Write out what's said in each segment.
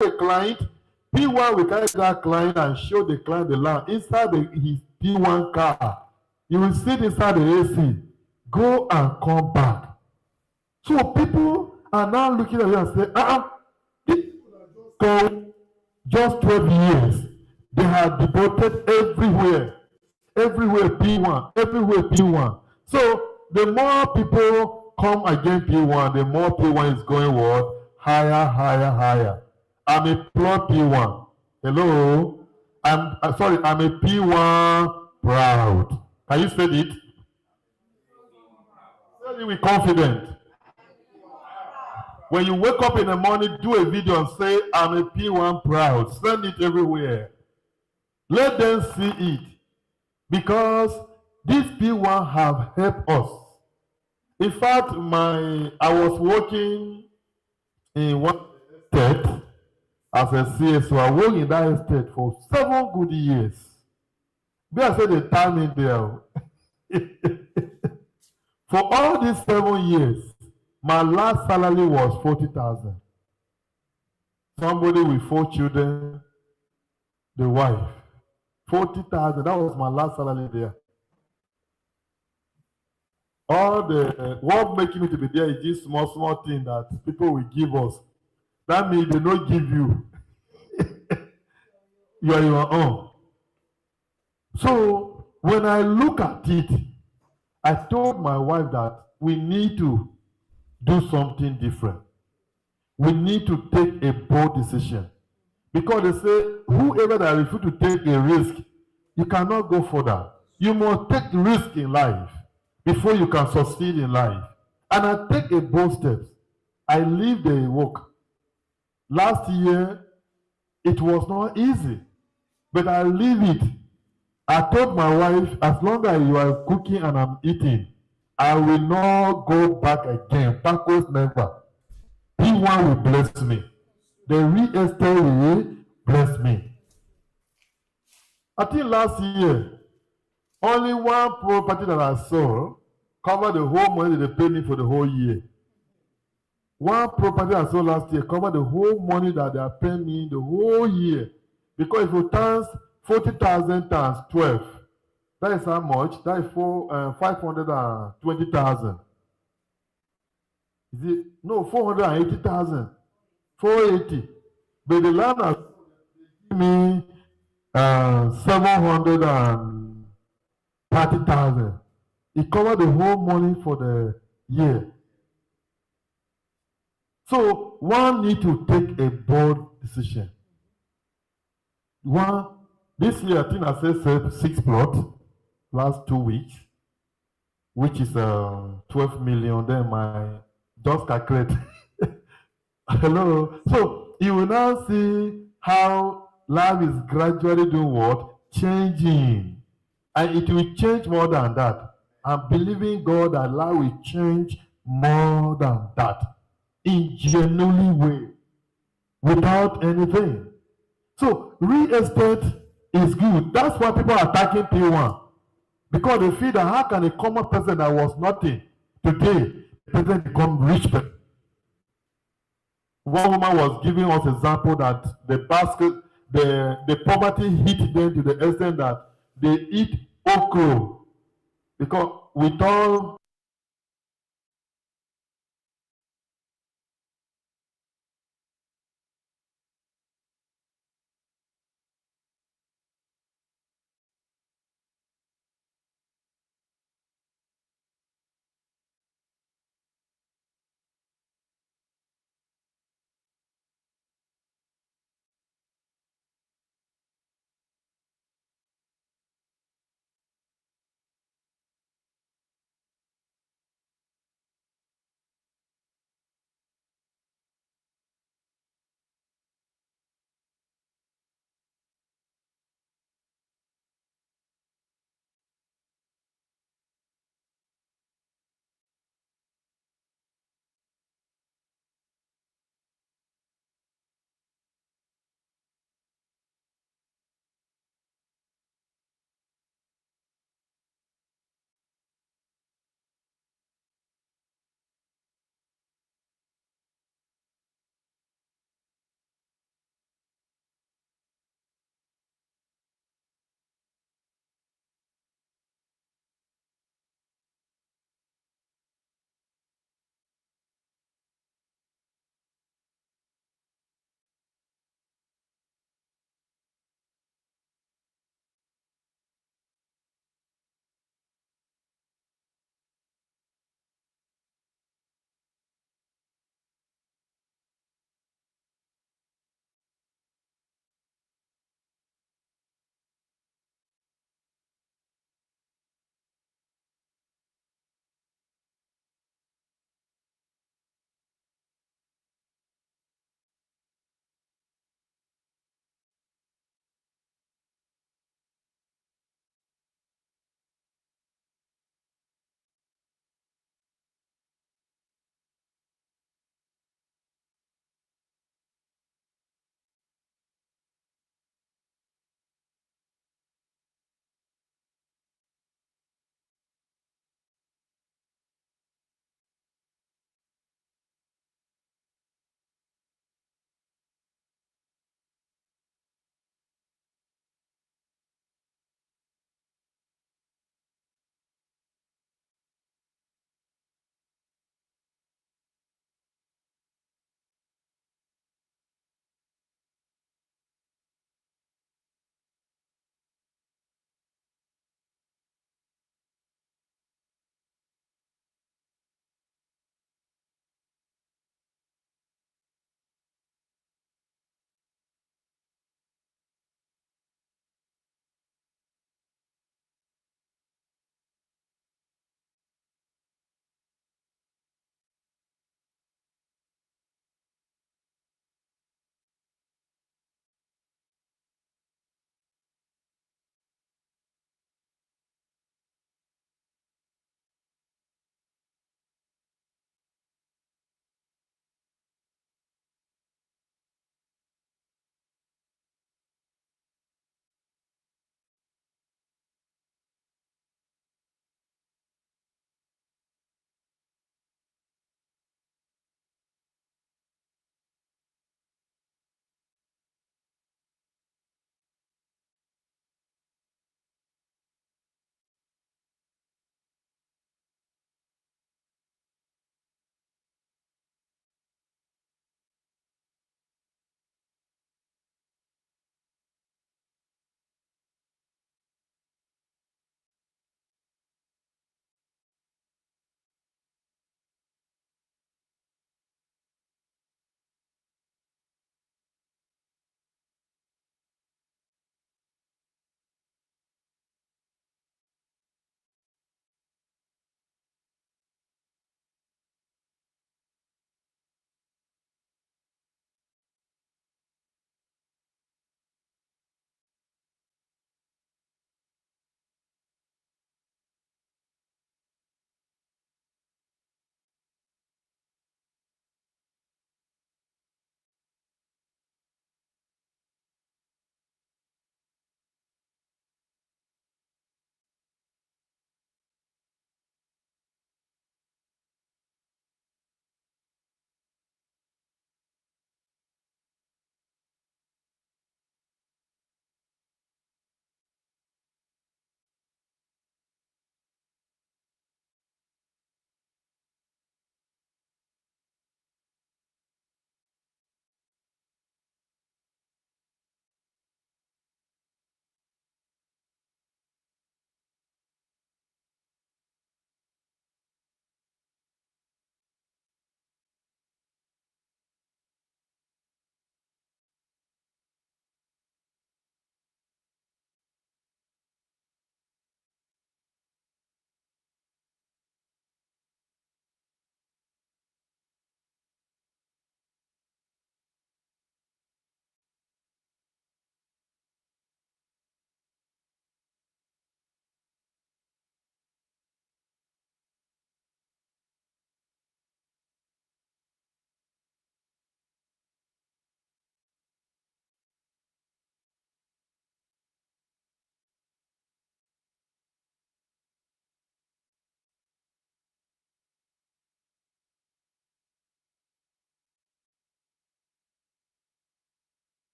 a client, P1 will carry that client and show the client the land inside his P1 car. You will sit inside the AC, go and come back. So people are now looking at you and say, this go just 12 years. They have devoted everywhere P1, everywhere P1. So the more people come against P1, the more P1 is going what? Higher, higher, higher. I'm a plot P1. Hello? Sorry, I'm a P1 proud. Can you say it? Say it with confidence. When you wake up in the morning, do a video and say, I'm a P1 proud. Send it everywhere. Let them see it. Because these P1 have helped us. In fact, I was working in one state as a CSO. I worked in that estate for 7 good years. Be I said the time in there. For all these 7 years, my last salary was 40,000. Somebody with 4 children, the wife. 40,000. That was my last salary there. All the what making me to be there is this small thing that people will give us. That means they don't give you. You are your own. So when I look at it, I told my wife that we need to do something different. We need to take a bold decision. Because they say, whoever that refuses to take a risk, you cannot go further. You must take risk in life before you can succeed in life. And I take a bold step. I leave the work. Last year, it was not easy, but I leave it. I told my wife, as long as you are cooking and I'm eating, I will not go back again. Backwards never. P1 will bless me. The real estate will bless me. I think last year, only one property that I saw covered the whole money they paid me for the whole year. One property I saw last year covered the whole money that they are paying me the whole year. Because if you times 40,000 times 12, that is how much? That is 520,000. Is it? No, 480,000. 480. But the land has given me 730,000. It covered the whole money for the year. So one need to take a bold decision. This year I think I said 6 plots last 2 weeks, which is 12 million. Then my just calculate. Hello. So you will now see how life is gradually doing what? Changing. And it will change more than that. I'm believing God that life will change more than that. In genuinely way. Without anything. So real estate is good. That's why people are attacking P1. Because they feel that how can a common person that was nothing today, the person become rich person? One woman was giving us example that the poverty hit them to the extent that they eat okra because with all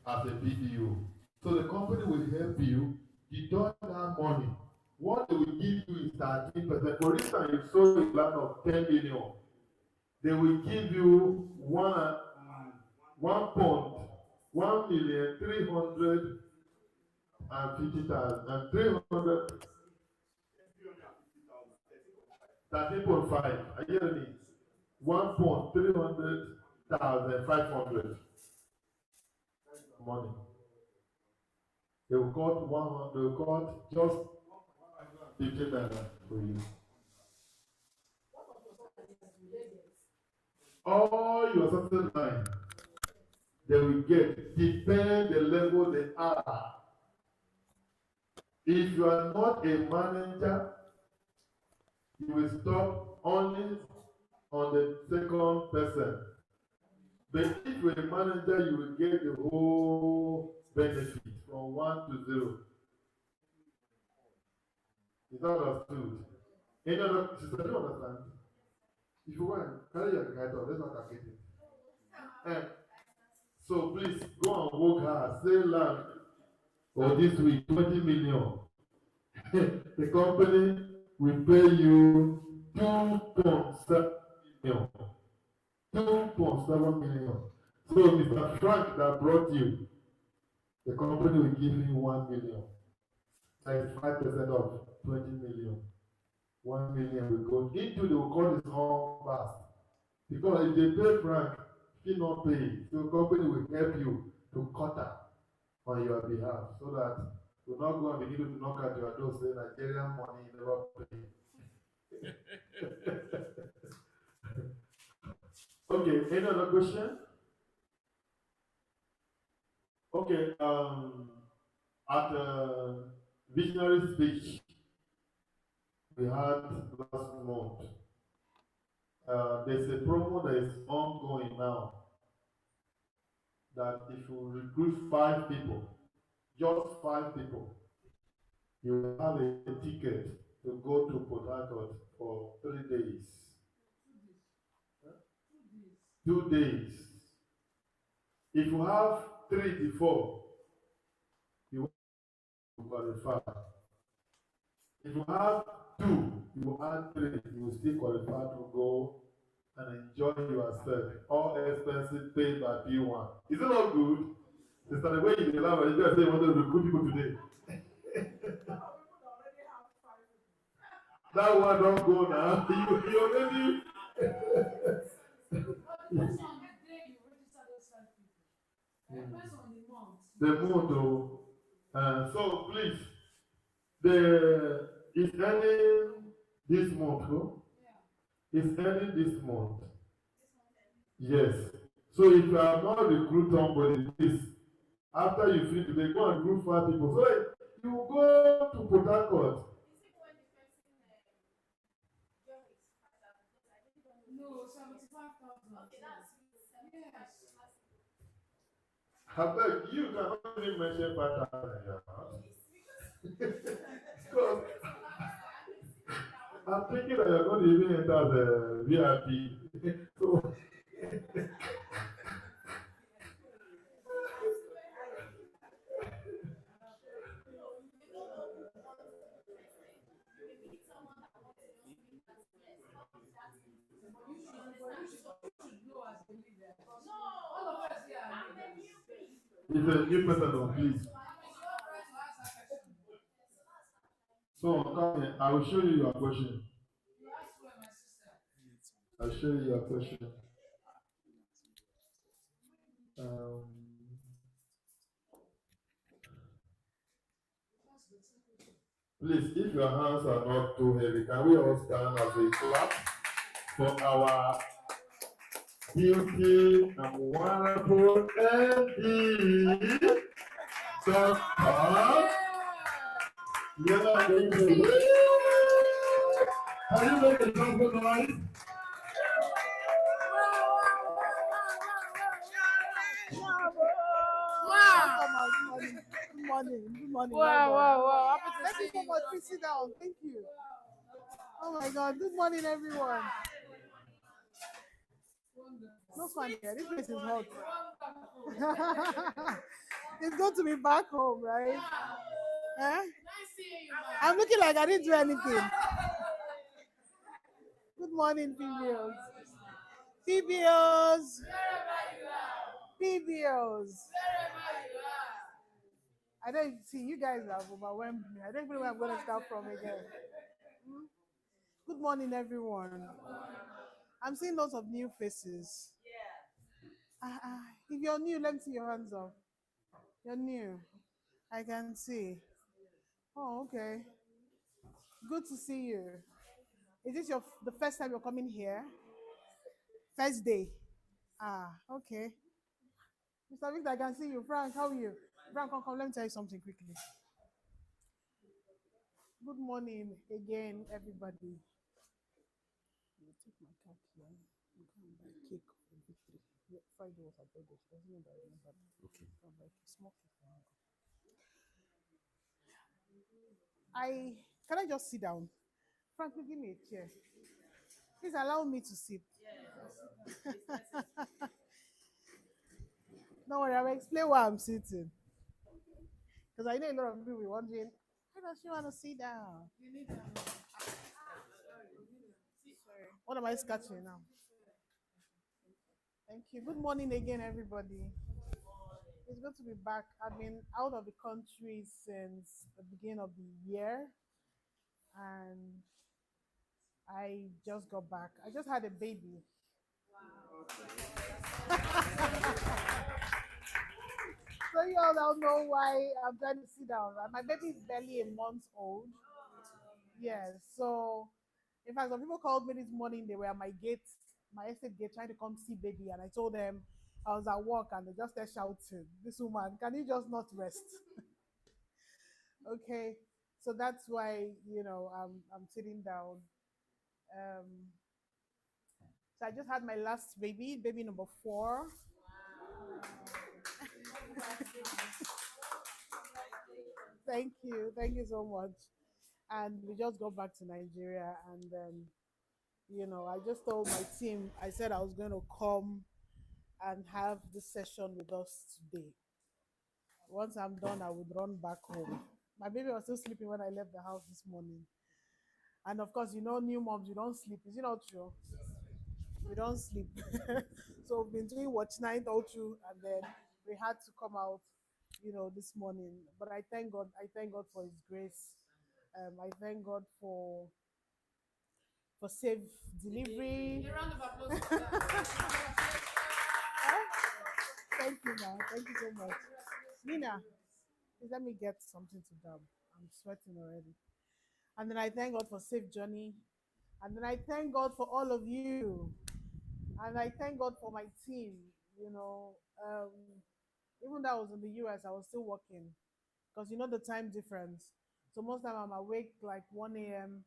as a BDO. So the company will help you deduct that money. What they will give you is 13%. For instance, you sold a land of 10 million. They will give you 1,350,000 and 13.5. Are you hearing me? 1,300,500 money. They will cut 100. They will cut just 15 for you. All your certain line they will get depend the level they are. If you are not a manager, you will stop only on the second person. But if you're a manager, you will get the whole benefit from 1 to 0. Is that understood? Any other sister, do you understand? If you want, carry your guide on, let's not calculate it. So please go and work hard, say land for this week 20 million. The company will pay you 2.7 million. 2.7 million. So Mr. Frank that brought you, the company will give him 1 million. That is 5% of 20 million. 1 million will go into the call his home fast. Because if they pay Frank, he not pay. So the company will help you to cut up on your behalf so that you will not go and begin to knock at your door saying Nigerian money never pay. Okay, any other question? Okay, at the visionary speech we had last month, there's a promo that is ongoing now that if you recruit 5 people, just 5 people, you will have a ticket to go to Port Harcourt for 3 days. 2 days. If you have 3 to 4, you will qualify. If you have 2, you will add 3, you will still qualify to go and enjoy yourself. All expenses paid by PWAN. Is it not good? It's the way you allow you guys say you want to recruit people today. That one don't go now. You already. The month, though. So please, is ending this month, no? It's ending this month. Yes. So if you have not recruited somebody, please, after you finish today, go and recruit 5 people. So you go to Port Harcourt. No, 75,000. Okay, that's yes. I beg you cannot even mention 5,000 in your house. Because I'm thinking that you're going to even enter the VIP. So it's a new person, please. So come here, I will show you your question. I'll show you your question. Please, if your hands are not too heavy, can we all stand as a clap for our beauty and wonderful MD, Dr. Yeah, can you make a trumpet noise? Good morning. Wow. Thank you so much. Please sit down. Thank you. Oh my God. Good morning, everyone. No fun here. This place is hot. It's good to be back home, right? Huh? I'm looking like I didn't do anything. Good morning, PBOs. PBOs. PBOs. I don't see you guys have overwhelmed me. I don't even know where I'm going to start from again. Hmm? Good morning, everyone. I'm seeing lots of new faces. If you're new, let me see your hands up. You're new. I can see. Oh, okay. Good to see you. Is this the first time you're coming here? First day. Okay. Mr. Victor, I can see you. Frank, how are you? Frank, come. Let me tell you something quickly. Good morning again, everybody. I'll take my card here. I'm going to buy cake for victory. Yeah, Friday was her birthday. She doesn't know that I remember. Okay. I'll buy a small cake for her. Can I just sit down? Frank, give me a chair. Please allow me to sit. Don't worry, I'll explain why I'm sitting. Because I know a lot of people will be wondering, why does she want to sit down? What am I scratching now? Thank you. Good morning again, everybody. It's good to be back. I've been out of the country since the beginning of the year, and I just got back. I just had a baby. So you all don't know why I'm trying to sit down. Right? My baby is barely a month old. Yes. So, in fact, some people called me this morning. They were at my gate, my estate gate, trying to come see baby, and I told them I was at work, and they just started shouting, "This woman, can you just not rest?" Okay. So that's why I'm sitting down. Um, so I just had my last baby, baby number 4. Thank you so much. And we just got back to Nigeria, and I just told my team, I said I was going to come and have this session with us today. Once I'm done, I would run back home. My baby was still sleeping when I left the house this morning. And of course, new moms, you don't sleep. Is it not true? We don't sleep. So we've been doing watch night all through, and then we had to come out, this morning. But I thank God. I thank God for His grace. I thank God for safe delivery. A round of applause for that. Thank you, man. Thank you so much. Nina, please let me get something to dab. I'm sweating already. And then I thank God for safe journey. And then I thank God for all of you. And I thank God for my team. You know, um, Even though I was in the US, I was still working because the time difference. So most time I'm awake like 1 a.m.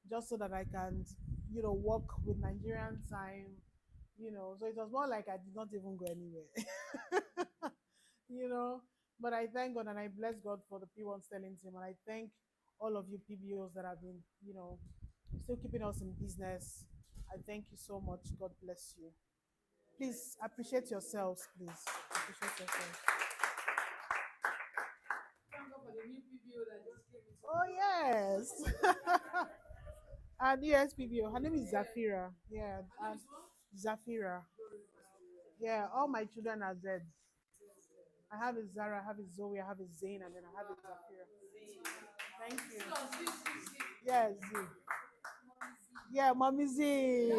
just so that I can, work with Nigerian time. So it was more like I did not even go anywhere. you know. But I thank God and I bless God for the P1 Sterling team. And I thank all of you PBOs that have been, still keeping us in business. I thank you so much. God bless you. Please appreciate yourselves, please. Appreciate yourselves. Oh, yes. And yes, PBO. Her name is Zafira. Yeah. And Zafira. Yeah, all my children are Z. I have a Zara, I have a Zoe, I have a Zane, and then I have a Zafira. Thank you. Yes. Yeah, Mommy Z.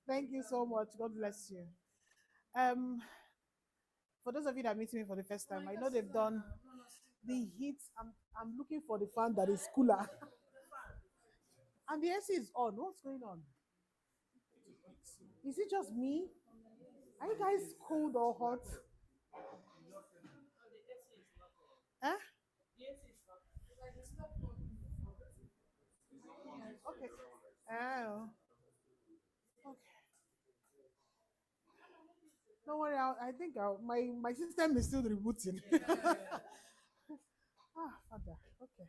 Thank you so much. God bless you. Um, for those of you that meet me for the first time, I know they've done the heat. I'm looking for the fan that is cooler. And the AC is on. What's going on? Is it just me? Are you guys cold or hot? Huh? Okay. Oh. Okay. Don't worry. My system is still rebooting. Father. Okay.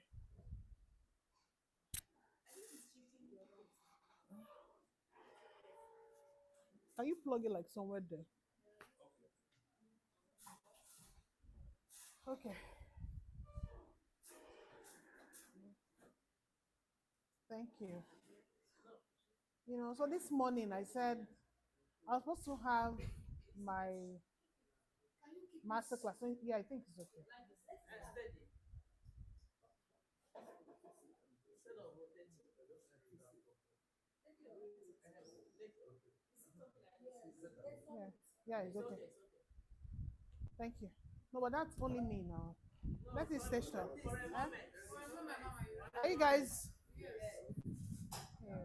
Can you plug it like somewhere there? Okay. Thank you. So this morning I said I was supposed to have my master class. So, yeah, I think it's okay. Yeah, yeah, it's okay. Thank you. No, but that's only me now. Let it stay short. Huh? Are you guys? Yeah.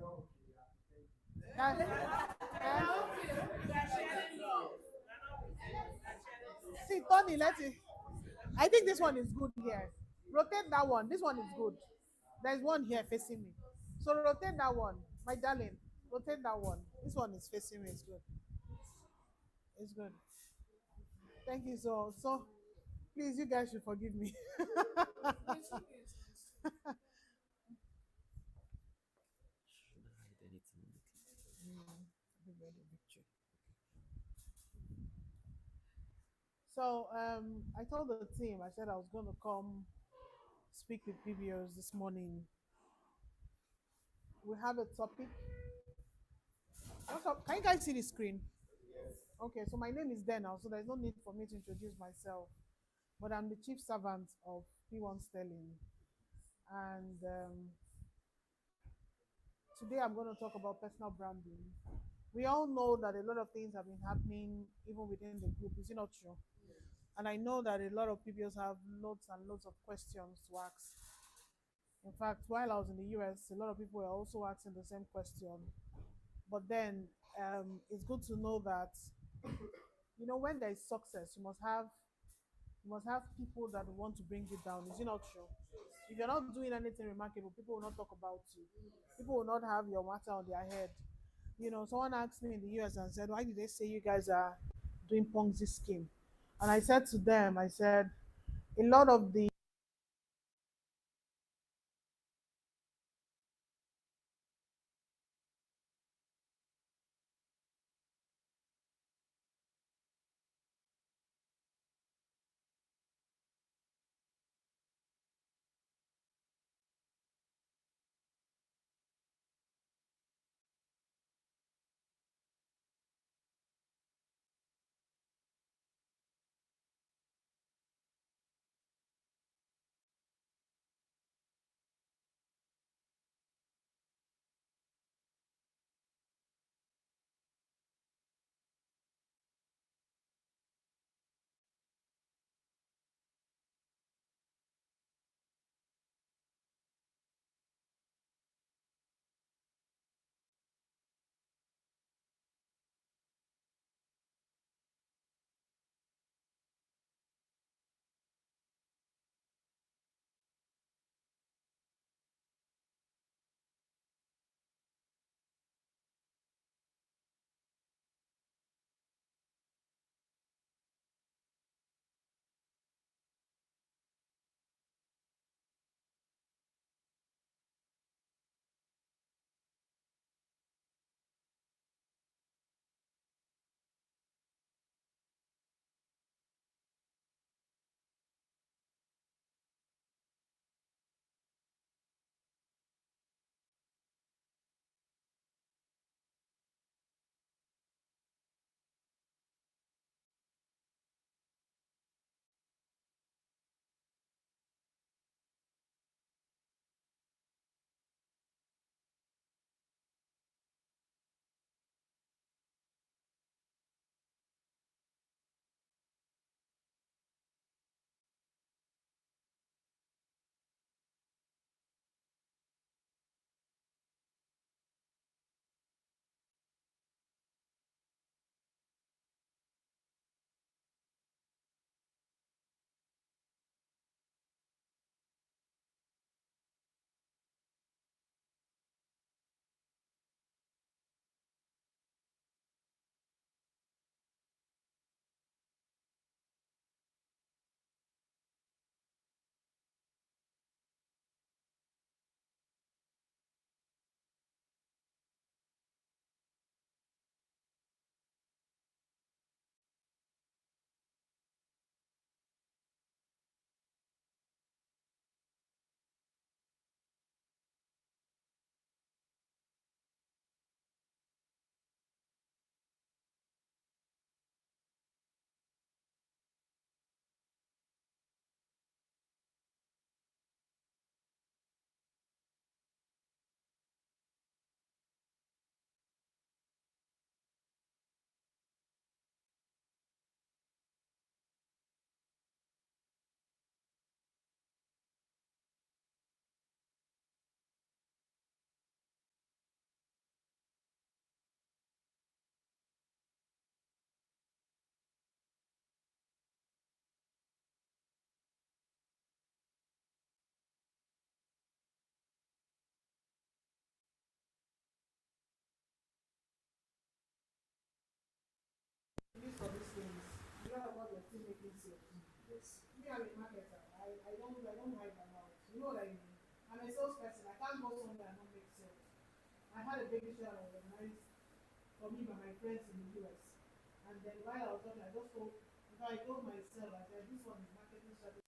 See, Tony, let it. I think this one is good here. Rotate that one. This one is good. There's one here facing me. So rotate that one, my darling. Rotate that one. This one is facing me. It's good. It's good. Thank you so. Please, you guys should forgive me. So I told the team. I said I was going to come speak with PBOs this morning. We have a topic. Can you guys see the screen? Okay, so my name is Dana, so there's no need for me to introduce myself. But I'm the chief servant of P1 Sterling. And today I'm going to talk about personal branding. We all know that a lot of things have been happening even within the group. Is it not true? And I know that a lot of people have loads and loads of questions to ask. In fact, while I was in the US, a lot of people were also asking the same question. But then it's good to know that when there is success, you must have people that want to bring you down. Is it not true? If you're not doing anything remarkable, people will not talk about you. People will not have your matter on their head. Someone asked me in the US and said, "Why did they say you guys are doing Ponzi scheme?" And I said to them, I said, a lot of the still making sales. Me, I'm a marketer. I don't hide my mouth. You know what I mean? I'm a salesperson. I can't go somewhere and not make sales. I had a baby shower organized for me by my friends in the US. And then while I was talking, I just told, if I told myself, I said, this one is marketing strategy.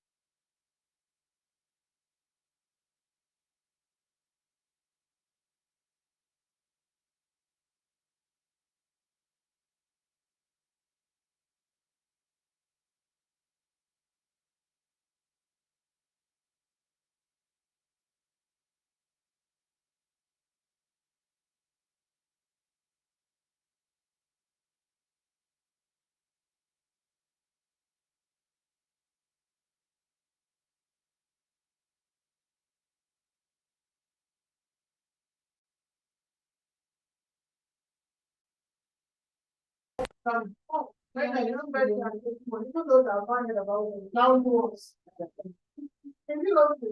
When I remember even those that are finding about it, now works. Can you love to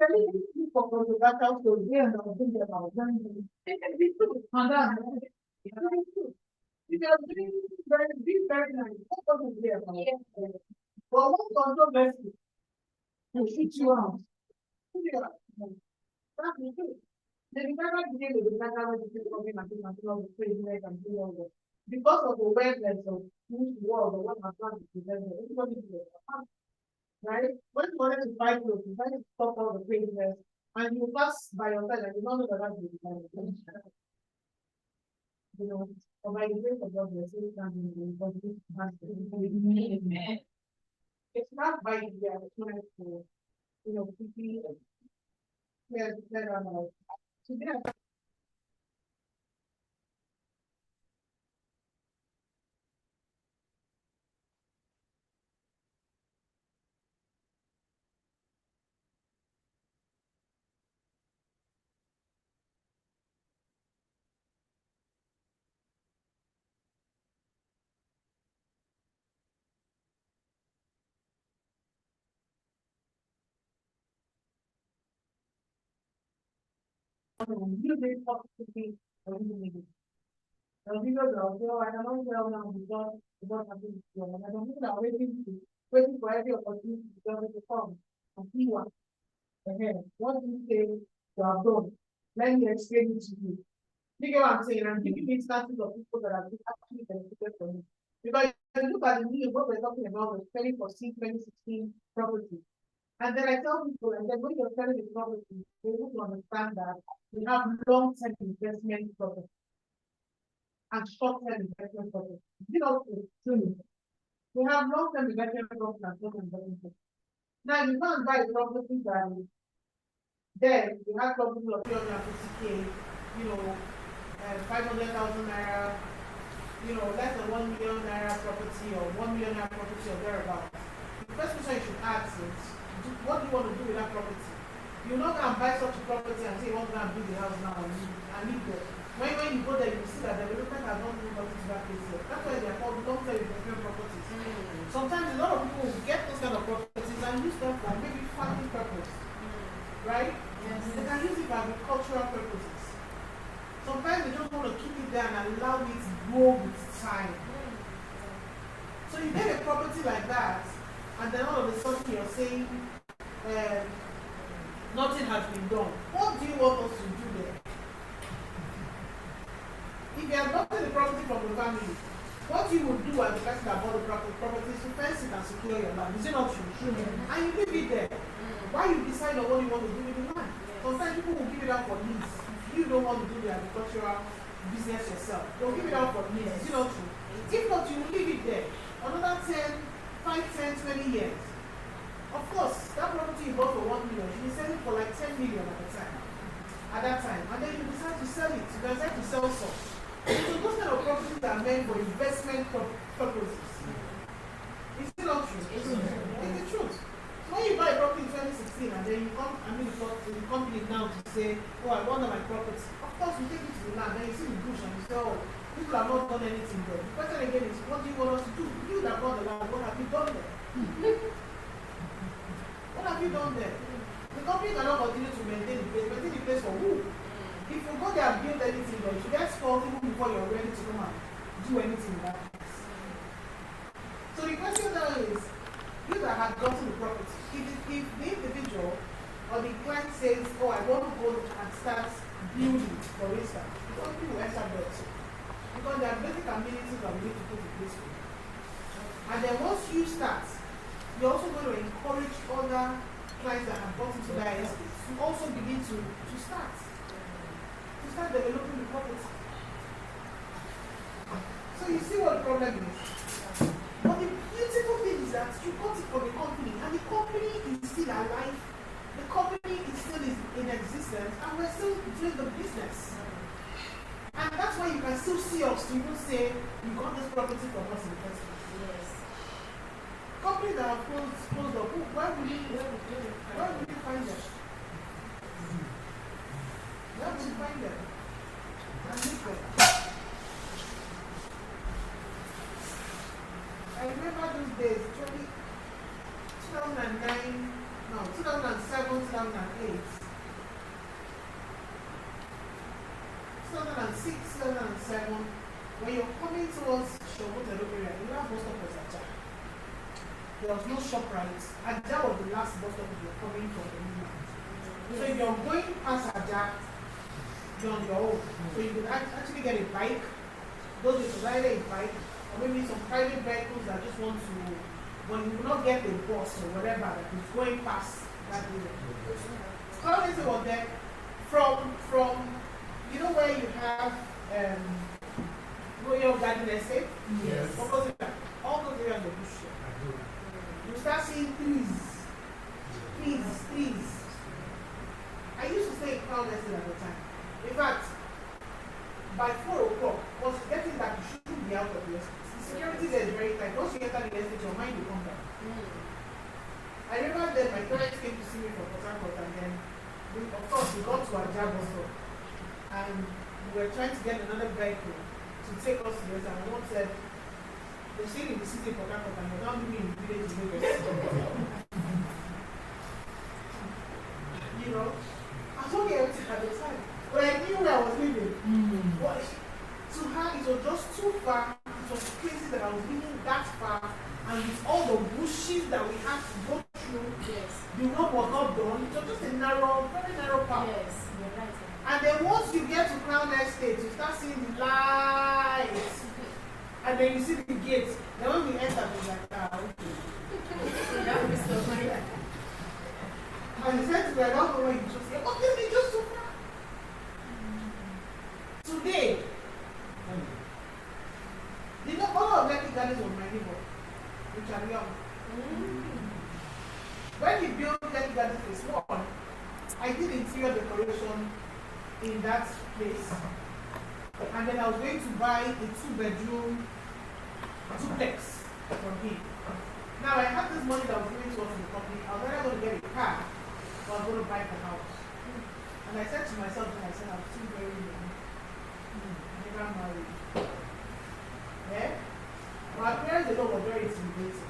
can you people from the back out to hear and think about them? And then, if you are doing very nice, what was it about? But what controversy will shoot you out? That's the truth. They never begin with the matter of the all the craziness and doing all that. Because of the awareness of who's world or what my plan is presented, everybody is right? When you wanted to fight those, you try to stop all the craziness and you pass by your side and you don't know that that's the kind. You know, or by the grace of God, we're still standing in the body has to. It's not by the opportunity to, quickly clear out. Today, you did talk to me, and because of I don't know now because something and I don't know waiting for every opportunity to come and see what ahead. What do you say you have done? Let me explain it to you. You get what I'm saying? I'm giving instances of people that have actually benefited from it. Because if you look at the news, what we're talking about is 2014, 2016 property. And then I tell people, and then when you're selling the property, they need to understand that we have long-term investment property and short-term investment property. You know, true. We have long-term investment property and short-term investment property. Now you can't buy a property that then you have property of 350K, 500,000 naira, less than 1 million naira property or 1 million naira property or thereabouts. The first question you should ask is, what do you want to do with that property? You're not going to buy such a property and say you want to go and build the house now and live there. When you go there, you see that the development has not moved up to that place yet. That's why they are called long-term investment properties. Sometimes a lot of people will get those kind of properties and use them for maybe farming purpose. Right? Yes. They can use it for agricultural purposes. Sometimes they just want to keep it there and allow it to grow with time. So you get a property like that, and then all of a sudden you're saying nothing has been done. What do you want us to do there? If you have gotten the property from the family, what you would do as the person that bought the property is to fence it and secure your land. Is it not true? And you leave it there. Why you decide on what you want to do with the land? Sometimes people will give it out for lease. You don't want to do the agricultural business yourself. They'll give it out for lease. Is it not true? If not, you will leave it there. Another 5, 10, 20 years. Of course, that property you bought for 1 million, you will sell it for like 10 million at that time. And then you decide to sell it. You decide to sell some. So those kind of properties are meant for investment purposes. Is it not true? It's the truth. So when you buy a property in 2016 and then you come, to the company now to say, oh, I want my property. Of course, you take it to the land, then you see the bush and you say, oh, people have not done anything there. The question again is, what do you want us to do? You that bought the land, what have you done there? What have you done there? The company cannot continue to maintain the place. Maintain the place for who? If you go there and build anything there, you should get called even before you're ready to come and do anything in that place. So the question now is, you that have gotten the property, if the individual or the client says, oh, I want to go and start building, for instance, because people will enter that. Because there are basic amenities that we need to put in place for you. And then once you start, you're also going to encourage other clients that have gotten to that estate to also begin to start developing the property. So you see what the problem is. But the beautiful thing is that you got it from a company, and the company is still alive. The company is still in existence, and we're still doing the business. And that's why you can still see us to even say, you got this property from us in the first place. Yes. Companies that have closed up, where will you find them? Where will you find them? And meet them. I remember those days, 2009, no, 2007, 2008. 2006, 2007, when you're coming towards Shogote area, you have bus stop was Ajah. There was no ShopRite. Ajah was the last bus stop if you're coming from the mainland. So if you're going past Ajah, you're on your own. So you could actually get a bike. Those with either a bike or maybe some private vehicles that just want to, when you will not get a bus or whatever that is going past that area. Colonies was there from you know where you have Royal Garden Estate? Yes. Opposite that. All those areas of bush. You start seeing trees. I used to stay in Crown Estate at the time. In fact, by 4 o'clock, once you getting that, you shouldn't be out of the estate. The security there is very tight. Once you enter the estate, your mind will come back. I remember then my parents came to see me from Port Harcourt, and then, of course, we got to Ajah bus stop. And we were trying to get another vehicle to take us to the rest, and my mom said, they're staying in the city of Port Harcourt, and you're not living in the village in Lagos. You know, I was only everything at the time, but I knew where I was living. But to her, it was just too far. It was crazy that I was living that far, and with all the bushes that we had to go through, the road was not done. It was just a narrow, very narrow path. Yes, you're right. And then once you get to Crown Estate, you start seeing the lights. And then you see the gates. Then when we enter, it's like, okay. And he said to me, I don't know where you just get, but this is just too far. Today, you know, all of Lekki Gardens was my neighbor, which are young. When he built Lekki Gardens phase 1, I did interior decoration in that place, and then I was going to buy a 2-bedroom duplex from him. Now I had this money that was going to us in the company. I was either going to get a car or I was going to buy the house. And I said to myself, and I said, I'm still very young. I never married. Yeah? My parents alone were very intimidating.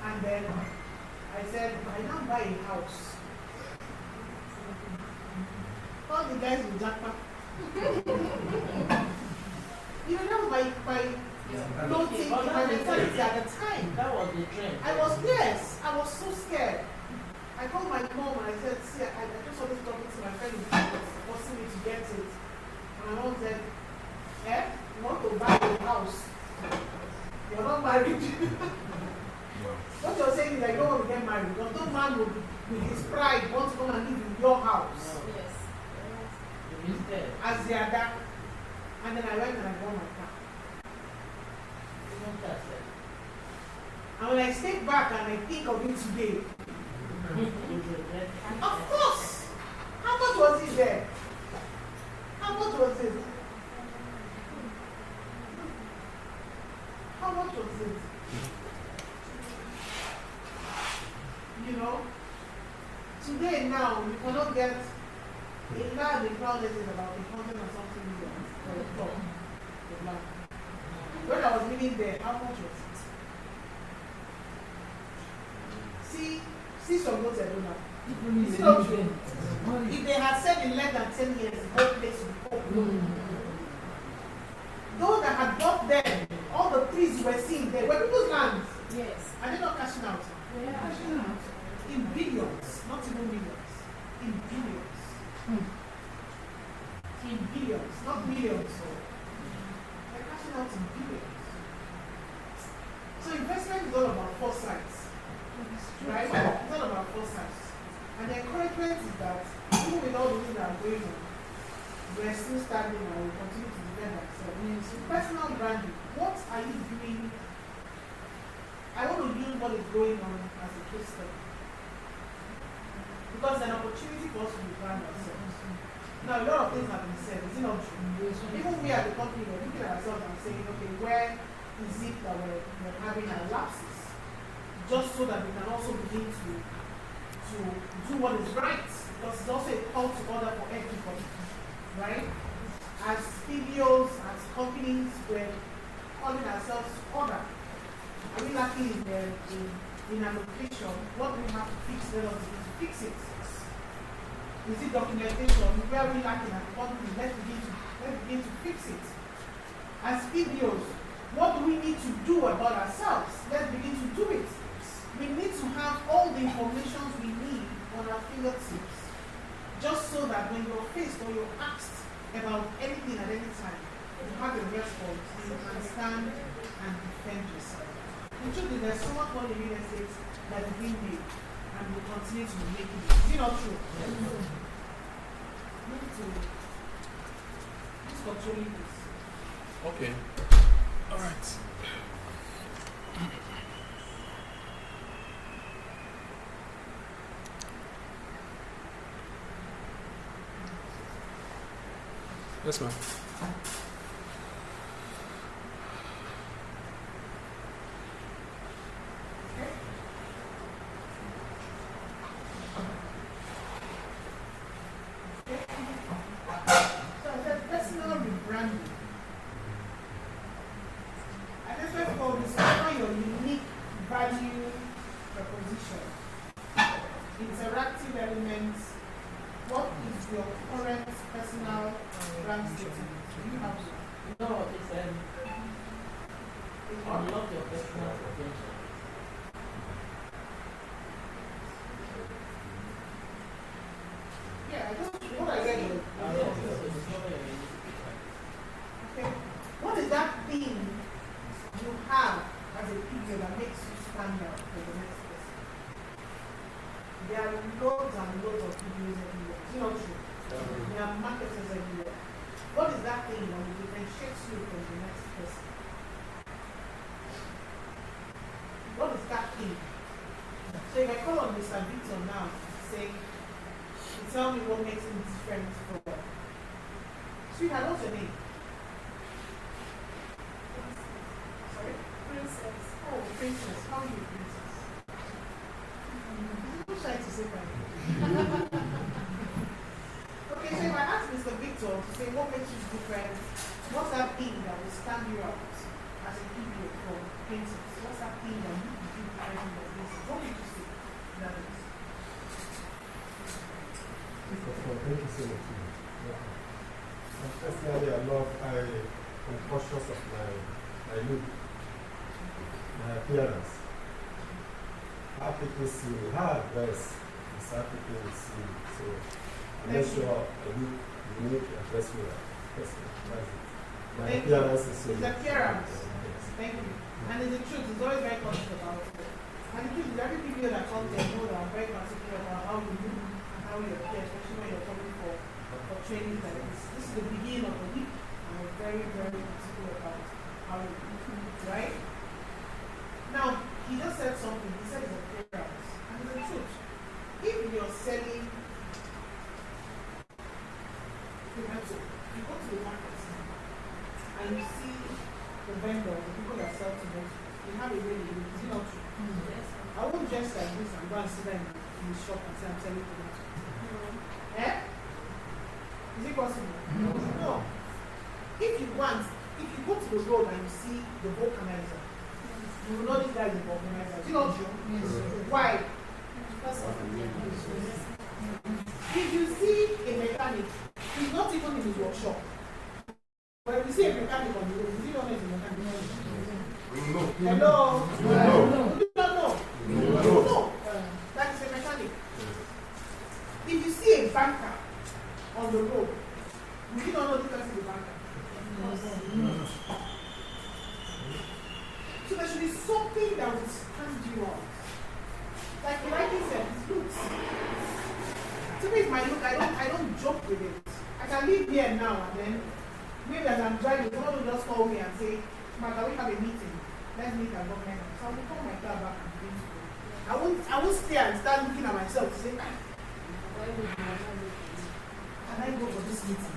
And then I said, I now buy a house. All the guys will jackpot. You know, that was my floating, my mentality at the time. That was the trend. I was so scared. I called my mom and I said, see, I just saw this property, my friend was forcing me to get it. And my mom said, you want to buy a house? You're not married. What you're saying is, I don't want to get married. Because no man will, with his pride, want to come and live in your house. Yes. As the other. And then I went and I bought my car. And when I step back and I think of it today, of course, how much was it there? How much was it? How much was it? You know, today now we cannot get a land in Crown is about 100 and something million for the top. The land. When I was living there, how much was it? See some notes I don't know. It's not true. If they had said in less than 10 years, the whole place would be open. Those that had bought them, all the trees things we're seeing there were people's lands. Yes. Are they not cashing out? They are cashing out. In billions, not even millions. In billions. In billions, not millions. So they're cashing out in billions. So investment is all about foresight. Right? It's all about foresight. And the encouragement is that even with all the things that are going on, we're still standing and we'll continue to defend ourselves. So personal branding, what are you doing? I want to use what is going on as a case study. Because it's an opportunity for us to brand ourselves. Now, a lot of things have been said, is it not true? Even we at the company, we're looking at ourselves and saying, okay, where is it that we're having our lapses? Just so that we can also begin to do what is right. Because it's also a call to order for everybody. Right? As studios, as companies, we're calling ourselves to order. Are we lacking in an location? What do we have to fix? Let us begin to fix it. Is it documentation? Where are we lacking as a company? Let's begin to fix it. As studios, what do we need to do about ourselves? Let's begin to do it. We need to have all the information we need on our fingertips, just so that when you're faced or you're asked about anything at any time, you have a response and you can stand and defend yourself. The truth is, there's so much money in real estate that is being made, and will continue to be making it. Is it not true? We need to controlling this. Okay. All right. Yes, ma'am. So the personal rebranding. I just first of all discover your unique value proposition. Interactive elements. What is your current personal brand statement? Do you have one? No, it's unlock your personal potential. Yeah, I don't. What I get is, okay. What is that thing you have as a figure that makes you stand out for the next person? There are loads and loads of videos everywhere. It's not true. There are marketers everywhere. What is that thing that will differentiate you from the next person? What is that thing? So if I call on Mr. Victor now, say, tell me what makes him different from. Sweetheart, what's your name? Sorry? Princess. Oh, Princess. How are you, Princess? I'm trying to say that. Okay, so if I ask Mr. Victor to say what makes you different, what's that thing that will stand you out as a people from Princess? What's that thing that you feel different from Princess? What would you say? That is. Thank you so much. Personally, I'm cautious of my look, my appearance. How people see me, how I dress is how people will see me. So I make sure I look unique and dress well. That's it. My appearance is so It's appearance. Yes. Thank you. And it's the truth, it's always very conscious about it. And the truth is, every video that comes there know that I'm very particular about how you look and how you appear, especially when you're coming for training like this. This is the beginning of the week, and we're very, very particular about how you look, right? Now, he just said something. He said it's appearance. And it's the truth. If you're selling tomato, you go to the market and you see the vendors, the people that sell tomato, you have a way to look. Is it not true? Yes. I won't dress like this and go and sit there in the shop and say I'm selling tomato. Eh? Is it possible? No. If you go to the road and you see the vulcanizer, you will know this guy is a vulcanizer. Is it not true? Why? Because of if you see a mechanic, he's not even in his workshop. But if you see a mechanic on the road, you don't know he's a mechanic. Hello? No. You don't know? No. No. That is a mechanic. If you see a banker on the road, will you not know this person is a banker? So there should be something that will stand you out. Like you rightly said, it looks. To me, it's my look. I don't joke with it. I can leave here now and then, maybe as I'm driving, someone will just call me and say, "Ma, can we have a meeting? Let's meet at government." So I will call my car back and bring to go. I won't stay and start looking at myself to say, "Can I go for this meeting?"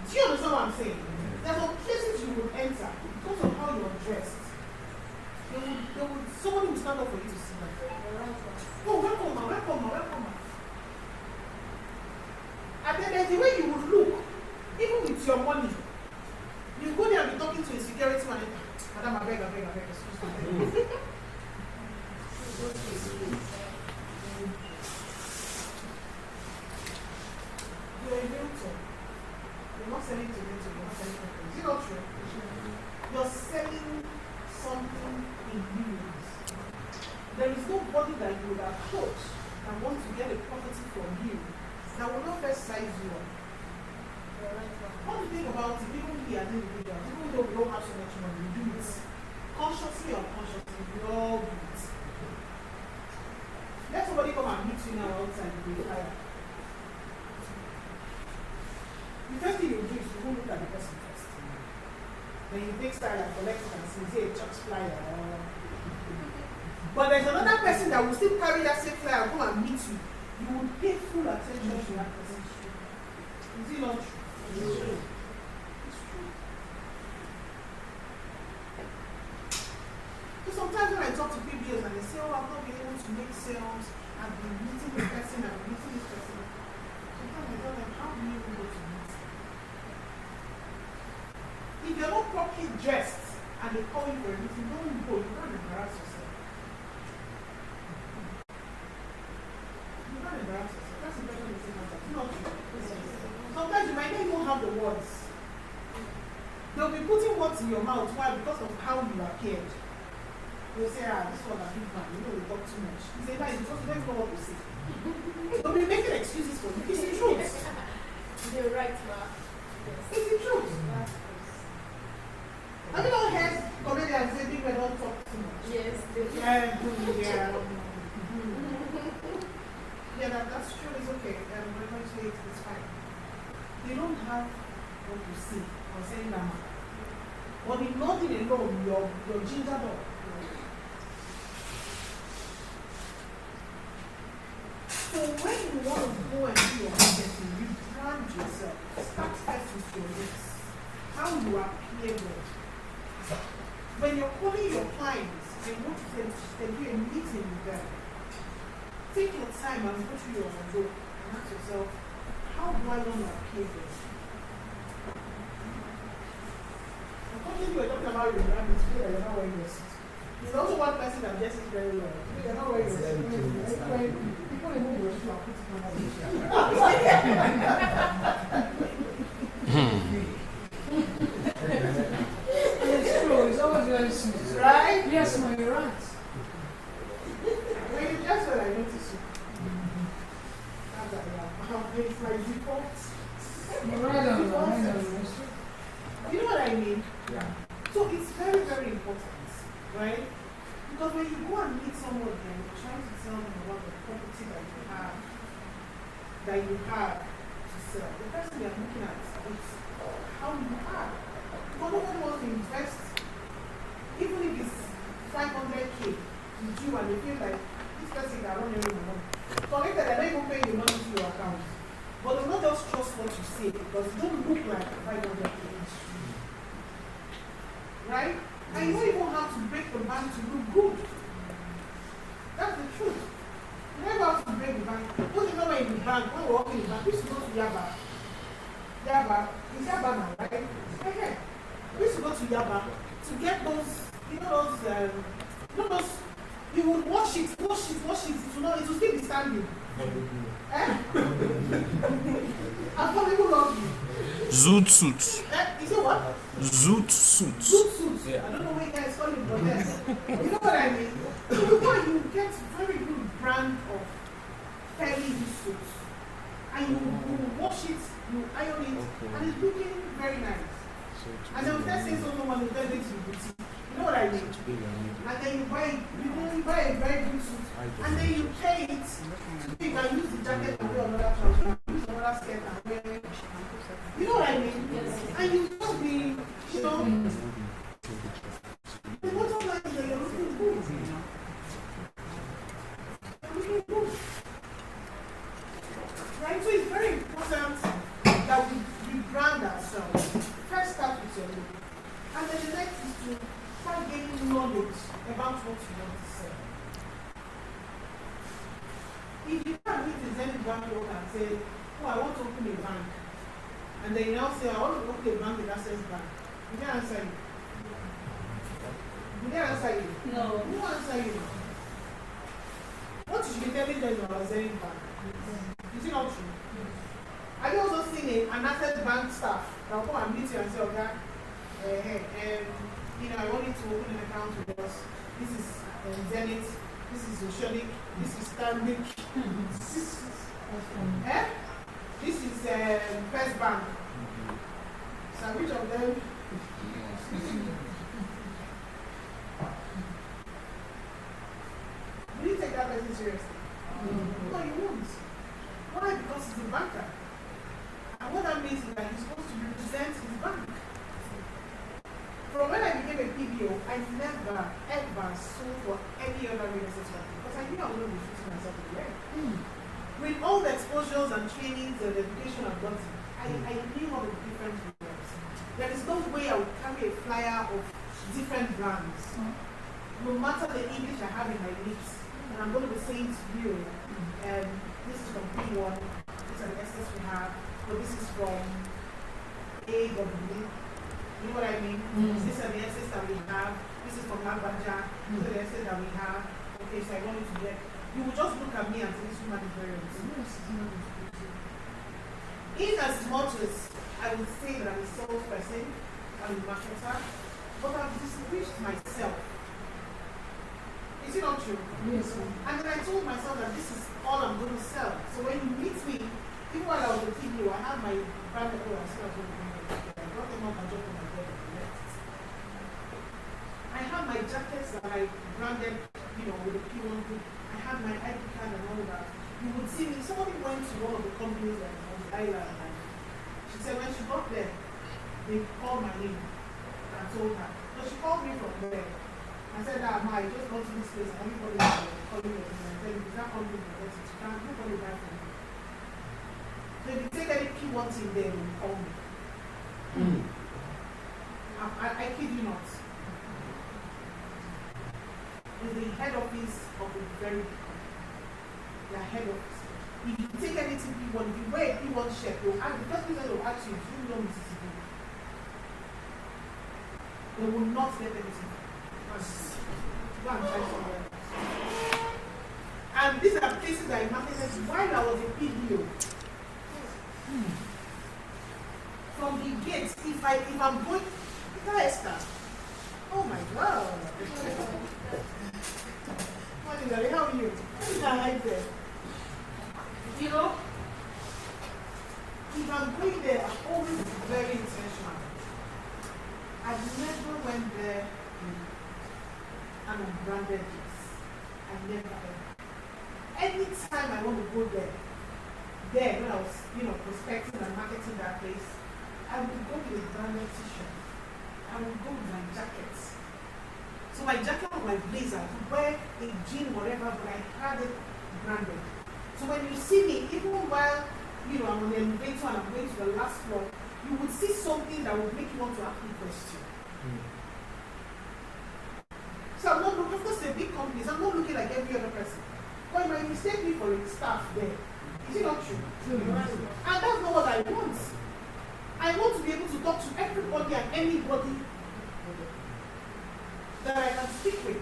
Do you understand what I'm saying? There are some places you will enter because of how you're dressed. Somebody will stand up for you to see them. Oh, welcome, ma, welcome, ma, welcome, ma. And then there's the way you would look, even with your money. You go there and be talking to a security man. Madam, I beg, excuse me. You're a realtor. You're not selling to realtor, you're not selling to realtor. Is it not true? You're selling something in millions. There is nobody that you would approach and want to get a property from you that will not first size you up. What do you think about it? Even we as individuals, even though we don't have so much money, we do it consciously or unconsciously, we all do it. Let somebody come and meet you now outside the fire. The first thing you do is you go look at the person first. Then you take style and collect it and say a church flyer or... But there's another person that will still carry that same flyer and come and meet you. You will pay full attention to that person. Is it not true? It's true. It's true. So sometimes when I talk to PBOs and they say, "Oh, I've not been able to make sales, I've been meeting this person, I've been meeting this person." Sometimes I tell them, how do you even go to meet? If you're not properly dressed and they call you for a meeting, don't go. You can't embarrass yourself. You can't embarrass yourself. That's the question you say now. Not true. Sometimes you might not even have the words. They'll be putting words in your mouth. Why? Because of how you appeared. They'll say, this one a big man, we talk too much. You say, because you don't know what to say. They'll be making excuses for you. It's the truth. You're right, ma. It's the truth. Have you not heard comedians say people don't talk too much? Yes, they do. Yeah, that's true. It's okay. Eventually, it's fine. They don't have what you see concerning that matter. But the nothing alone, your ginger dog. So when you want to go and do your marketing, you brand yourself. Start first with your looks. How you appear good. When you're calling your clients and you want to do a meeting with them, take your time and go through your wardrobe and ask yourself, how do I want to appear good? Unfortunately, we're talking about your brand, it's clear that you're not wearing your suit. There's also one person that just is very low. You're not wearing your suit. People remove your shoe and put it on your It's true, it's always wearing suits. Right? Yes, ma, you're right. When you just when I notice you. It's my default. You're right on that. You know what I mean? Yeah. So it's very, very important, right? Because when you go and meet someone and you're trying to tell them about the property that you have to sell, the first thing they're looking at is how you are. Because nobody wants to invest, even if it's 500K with you and they feel like this person can run every money. Connected, they're not even paying the money to your account. But they will not just trust what you say because you don't look like 500K. Right? And you don't even have to break the bank to look good. That's the truth. You never have to break the bank. Because you know when in the bank, when we walk in the bank, we used to go to Yaba. Yaba, it's Yaba now, right? Okay. We used to go to Yaba to get those, those, you would wash it, it will still be standing. Eh? And some people love you. Zoot suits. You say what? Zoot suits. Good suits. Yeah. I don't know where you them. You know what I mean? So you go and you get very good brand of fairly used suits. And you wash it, you iron it, and it's looking very nice. And then if say someone will tell you to boutique. You know what I mean? And then you buy a very good suit, and then you pay it. So you can use the jacket and wear another trouser, use another skirt and wear. You know what I mean? And you just be, you know, the bottom line is that you're looking good. You're looking good. Right? So it's very important that we brand ourselves. First start with your look. And then the next is to start gaining knowledge about what you want to sell. If you can't meet a Zenith bank owner and say, oh, I want to open a bank, and then you now say, I want to open a bank with Access Bank, you can't answer you. You can't answer you. No. Who will answer you? What you should be telling them about Zenith Bank? Is it not true? Have you also seen an Access Bank staff that will come and meet you and say, okay, you know, I want you to open an account with us. This is Zenith, this is Oceanic, this is Stanbic, this is First Bank. So which of them? Will you take that person seriously? No, you won't. Why? Because he's a banker. And what that means is that he's supposed to represent his bank. From when I became a PBO, I never ever sold for any other real estate company because I knew I wouldn't be shooting myself in the leg. With all the exposures and trainings and education I've gotten, I knew all the different brands. There is no way I would carry a flyer of different brands. No matter the English I have in my lips, and I'm going to be saying to you, this is from PWAN, these are the assets we have, but this is from AW. You know what I mean? These are the assets that we have. This is from Albaja. These are the assets that we have. Okay, so I want you to get. You will just look at me and say, this woman is very honest. In as much as I would say that I'm a salesperson, I'm a marketer, but I've distinguished myself. Is it not true? Yes. And then I told myself that this is all I'm going to sell. So when you meet me, even while I was a PBO, I had my brand that I said I was going to I brought them up and dropped them on my bed and left. I had my jackets that I branded, you know, with the P1 group. I had my ID card and all that. You would see me. Somebody went to one of the companies on the island and she said when she got there, they called my name and told her. So she called me from there. I said, Ma, I just got to this place and everybody is calling me and I tell you, is that company for it? You can't, nobody buy from me. So if you take any P1 team there, they will call me. I kid you not. It's the head office of a very big company. Their head office. If you take anything P1, if you wear a P1 shirt, they'll ask, the first thing they'll ask you, do you know Mississippi? They will not get anything. Go and try somewhere else. And these are places that I marketed while I was a PBO. From the gates, if I'm going, Esther, oh my God. Morning, darling, how are you? Right there. You know, if I'm going there, I'm always very intentional. I've never went there and unbranded this. I never ever. Anytime I want to go there when I was, you know, prospecting and marketing that place, I would go with a branded t-shirt. I would go with my jackets. So my jacket or my blazer, I could wear a jean, whatever, but I had it branded. So when you see me, even while, you know, I'm on the elevator and I'm going to the last floor, you would see something that would make you want to ask me a question. So I'm not looking, of course, they're big companies, I'm not looking like every other person. But you might mistake me for a staff there. Is it not true? And that's not what I want. I want to be able to talk to everybody and anybody that I can speak with.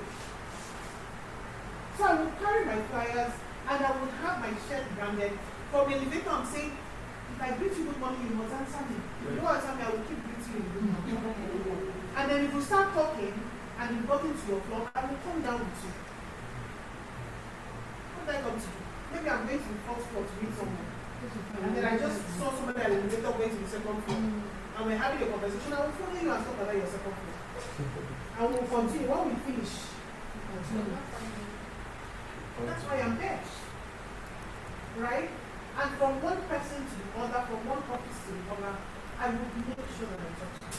So I would carry my flyers and I would have my shirt branded. From the elevator, I'm saying, if I greet you good morning, you must answer me. If you don't answer me, I will keep greeting you good morning. And then if you start talking, and you've gotten to your floor, I will come down with you. What did I come to do? Maybe I'm going to the fourth floor to meet someone. And then I just saw somebody at the elevator going to the second floor. And we're having a conversation. I will follow you and stop at your second floor. And we'll continue. When we finish, that's why I'm there. Right? And from one person to the other, from one office to the other, I would make sure that I talk to you.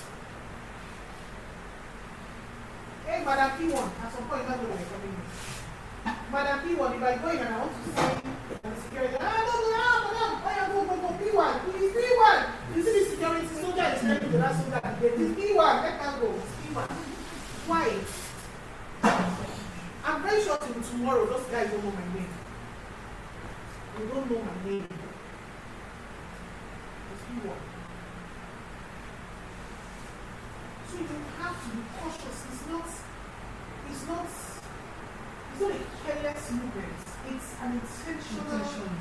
Hey, Madam P1, at some point, that's what we're coming in. Madam P1, if I go in and I want to say, and the security, madam, go, P1, please, P1. You see the security soldier is telling the last soldier, it is P1, let her go, it's P1. Why? I'm very sure till tomorrow, those guys don't know my name. They don't know my name. It's P1. So you have to be cautious. It's not a careless movement. It's an intentional movement.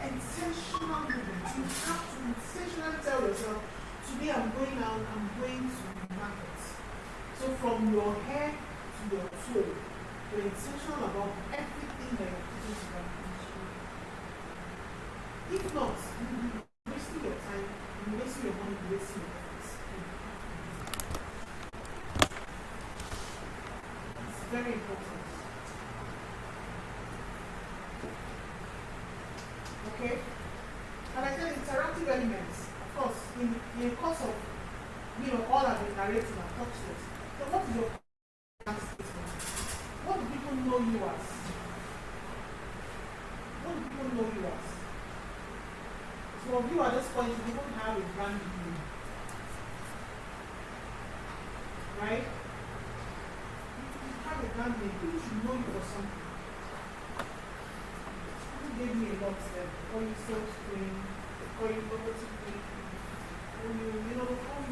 You have to intentionally tell yourself, today I'm going out, I'm going to the market. So from your hair to your toe, you're intentional about everything that you're putting together. If not, you're wasting your time, you're wasting your money, you're wasting your efforts. It's very important. Okay? And I said interactive elements, of course, in the course of, all I've been narrating, I've touched this. So what is your statement? What do people know you as? What do people know you as? Some of you at this point, you don't have a brand name. Right? You have a brand name, people should know you for something. Gave me a lot there. Call you sales queen, call you property queen, call you,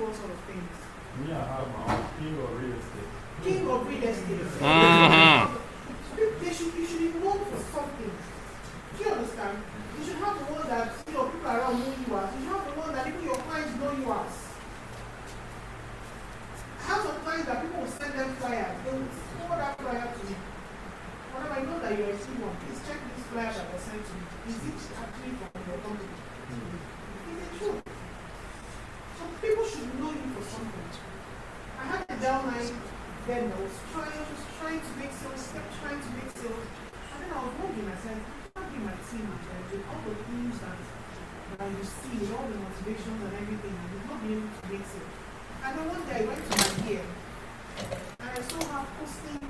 all sort of things. Me, I have my own king of real estate. King of real estate. You should be known for something. Do you understand? You should have the one that people around know you as. You should have the one that even your clients know you as. I have some clients that people will send them flyers. They will forward that flyer to me. Whenever I know that you're a student, please check this flyer that was sent to me. Is it actually from your company? Is it true? So people should know you for something. I had a downline then that was trying to make sales, kept trying to make sales. And then I was wondering, I said, I can't be my team with all the things that you see, with all the motivations and everything, and you've not been able to make sales. And then one day I went to my gear and I saw her posting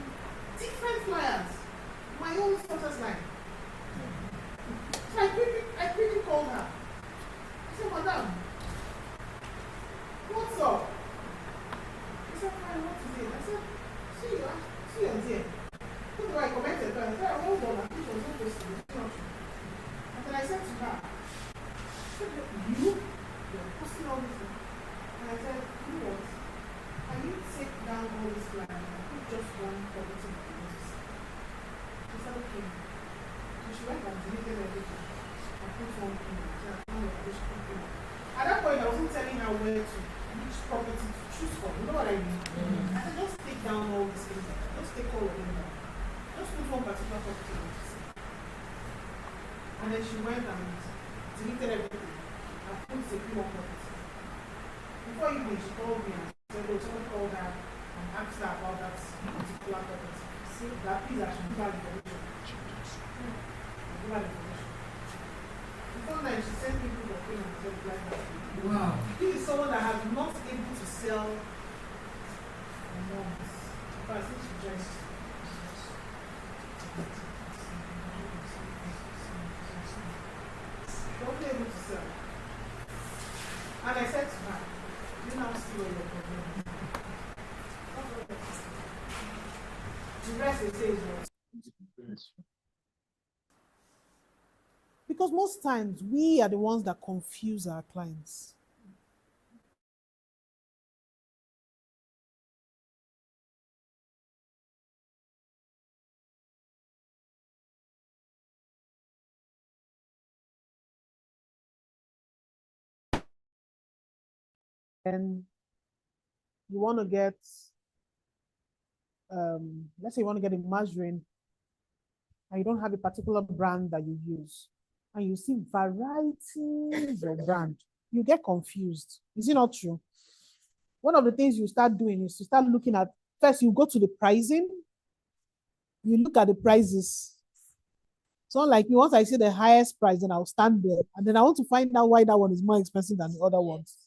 different flyers. My own status line. So I quickly called her. I said, Madam, what's up? She said, fine, what is it? I said, see you there. What do I commented? I said, hold on, I think it was not posted. And then I said to her, you're posting all this thing. And I said, you know what? Can you take down all this flyers and put just one property in the list? She said, okay. So she went and deleted everything. I put one in. At that point, I wasn't telling her which property to choose from. You know what I mean? I said, just take down all these things. Just take all of them down. Just put one particular property in. And then she went and deleted everything. I put a few more property. Before evening, she called me and said, oh, someone called her and asked her about that particular property. That please I should give her information. Give her information. Before night, she sent people the thing and said like that. Wow. This is someone that has not able to sell for months. But I think she just not able to sell. And I said to her, you now see what your problem is. The rest it says what. Because most times we are the ones that confuse our clients. And you want to get let's say you want to get a margarine and you don't have a particular brand that you use, and you see varieties of brand, you get confused. Is it not true? One of the things you start doing is to start looking at, first you go to the pricing, you look at the prices. So like me, once I see the highest price, then I'll stand there and then I want to find out why that one is more expensive than the other ones.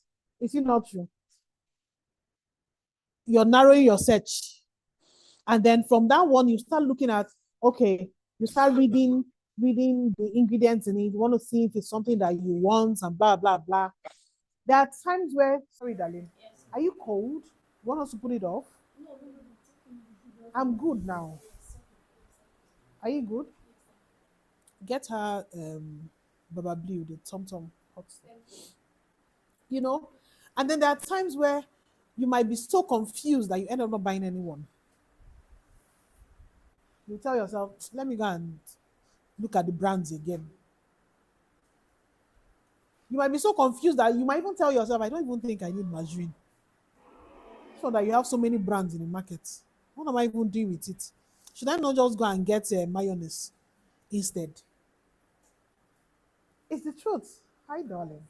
Is it not true? You're narrowing your search. And then from that one, you start looking at, okay, you start reading the ingredients in it. You want to see if it's something that you want and blah, blah, blah. There are times where, sorry, darling, are you cold? Want us to put it off? I'm good now. Are you good? Get her Baba Blue, the Tom Tom hot stuff. You know? And then there are times where you might be so confused that you end up not buying anyone. You tell yourself, let me go and look at the brands again. You might be so confused that you might even tell yourself, I don't even think I need margarine. So that you have so many brands in the market. What am I even doing with it? Should I not just go and get mayonnaise instead? It's the truth. Hi, darling.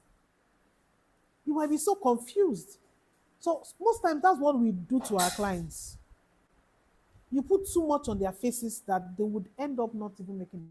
You might be so confused. So most times that's what we do to our clients. You put too much on their faces that they would end up not even making.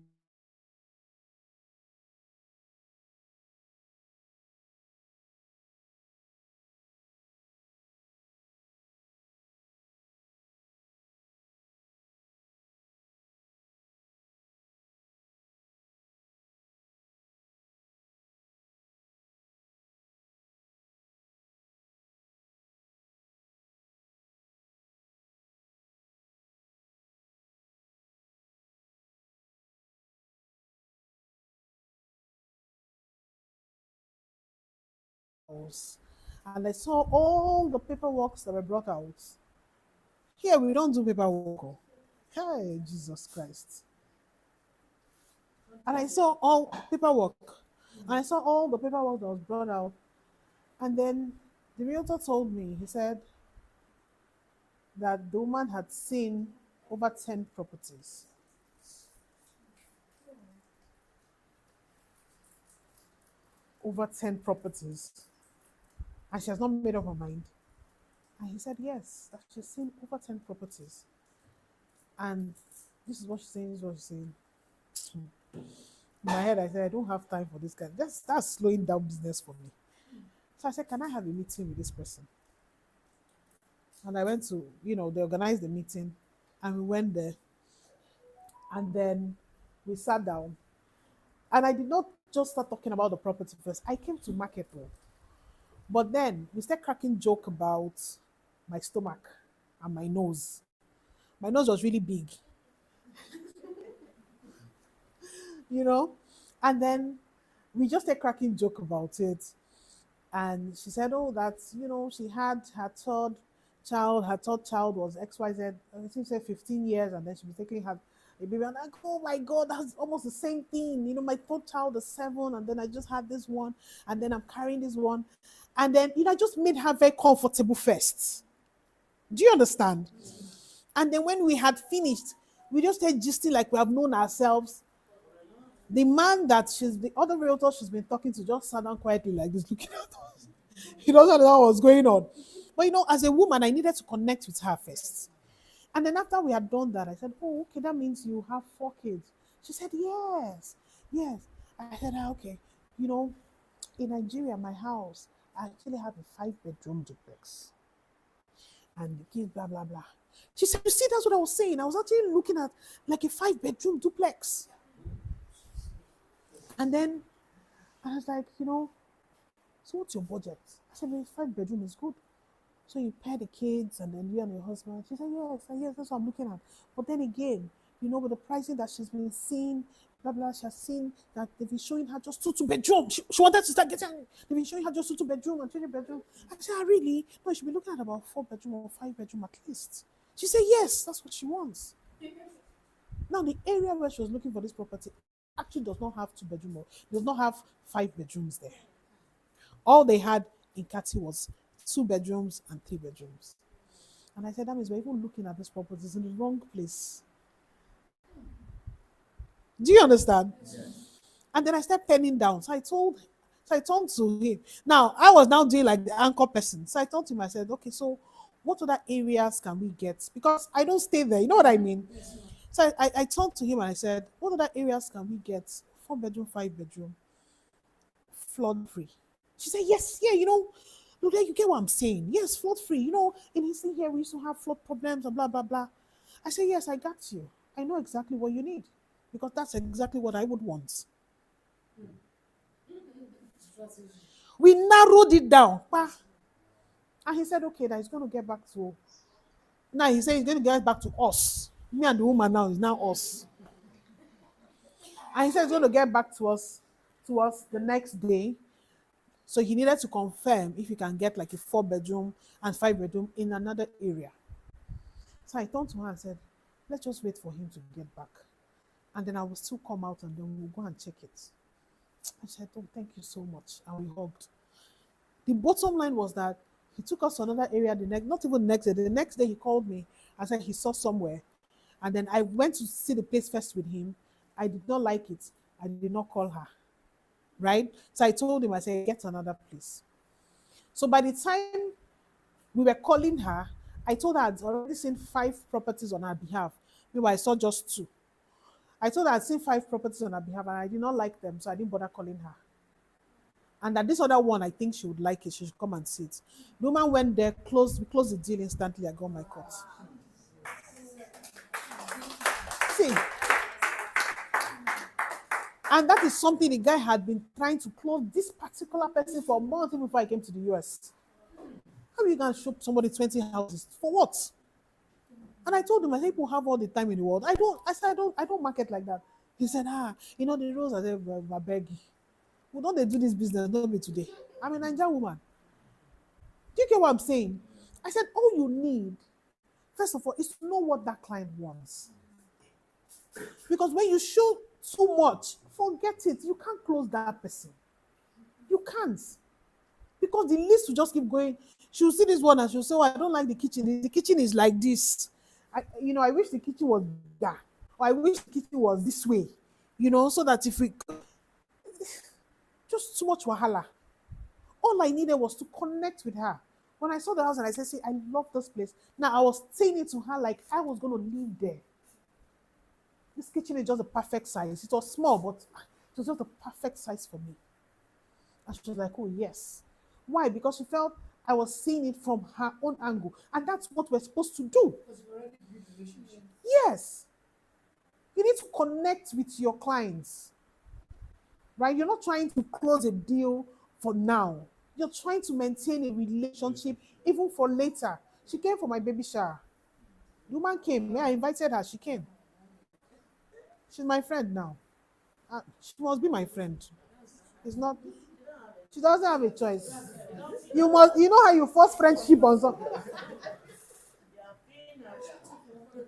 House. And I saw all the paperwork that were brought out. Here we don't do paperwork. Oh. Hey, Jesus Christ. And I saw all paperwork. And I saw all the paperwork that was brought out. And then the realtor told me, he said that the woman had seen over 10 properties. Over 10 properties. And she has not made up her mind. And he said, yes, that she's seen over 10 properties. And this is what she's saying, this is what she's saying. In my head, I said, I don't have time for this guy. That's slowing down business for me. So I said, can I have a meeting with this person? And I went to, they organized the meeting and we went there. And then we sat down. And I did not just start talking about the property first. I came to market law. But then we started cracking joke about my stomach and my nose. My nose was really big. And then we just started cracking joke about it. And she said, oh, that's, she had her third child was XYZ, I think she said 15 years, and then she was taking her a baby. And I'm like, oh my God, that's almost the same thing. My third child is 7, and then I just had this one, and then I'm carrying this one. And then, I just made her very comfortable first. Do you understand? And then when we had finished, we just started gisting like we have known ourselves. The man that the other realtor she's been talking to just sat down quietly like this, looking at us. He doesn't know what was going on. But as a woman, I needed to connect with her first. And then after we had done that, I said, oh, okay, that means you have 4 kids. She said, yes, yes. I said, okay. In Nigeria, my house, I actually have a 5-bedroom duplex. And the kids, blah, blah, blah. She said, you see, that's what I was saying. I was actually looking at like a 5-bedroom duplex. And then I was like, so what's your budget? I said, 5-bedroom is good. So you pair the kids and then you and your husband. She said, yes, that's what I'm looking at. But then again, with the pricing that she's been seeing, blah, blah, she has seen that they've been showing her just 2 bedroom. She wanted to start getting, they've been showing her just 2 bedroom and 3 bedroom. I said, really? No, she should be looking at about 4 bedroom or 5 bedroom at least. She said, yes, that's what she wants. Now, the area where she was looking for this property actually does not have 2 bedroom or does not have 5 bedrooms there. All they had in Kati was 2 bedrooms and 3 bedrooms. And I said, that means we're even looking at this property. It's in the wrong place. Do you understand? And then I started penning down. So I turned to him. Now I was now doing like the anchor person. So I turned to him, I said, okay, so what other areas can we get? Because I don't stay there. You know what I mean? So I turned to him and I said, what other areas can we get? 4 bedroom, 5 bedroom, flood free. She said, yes, yeah, look there, you get what I'm saying. Yes, flood free. In his thing here, we used to have flood problems and blah, blah, blah. I said, yes, I got you. I know exactly what you need because that's exactly what I would want. We narrowed it down. And he said, okay, that he's going to get back to. Now he said he's going to get back to us. Me and the woman now is now us. And he said he's going to get back to us the next day. So he needed to confirm if he can get like a 4 bedroom and 5 bedroom in another area. So I turned to her and said, let's just wait for him to get back. And then I will still come out and then we'll go and check it. I said, oh, thank you so much. And we hugged. The bottom line was that he took us to another area not even the next day. The next day he called me and said he saw somewhere. And then I went to see the place first with him. I did not like it. I did not call her. Right? So I told him, I said, get another place. So by the time we were calling her, I told her I'd already seen 5 properties on her behalf. Meanwhile, I saw just 2. I told her I'd seen 5 properties on her behalf and I did not like them, so I didn't bother calling her. And that this other one, I think she would like it. She should come and see it. The woman went there, we closed the deal instantly. I got my cut. See, and that is something the guy had been trying to close this particular person for a month before I came to the US. How are you going to show somebody 20 houses? For what? And I told him, I said, people have all the time in the world. I don't market like that. He said, the rules. I said, I beg you. Well, don't they do this business? Not me today. I'm a Nigerian woman. Do you get what I'm saying? I said, all you need, first of all, is to know what that client wants. Because when you show too much, forget it. You can't close that person. You can't. Because the list will just keep going. She'll see this one and she'll say, oh, I don't like the kitchen. The kitchen is like this. I wish the kitchen was that. Or I wish the kitchen was this way. So that if we... Just too much wahala. All I needed was to connect with her. When I saw the house and I said, see, I love this place. Now I was saying it to her like I was going to live there. This kitchen is just the perfect size. It was small, but it was just the perfect size for me. And she was like, oh, yes. Why? Because she felt I was seeing it from her own angle. And that's what we're supposed to do. Yes. You need to connect with your clients. Right? You're not trying to close a deal for now. You're trying to maintain a relationship even for later. She came for my baby shower. The woman came. Yeah, I invited her. She came. She's my friend now. She must be my friend. It's not. She doesn't have a choice. You know how you force friendship on something.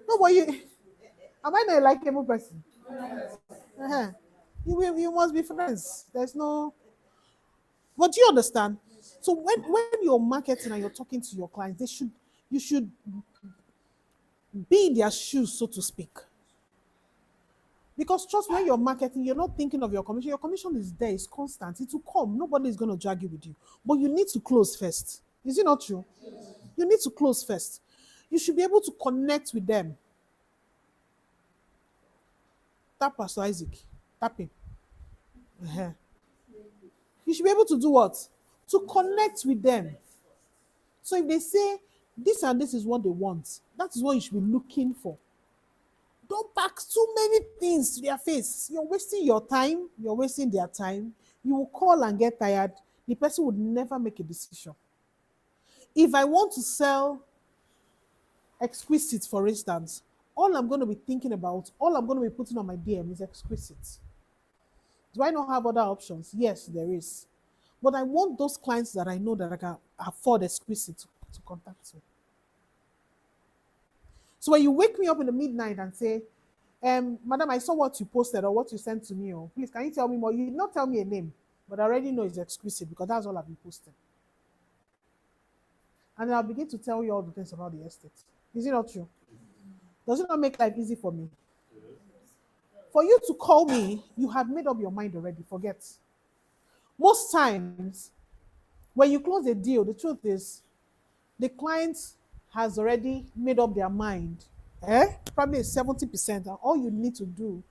No, but am I not a likable person? Uh-huh. You must be friends. There's no. But do you understand? So when you're marketing and you're talking to your clients, you should be in their shoes, so to speak. Because trust me, when you're marketing, you're not thinking of your commission. Your commission is there, it's constant. It will come. Nobody is going to drag you with you. But you need to close first. Is it not true? You need to close first. You should be able to connect with them. Tap Pastor Isaac. Tap him. Uh-huh. You should be able to do what? To connect with them. So if they say this and this is what they want, that is what you should be looking for. Don't pack too many things to their face. You're wasting your time. You're wasting their time. You will call and get tired. The person would never make a decision. If I want to sell exquisite, for instance, all I'm going to be thinking about, all I'm going to be putting on my DM is exquisite. Do I not have other options? Yes, there is. But I want those clients that I know that I can afford exquisite to contact me. So when you wake me up in the midnight and say, madam, I saw what you posted or what you sent to me. Oh, please, can you tell me more? You did not tell me a name, but I already know it's exquisite because that's all I've been posting. And then I'll begin to tell you all the things about the estate. Is it not true? Does it not make life easy for me? For you to call me, you have made up your mind already. Forget. Most times, when you close a deal, the truth is the client has already made up their mind. Probably 70%. And all you need to do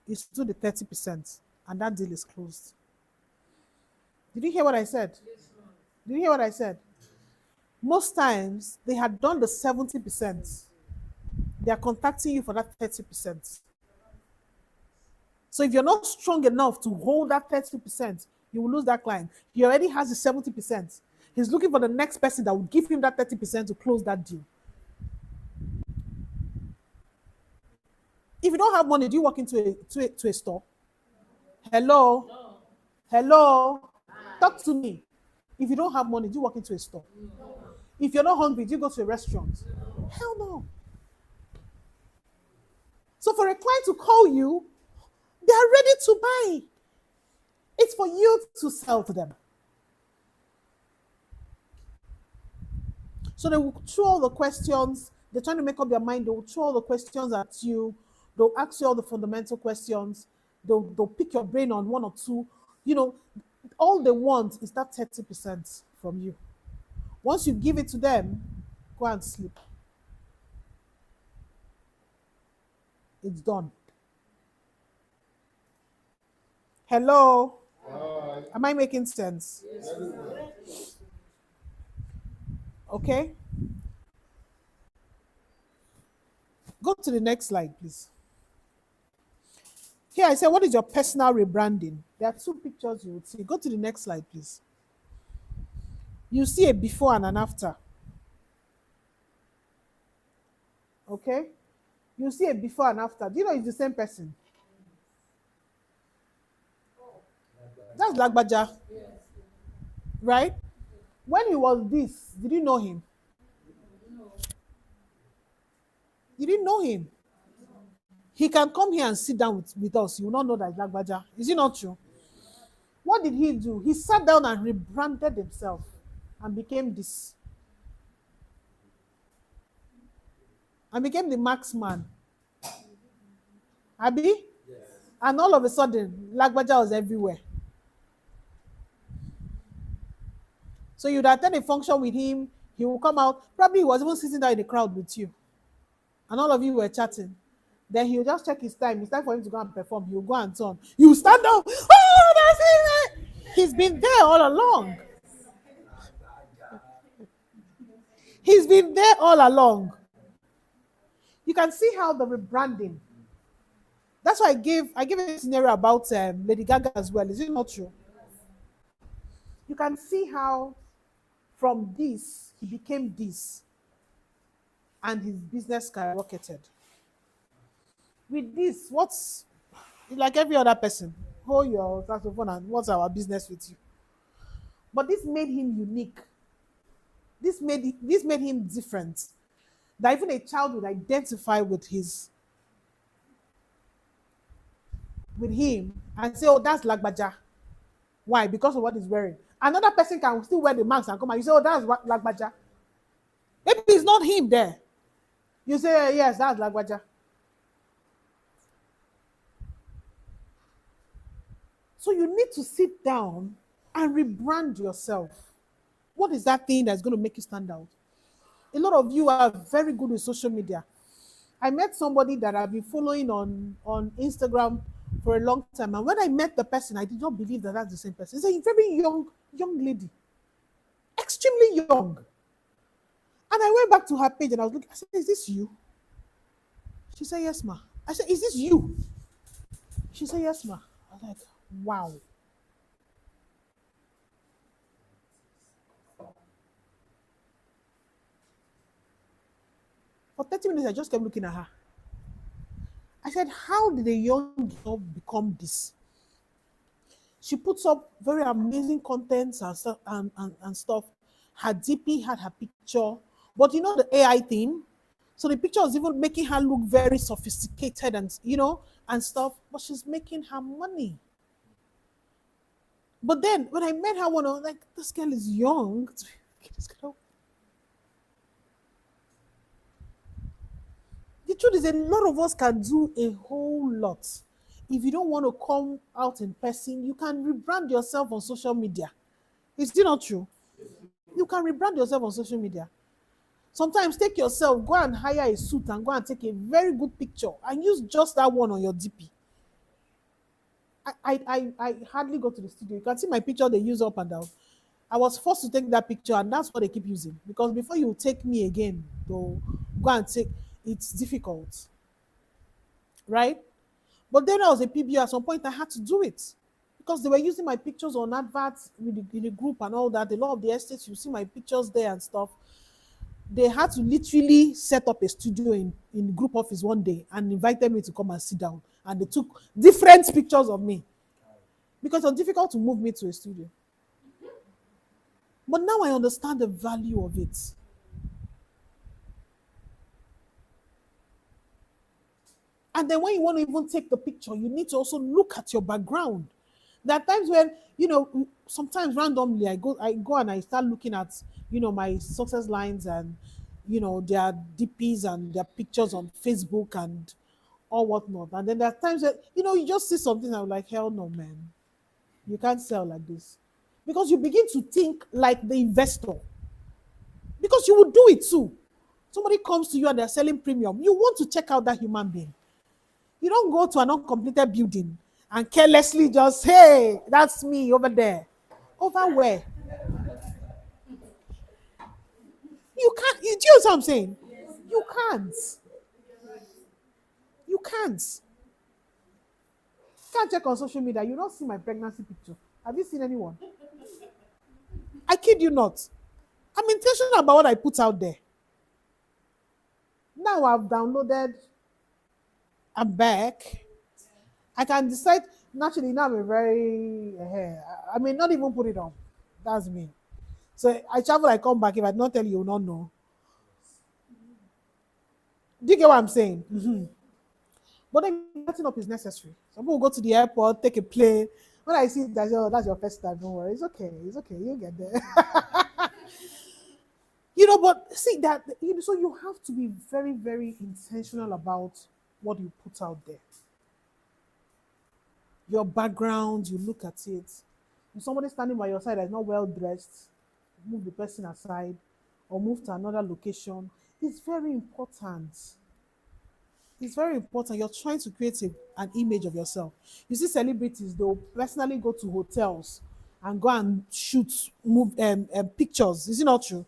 is to do the 30%. And that deal is closed. Did you hear what I said? Did you hear what I said? Most times, they had done the 70%. They are contacting you for that 30%. So if you're not strong enough to hold that 30%, you will lose that client. He already has the 70%. He's looking for the next person that will give him that 30% to close that deal. If you don't have money, do you walk into a store? Hello? No. Hello? Talk to me. If you don't have money, do you walk into a store? No. If you're not hungry, do you go to a restaurant? No. Hell no. So for a client to call you, they are ready to buy. It's for you to sell to them. So they will throw all the questions. They're trying to make up their mind. They will throw all the questions at you. They'll ask you all the fundamental questions. They'll pick your brain on one or two. You know, all they want is that 30% from you. Once you give it to them, go and sleep. It's done. Hello? Am I making sense? Yes. Okay. Go to the next slide, please. Here I said, what is your personal rebranding? There are two pictures you would see. Go to the next slide, please. You see a before and an after. Okay? You see a before and after. Do you know it's the same person? That's Lagbaja. Yes. Right? When he was this, did you know him? No. You didn't know him. He can come here and sit down with us. You will not know that it's Lagbaja. Is it not true? What did he do? He sat down and rebranded himself and became this. And became the marksman. Abi? Yes. And all of a sudden, Lagbaja was everywhere. So you'd attend a function with him, he will come out. Probably he was even sitting there in the crowd with you. And all of you were chatting. Then he'll just check his time. It's time for him to go and perform. He'll go and turn. You stand up. Oh, that's it. He's been there all along. He's been there all along. You can see how the rebranding. That's why I gave a scenario about Lady Gaga as well. Is it not true? You can see how from this, he became this. And his business skyrocketed. With this, what's like every other person? Hold your saxophone and what's our business with you? But this made him unique. This made him different. That even a child would identify with him and say, oh, that's Lagbaja. Why? Because of what he's wearing. Another person can still wear the mask and come and you say, oh, that's Lagbaja. Maybe it's not him there. You say, yes, that's Lagbaja. So you need to sit down and rebrand yourself. What is that thing that's going to make you stand out? A lot of you are very good with social media. I met somebody that I've been following on Instagram for a long time. And when I met the person, I did not believe that that's the same person. It's a very young lady. Extremely young. And I went back to her page and I was looking, I said, is this you? She said, yes, ma. I said, is this you? She said, yes, ma. I was like, wow. For 30 minutes, I just kept looking at her. I said, how did a young girl become this? She puts up very amazing contents and stuff. And stuff. Her DP had her picture. But you know the AI thing? So the picture was even making her look very sophisticated and, and stuff. But she's making her money. But then when I met her, I was like, this girl is young. The truth is, a lot of us can do a whole lot. If you don't want to come out in person, you can rebrand yourself on social media. Is it not true? You can rebrand yourself on social media. Sometimes take yourself, go and hire a suit and go and take a very good picture and use just that one on your DP. I hardly go to the studio. You can see my picture they use up and down. I was forced to take that picture, and that's what they keep using. Because before you take me again, to go and take, it's difficult, right? But then I was a PBO. At some point, I had to do it because they were using my pictures on adverts with the group and all that. A lot of the estates, you see my pictures there and stuff. They had to literally set up a studio in group office one day and invited me to come and sit down. And they took different pictures of me because it was difficult to move me to a studio. But now I understand the value of it. And then when you want to even take the picture, you need to also look at your background. There are times when, sometimes randomly I go and I start looking at, my success lines and, their DPs and their pictures on Facebook and all whatnot. And then there are times that, you just see something and I'm like, hell no, man. You can't sell like this. Because you begin to think like the investor. Because you will do it too. Somebody comes to you and they're selling premium. You want to check out that human being. You don't go to an uncompleted building and carelessly just, hey, that's me over there. Over where? You can't. Do you know what I'm saying? You can't. You can't. Can't check on social media. You don't see my pregnancy picture. Have you seen anyone? I kid you not. I'm intentional about what I put out there. Now I've downloaded. I'm back. I can decide. Naturally, now I'm a very. I may not even put it on. That's me. So I travel, I come back. If I don't tell you, you will not know. Do you get what I'm saying? Mm-hmm. But then setting up is necessary. Some people go to the airport, take a plane. When I see that, oh, that's your first time, don't worry. It's okay. It's okay. You'll get there. But see that, so you have to be very, very intentional about what you put out there. Your background, you look at it. If somebody standing by your side that is not well dressed, move the person aside or move to another location. It's very important. It's very important. You're trying to create an image of yourself. You see celebrities, they'll personally go to hotels and go and shoot pictures. Is it not true?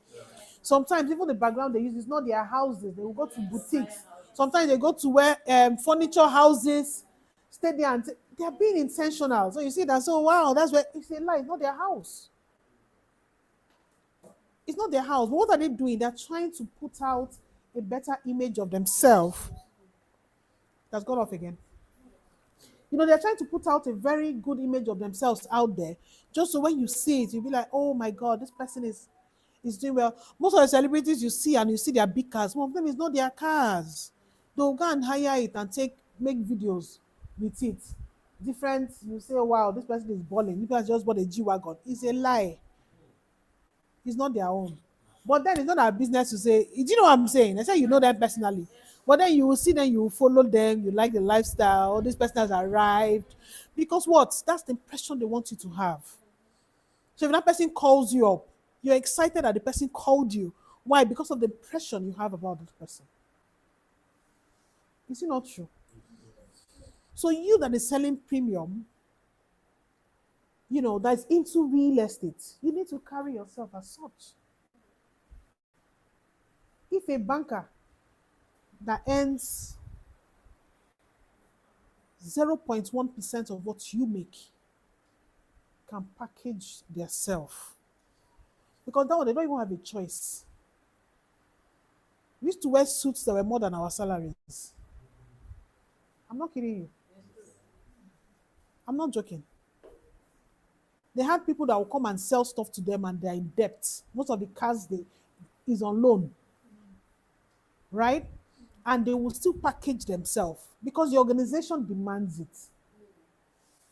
Sometimes even the background they use is not their houses. They will go to boutiques. Sometimes they go to where furniture houses, stay there and they are being intentional. So you see that, so wow, that's where it's a lie, it's not their house. It's not their house. But what are they doing? They're trying to put out a better image of themselves. That's gone off again. They're trying to put out a very good image of themselves out there. Just so when you see it, you'll be like, oh my God, this person is doing well. Most of the celebrities you see and you see their big cars, some of them is not their cars. They'll go and hire it and make videos with it. Different, you say, wow, this person is balling. You guys just bought a G-Wagon. It's a lie. It's not their own. But then it's not our business to say, do you know what I'm saying? I say you know them personally. But then you will see them, you will follow them, you like the lifestyle, this person has arrived. Because what? That's the impression they want you to have. So if that person calls you up, you're excited that the person called you. Why? Because of the impression you have about this person. Is it not true? So you that is selling premium, that's into real estate, you need to carry yourself as such. If a banker that earns 0.1% of what you make can package their self, because that one they don't even have a choice. We used to wear suits that were more than our salaries. I'm not kidding you. I'm not joking. They had people that will come and sell stuff to them and they're in debt. Most of the cars is on loan. Right? And they will still package themselves because the organization demands it.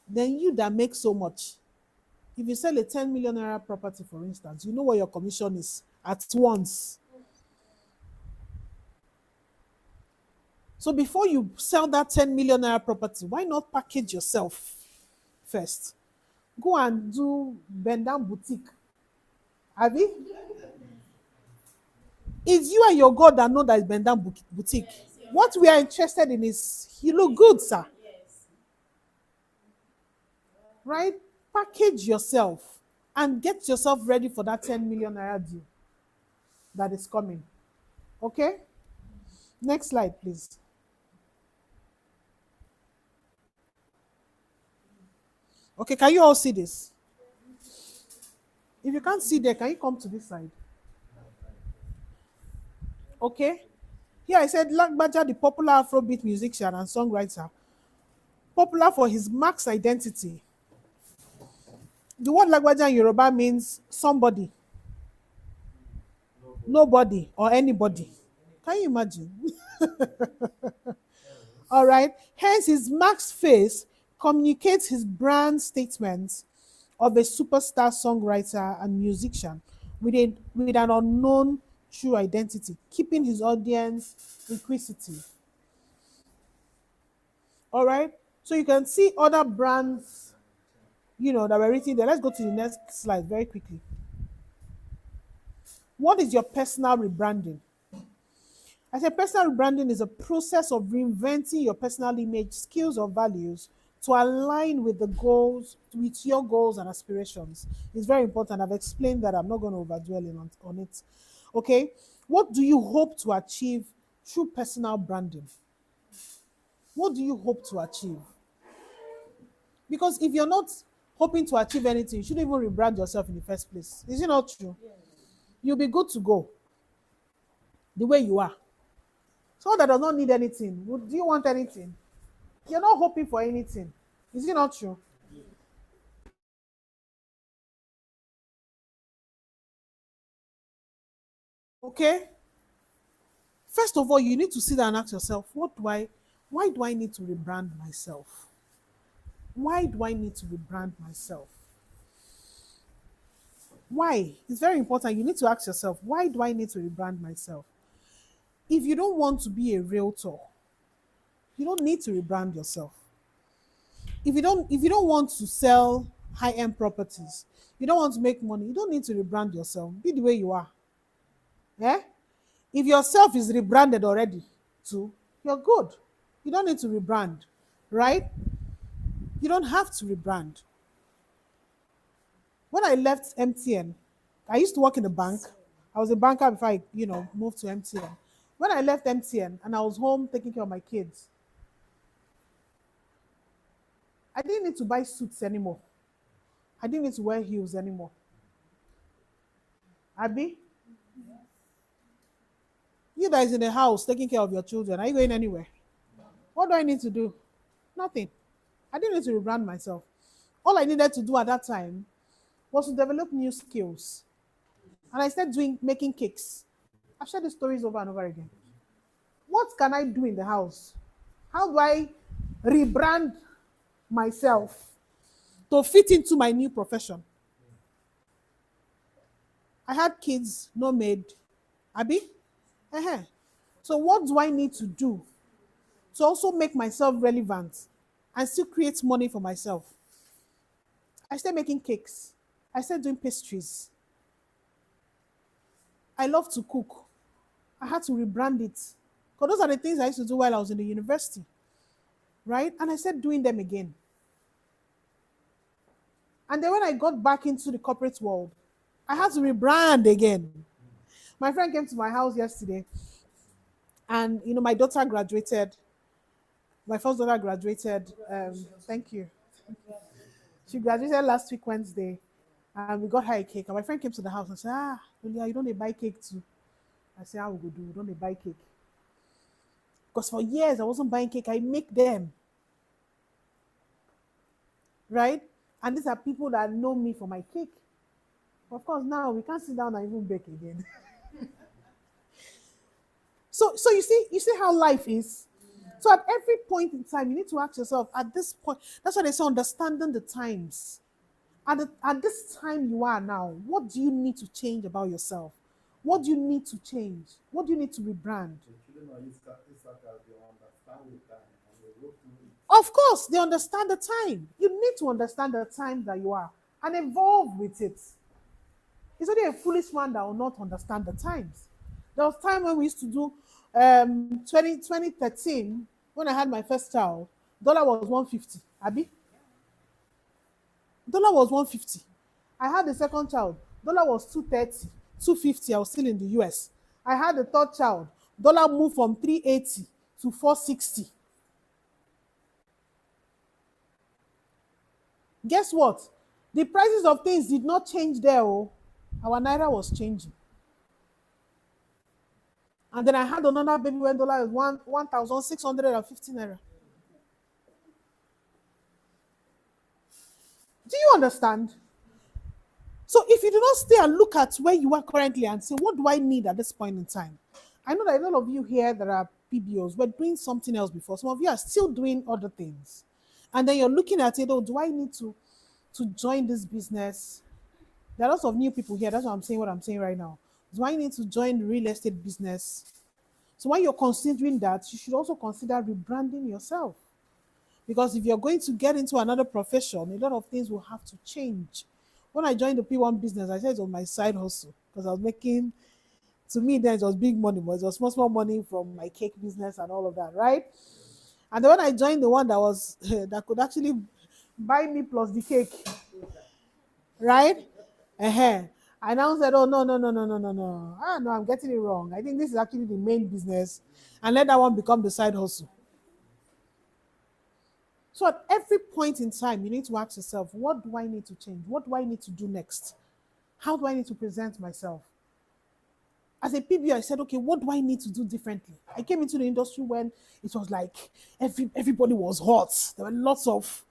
Then you that make so much, if you sell a 10 million naira property, for instance, you know what your commission is at once. So before you sell that 10 million naira property, why not package yourself first? Go and do bend down boutique. Abi? It's you and your God that know that it's bend down boutique. What we are interested in is you look good, sir. Right? Package yourself and get yourself ready for that 10 million naira deal that is coming. Okay? Next slide, please. Okay, can you all see this? If you can't see there, can you come to this side? Okay? Here I said Lagbaja, the popular Afrobeat musician and songwriter, popular for his Marx identity. The word Lagbaja in Yoruba means somebody, nobody, or anybody. Can you imagine? All right. Hence, his Marx face communicates his brand statements of a superstar songwriter and musician with an unknown true identity, keeping his audience inquisitive. All right. So you can see other brands, that were written there. Let's go to the next slide very quickly. What is your personal rebranding? I said personal rebranding is a process of reinventing your personal image, skills, or values to align with your goals and aspirations. It's very important. I've explained that. I'm not going to overdwell on it. Okay. What do you hope to achieve through personal branding? What do you hope to achieve? Because if you're not hoping to achieve anything, you shouldn't even rebrand yourself in the first place. Is it not true? You'll be good to go the way you are. Someone that does not need anything, do you want anything? You're not hoping for anything. Is it not true? Okay? First of all, you need to sit down and ask yourself, why do I need to rebrand myself? Why do I need to rebrand myself? Why? It's very important. You need to ask yourself, why do I need to rebrand myself? If you don't want to be a realtor, you don't need to rebrand yourself. If you don't want to sell high-end properties, you don't want to make money, you don't need to rebrand yourself. Be the way you are. Yeah? If yourself is rebranded already too, you're good. You don't need to rebrand, right? You don't have to rebrand. When I left MTN, I used to work in the bank. I was a banker before I, moved to MTN. When I left MTN and I was home taking care of my kids, I didn't need to buy suits anymore. I didn't need to wear heels anymore. Abby? You that is in the house taking care of your children, are you going anywhere? What do I need to do? Nothing. I didn't need to rebrand myself. All I needed to do at that time was to develop new skills. And I started making cakes. I've shared the stories over and over again. What can I do in the house? How do I rebrand myself to fit into my new profession? I had kids, no maid. Abi? So what do I need to do to also make myself relevant and still create money for myself? I started making cakes. I started doing pastries. I love to cook. I had to rebrand it. Because those are the things I used to do while I was in the university. Right? And I started doing them again. And then when I got back into the corporate world, I had to rebrand again. My friend came to my house yesterday. And, my daughter graduated. My first daughter graduated. Thank you. She graduated last week, Wednesday. And we got her a cake. And my friend came to the house and said, Julia, you don't need to buy cake too. I said, how we go do? We don't need to buy cake. Because for years, I wasn't buying cake. I make them. Right? And these are people that know me for my cake. Of course, now we can't sit down and even bake again. So you see how life is. So at every point in time, you need to ask yourself, at this point, that's why they say understanding the times. At this time you are now, what do you need to change about yourself? What do you need to change? What do you need to rebrand? Of course, they understand the time. You need to understand the time that you are and evolve with it. It's only a foolish man that will not understand the times. There was time when we used to do 2013, when I had my first child, dollar was 150. Abi? Dollar was 150. I had the second child, dollar was 230, 250. I was still in the US. I had the third child, dollar moved from 380 to 460. Guess what? The prices of things did not change there. Oh, our naira was changing. And then I had another baby when dollar was 1,650 naira. Do you understand? So if you do not stay and look at where you are currently and say, what do I need at this point in time? I know that a lot of you here that are PBOs were doing something else before. Some of you are still doing other things. And then you're looking at it, oh, do I need to join this business? There are lots of new people here. That's why I'm saying what I'm saying right now. Do I need to join the real estate business? So when you're considering that, you should also consider rebranding yourself. Because if you're going to get into another profession, a lot of things will have to change. When I joined the P1 business, I said it was my side hustle because I was making, to me then it was big money, but it was small money from my cake business and all of that, right? And then when I joined the one that was that could actually buy me plus the cake, right? I now said, oh no. Ah no, I'm getting it wrong. I think this is actually the main business, and let that one become the side hustle. So at every point in time, you need to ask yourself, what do I need to change? What do I need to do next? How do I need to present myself? As a PB, I said, okay, what do I need to do differently? I came into the industry when it was like everybody was hot. There were lots of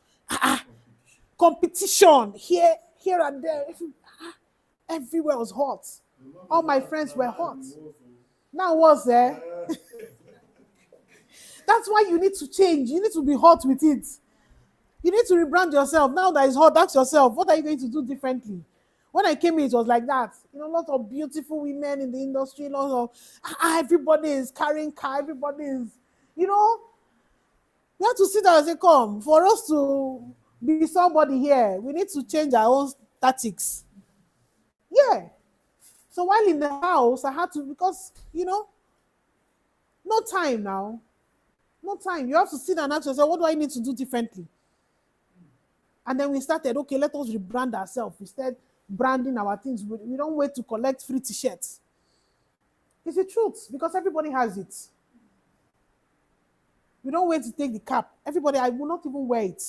competition here and there. Everywhere was hot. All my friends were hot. Now what's there? That's why you need to change. You need to be hot with it. You need to rebrand yourself. Now that it's hot, ask yourself, what are you going to do differently? When I came in, it was like that. Lots of beautiful women in the industry, lots of everybody is carrying car, everybody is, we have to sit down and say, come, for us to be somebody here, we need to change our own tactics. Yeah. So while in the house, I had to, because, no time now. No time. You have to sit and ask yourself, what do I need to do differently? And then we started, okay, let us rebrand ourselves. We started branding our things. We don't wait to collect free t-shirts. It's the truth, because everybody has it. We don't wait to take the cap. Everybody, I will not even wear it.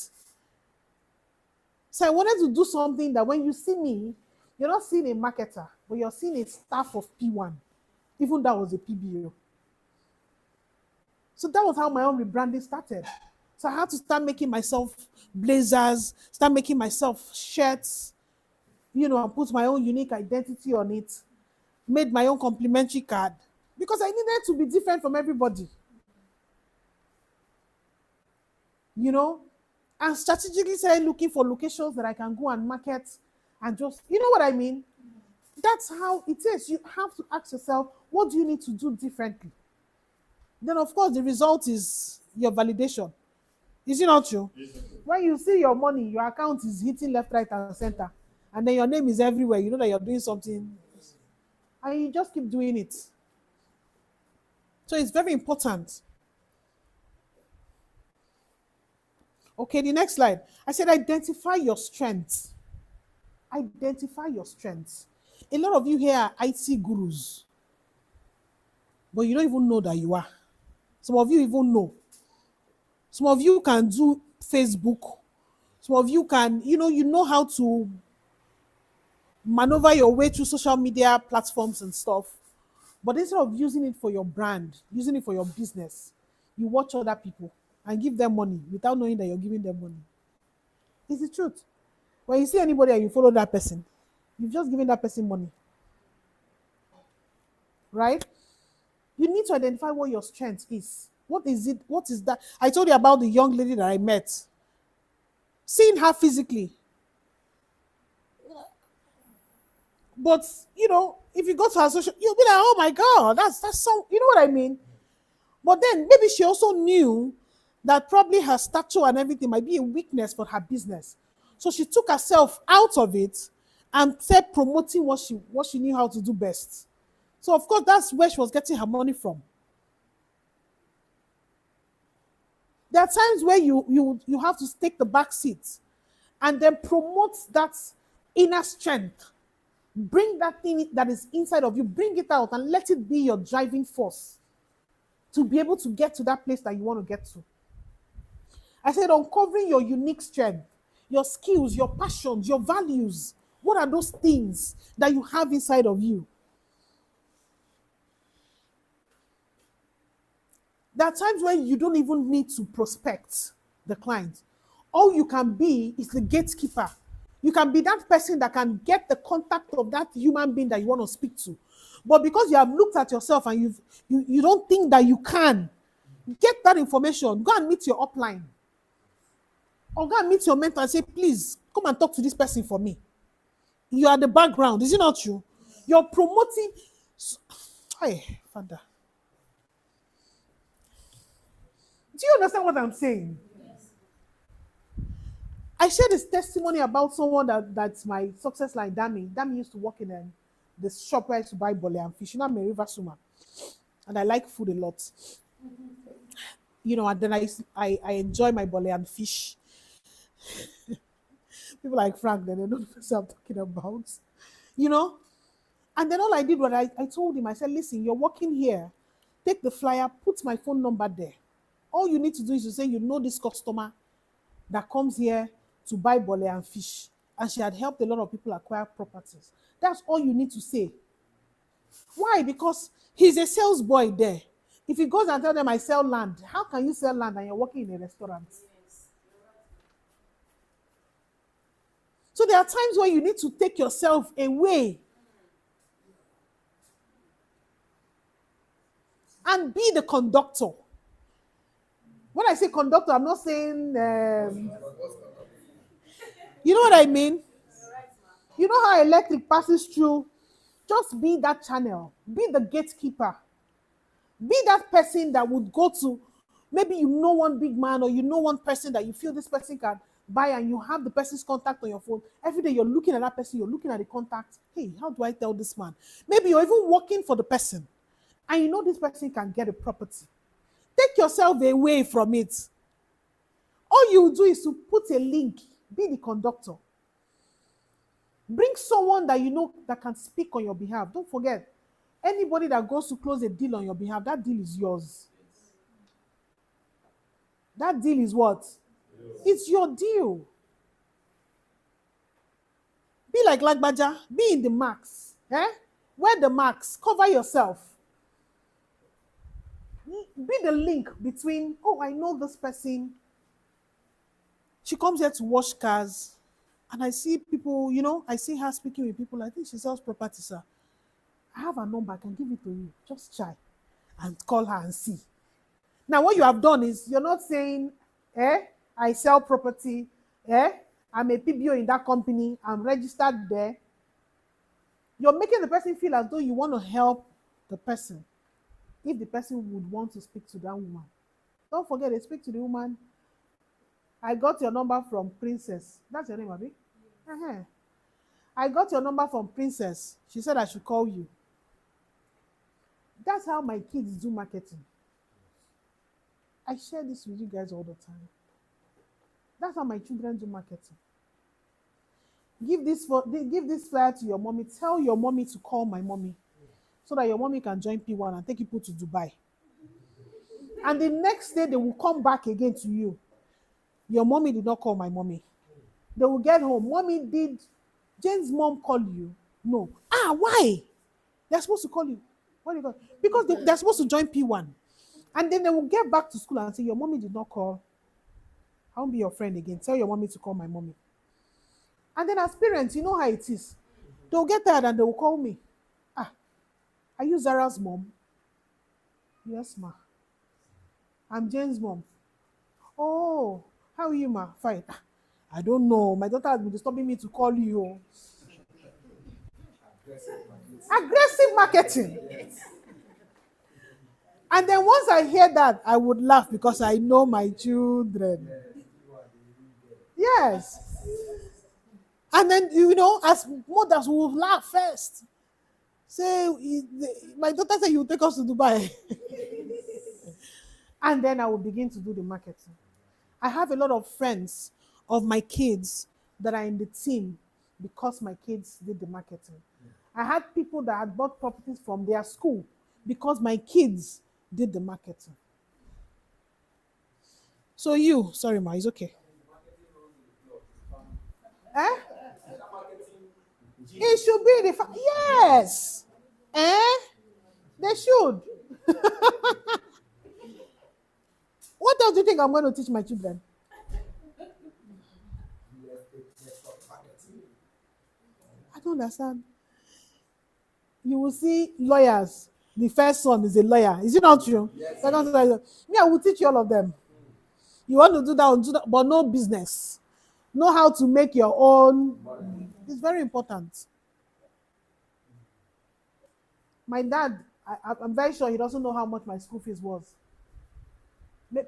So I wanted to do something that when you see me, you're not seeing a marketer, but you're seeing a staff of P1. Even that was a PBO. So that was how my own rebranding started. So I had to start making myself blazers, start making myself shirts, and put my own unique identity on it. Made my own complimentary card because I needed to be different from everybody. And strategically started looking for locations that I can go and market and just, you know what I mean? That's how it is. You have to ask yourself, what do you need to do differently? Then, of course, the result is your validation. Is it not true? When you see your money, your account is hitting left, right, and center, and then your name is everywhere, you know that you're doing something, and you just keep doing it. So it's very important. Okay, the next slide. I said identify your strengths. Identify your strengths. A lot of you here are IT gurus, but you don't even know that you are. Some of you even know. Some of you can do Facebook. Some of you can, you know how to maneuver your way through social media platforms and stuff. But instead of using it for your brand, using it for your business, you watch other people and give them money without knowing that you're giving them money. It's the truth. When you see anybody and you follow that person, you've just given that person money. Right? You need to identify what your strength is. What is it? What is that? I told you about the young lady that I met. Seeing her physically. But, if you go to her social, you'll be like, oh my God, that's some, you know what I mean? But then maybe she also knew that probably her stature and everything might be a weakness for her business. So she took herself out of it and said promoting what she knew how to do best. So of course that's where she was getting her money from. There are times where you have to take the back seat and then promote that inner strength. Bring that thing that is inside of you, bring it out and let it be your driving force to be able to get to that place that you want to get to. I said, uncovering your unique strength, your skills, your passions, your values. What are those things that you have inside of you? There are times when you don't even need to prospect the client. All you can be is the gatekeeper. You can be that person that can get the contact of that human being that you want to speak to. But because you have looked at yourself and you don't think that you can, get that information. Go and meet your upline. Or go and meet your mentor and say, please, come and talk to this person for me. You are the background. Is it not true? You're promoting. Hey, Father. Do you understand what I'm saying? Yes. I shared this testimony about someone that's my success line, Dami. Dami used to work in the shop where I used to buy bole and fish. You know, I'm a river swimmer. And I like food a lot. You know, and then I enjoy my bole and fish. People like Frank, they don't know the person I'm talking about. You know? And then all I did was I told him, I said, listen, you're working here. Take the flyer, put my phone number there. All you need to do is to say, you know this customer that comes here to buy bole and fish. And she had helped a lot of people acquire properties. That's all you need to say. Why? Because he's a sales boy there. If he goes and tells them, I sell land, how can you sell land and you're working in a restaurant? So there are times where you need to take yourself away and be the conductor. When I say conductor, I'm not saying, you know what I mean? You know how electric passes through? Just be that channel. Be the gatekeeper. Be that person that would go to, maybe you know one big man or you know one person that you feel this person can buy and you have the person's contact on your phone. Every day you're looking at that person, you're looking at the contact. Hey, how do I tell this man? Maybe you're even working for the person and you know this person can get a property. Take yourself away from it. All you do is to put a link, be the conductor. Bring someone that you know that can speak on your behalf. Don't forget, anybody that goes to close a deal on your behalf, that deal is yours. That deal is what? It's your deal. Be like Lagbaja, be in the marks. Wear the marks, cover yourself. Be the link between, oh, I know this person. She comes here to wash cars. And I see people, you know, I see her speaking with people. I think she sells property, sir. I have a number, I can give it to you. Just try and call her and see. Now, what you have done is you're not saying, I sell property, I'm a PBO in that company, I'm registered there. You're making the person feel as though you want to help the person. If the person would want to speak to that woman. Don't forget, they speak to the woman. I got your number from Princess. That's your name, Abi? Uh-huh. I got your number from Princess. She said I should call you. That's how my kids do marketing. I share this with you guys all the time. That's how my children do marketing. Give this flyer to your mommy. Tell your mommy to call my mommy so that your mommy can join PWAN and take people to Dubai. And the next day, they will come back again to you. Your mommy did not call my mommy. They will get home. Mommy, did Jane's mom call you? No. Why? They're supposed to call you. What do you call? Because they're supposed to join P1. And then they will get back to school and say, your mommy did not call. I won't be your friend again. Tell your mommy to call my mommy. And then as parents, you know how it is. They'll get tired and they will call me. Are you Zara's mom? Yes, ma. I'm Jane's mom. Oh, how are you, ma? Fine. I don't know. My daughter has been disturbing me to call you. Aggressive marketing. And then once I hear that, I would laugh because I know my children. Yes. And then, as mothers, we will laugh first. Say, my daughter said, you take us to Dubai. And then I will begin to do the marketing. I have a lot of friends of my kids that are in the team because my kids did the marketing. I had people that had bought properties from their school because my kids did the marketing. So sorry ma, it's okay. Eh? It should be yes. Eh? They should. What else do you think I'm going to teach my children? I don't understand. You will see lawyers. The first son is a lawyer. Is it not true? Yes. Me, I will teach you all of them. You want to do that, but no business. Know how to make your own. It's very important. My dad, I'm very sure he doesn't know how much my school fees was.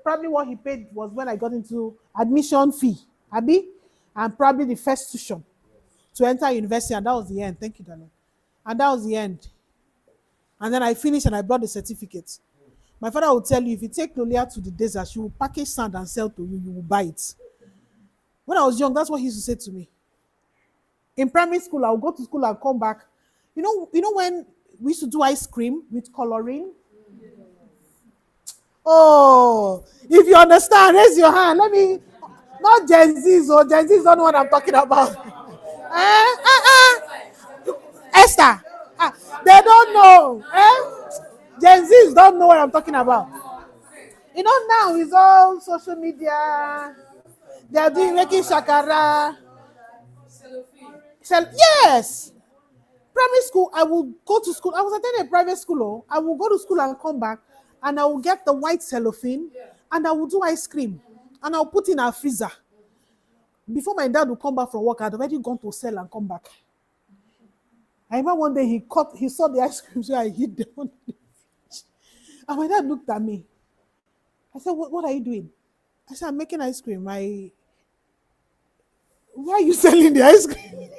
Probably what he paid was when I got into admission fee, Abi, and probably the first tuition to enter university, and that was the end. Thank you, darling. And that was the end. And then I finished and I brought the certificate. My father would tell you, if you take Lolia to the desert, she will package sand and sell to you, you will buy it. When I was young, that's what he used to say to me. In primary school, I would go to school and come back. You know when we used to do ice cream with coloring? Oh, if you understand, raise your hand. Let me, not Gen Zs, or Gen Zs don't know what I'm talking about. Esther, they don't know. Gen Zs don't know what I'm talking about. Now it's all social media. They are making shakara. Yes. Primary school, I will go to school. I was attending a private school. I will go to school and come back, and I will get the white cellophane, and I will do ice cream, and I'll put in our freezer. Before my dad would come back from work, I'd already gone to sell and come back. I remember one day he saw the ice cream, so I hid them on the fridge. And my dad looked at me. I said, what are you doing? I said, I'm making ice cream. Why are you selling the ice cream?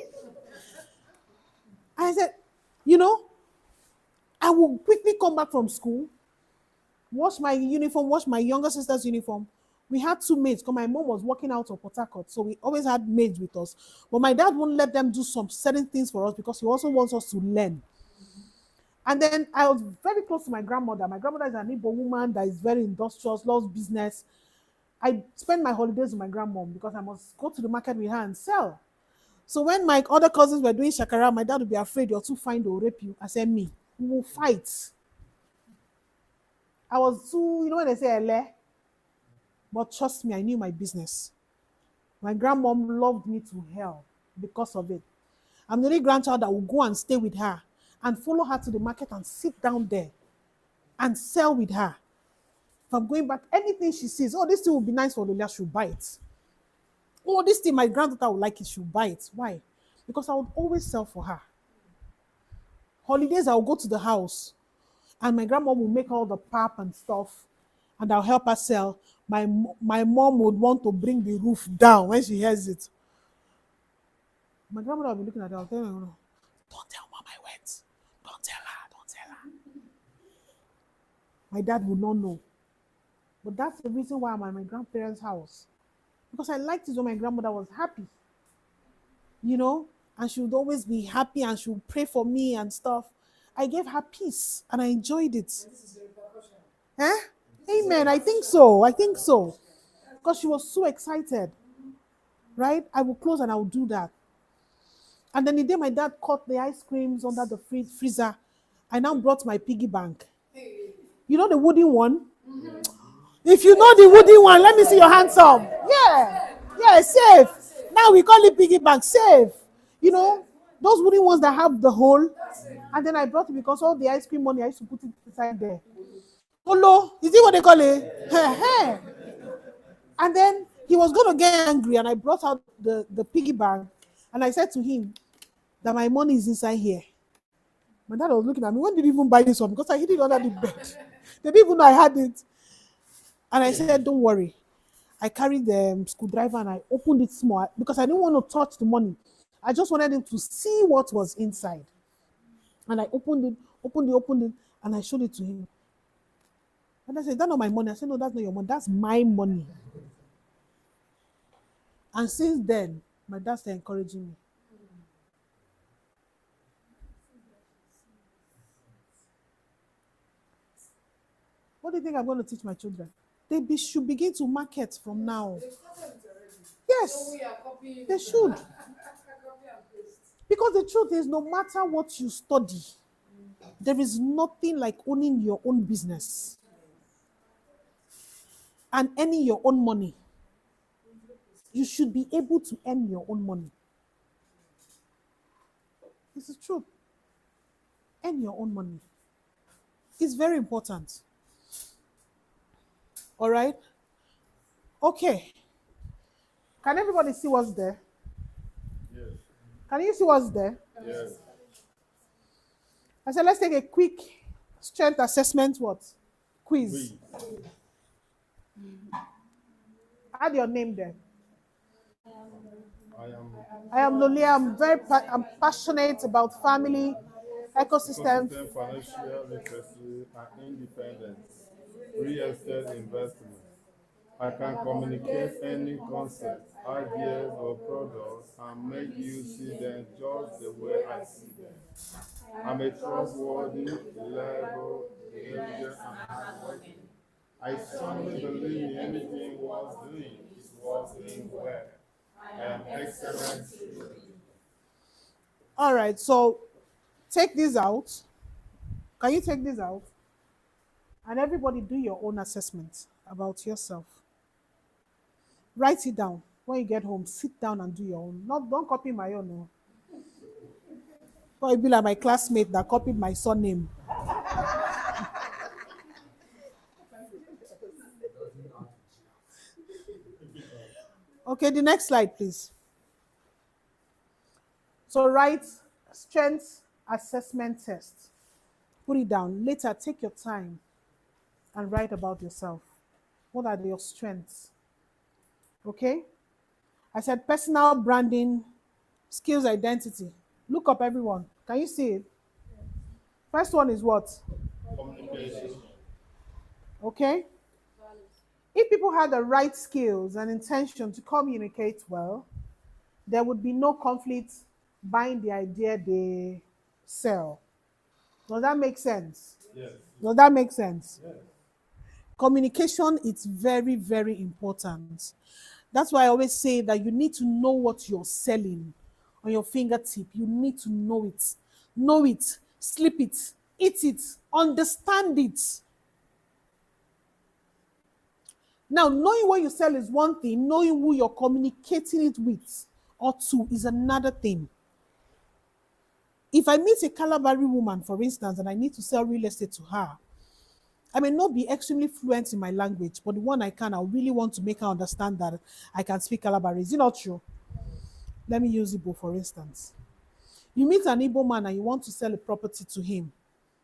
I said, I will quickly come back from school, wash my uniform, wash my younger sister's uniform. We had 2 maids because my mom was working out of Port Harcourt, so we always had maids with us. But my dad won't let them do some certain things for us because he also wants us to learn. And then I was very close to my grandmother. My grandmother is an Igbo woman that is very industrious, loves business. I spend my holidays with my grandmom because I must go to the market with her and sell. So when my other cousins were doing shakara, my dad would be afraid you're too fine, they'll rape you. I said, me, we will fight. I was too, when they say ele, but trust me, I knew my business. My grandmom loved me to hell because of it. I'm the only grandchild that will go and stay with her and follow her to the market and sit down there and sell with her. If I'm going back, anything she sees, this thing will be nice for Lolia, she'll buy it. This thing my granddaughter would like it, she'll buy it. Why? Because I would always sell for her. Holidays, I'll go to the house and my grandma will make all the pap and stuff and I'll help her sell. My mom would want to bring the roof down when she hears it. My grandmother will be looking at her, I'll tell her, don't tell mom I went. Don't tell her. My dad would not know. But that's the reason why I'm at my grandparents' house. Because I liked it when my grandmother was happy. And she would always be happy and she would pray for me and stuff. I gave her peace and I enjoyed it. Amen. I think so. Because she was so excited. Right? I would close and I would do that. And then the day my dad caught the ice creams under the freezer, I now brought my piggy bank. You know the wooden one? Mm-hmm. If you know the wooden one, let me see your hands up. Yeah, safe. Now we call it piggy bank, safe. Those wooden ones that have the hole. And then I brought it because all the ice cream money, I used to put it inside there. Olo, is it what they call it? And then he was going to get angry and I brought out the piggy bank and I said to him that my money is inside here. My dad was looking at me. When did you even buy this one? Because I hid it under the bed. They didn't even know I had it. And I said, don't worry. I carried the screwdriver and I opened it small because I didn't want to touch the money. I just wanted him to see what was inside. And I opened it, and I showed it to him. And I said, that's not my money. I said, no, that's not your money. That's my money. And since then, my dad started encouraging me. What do you think I'm going to teach my children? Should begin to market from now. Yes, they should. Because the truth is, no matter what you study, there is nothing like owning your own business and earning your own money. You should be able to earn your own money. This is true. Earn your own money. It's very important. All right? Okay. Can everybody see what's there? Yes. Can you see what's there? Yes. I said, let's take a quick strength assessment quiz. Add your name there. I am Lolia. I'm passionate about family, ecosystem. Financial literacy and independence, real estate investment. I can communicate any concept, ideas, or products and make you see them just the way I see them. I'm a trustworthy, reliable, diligent, and hardworking. I strongly believe in anything worth doing is worth doing well. I am excellent. All right, so take this out. Can you take this out? And everybody do your own assessment about yourself. Write it down. When you get home, sit down and do your own. Don't copy my own. No. Or it be like my classmate that copied my surname. Okay, the next slide, please. So write strengths assessment test. Put it down. Later, take your time and write about yourself. What are your strengths? Okay? I said personal branding, skills identity. Look up, everyone. Can you see it? First one is what? Communication. Okay? If people had the right skills and intention to communicate well, there would be no conflict buying the idea they sell. Does that make sense? Yes. Does that make sense? Yes. Communication is very, very important. That's why I always say that you need to know what you're selling on your fingertip. You need to know it. Know it, sleep it, eat it, understand it. Now, knowing what you sell is one thing, knowing who you're communicating it with or to is another thing. If I meet a Calabari woman, for instance, and I need to sell real estate to her, I may not be extremely fluent in my language, but the one I can, I really want to make her understand that I can speak Calabari. Is it not true? Let me use Igbo, for instance. You meet an Igbo man and you want to sell a property to him,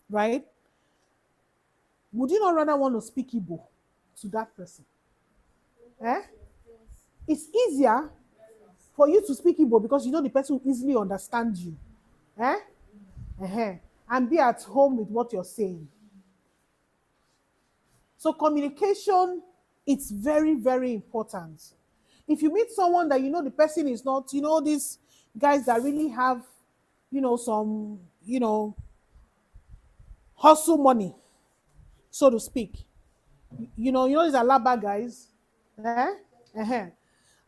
right? Would you not rather want to speak Igbo to that person? Eh? It's easier for you to speak Igbo because you know the person will easily understand you. Eh? Uh-huh. And be at home with what you're saying. So communication, it's very, very important. If you meet someone that you know the person is not, you know, these guys that really have, you know, some, you know, hustle money, so to speak. You know these are Alaba guys. Eh? Uh-huh.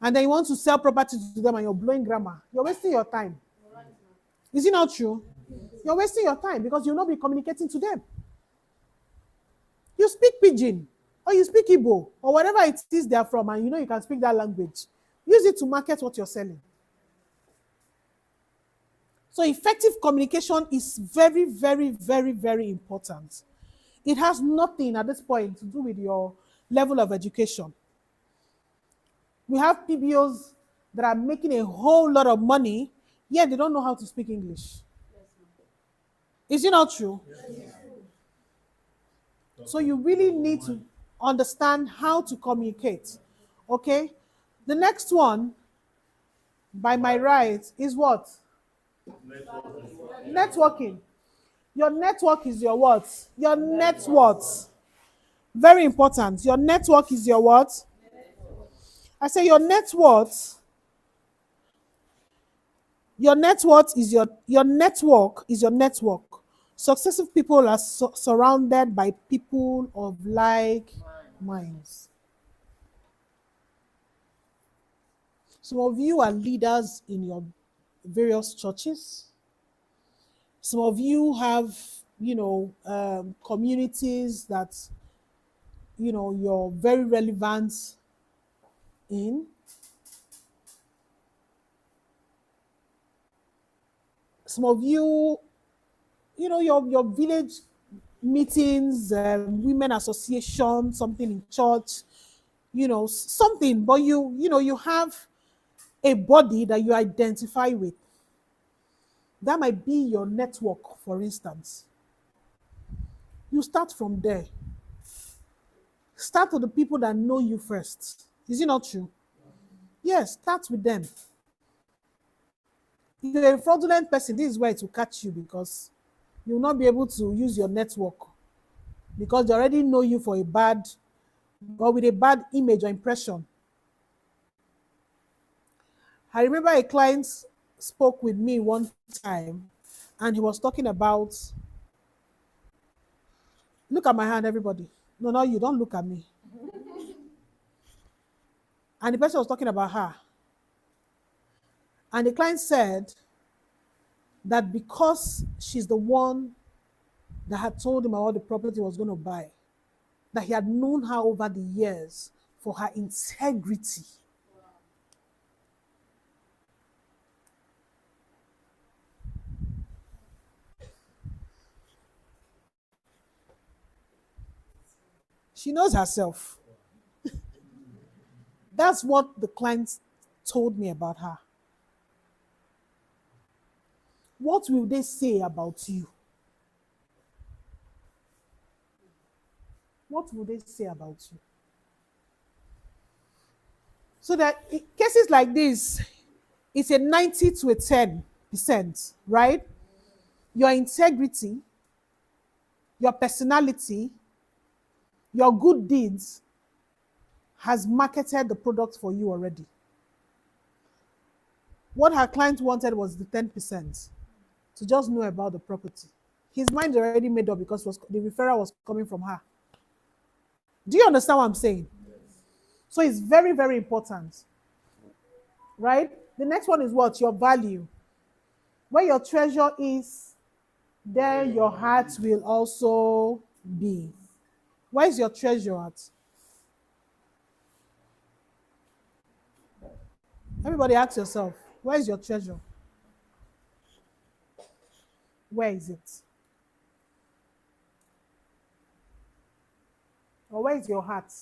And then you want to sell property to them and you're blowing grammar. You're wasting your time. Is it not true? You're wasting your time because you'll not be communicating to them. You speak Pidgin or you speak Igbo or whatever it is they're from and you know you can speak that language. Use it to market what you're selling. So effective communication is very, very, very, very important. It has nothing at this point to do with your level of education. We have PBOs that are making a whole lot of money, yet they don't know how to speak English. Is it not true? So you really need to understand how to communicate. Okay? The next one, by my right, is what? Networking. Your network is your what? Your net worth. Very important. Your network is your what? I say your net worth. Your net worth is your network is your network. Successful people are surrounded by people of like minds. Some of you are leaders in your various churches. Some of you have, communities that, you're very relevant in. Some of you, your village meetings, women association, something in church, something, but you have a body that you identify with. That might be your network, for instance. You start from there. Start with the people that know you first. Is it not true? Yes, start with them. If you're a fraudulent person, this is where it will catch you, because you will not be able to use your network, because they already know you for a bad, or with a bad image or impression. I remember a client spoke with me one time, and he was talking about, look at my hand, everybody. No, you don't look at me. And the person was talking about her. And the client said that because she's the one that had told him about the property he was going to buy, that he had known her over the years for her integrity. She knows herself. That's what the client told me about her. What will they say about you? What will they say about you? So that in cases like this, it's a 90 to a 10%, right? Your integrity, your personality, your good deeds has marketed the product for you already. What her client wanted was the 10%, to just know about the property. His mind already made up, because the referral was coming from her. Do you understand what I'm saying? Yes. So it's very, very important. Right? The next one is what? Your value. Where your treasure is, there your heart will also be. Where is your treasure at? Everybody ask yourself, where is your treasure? Where is it? Or where is your heart?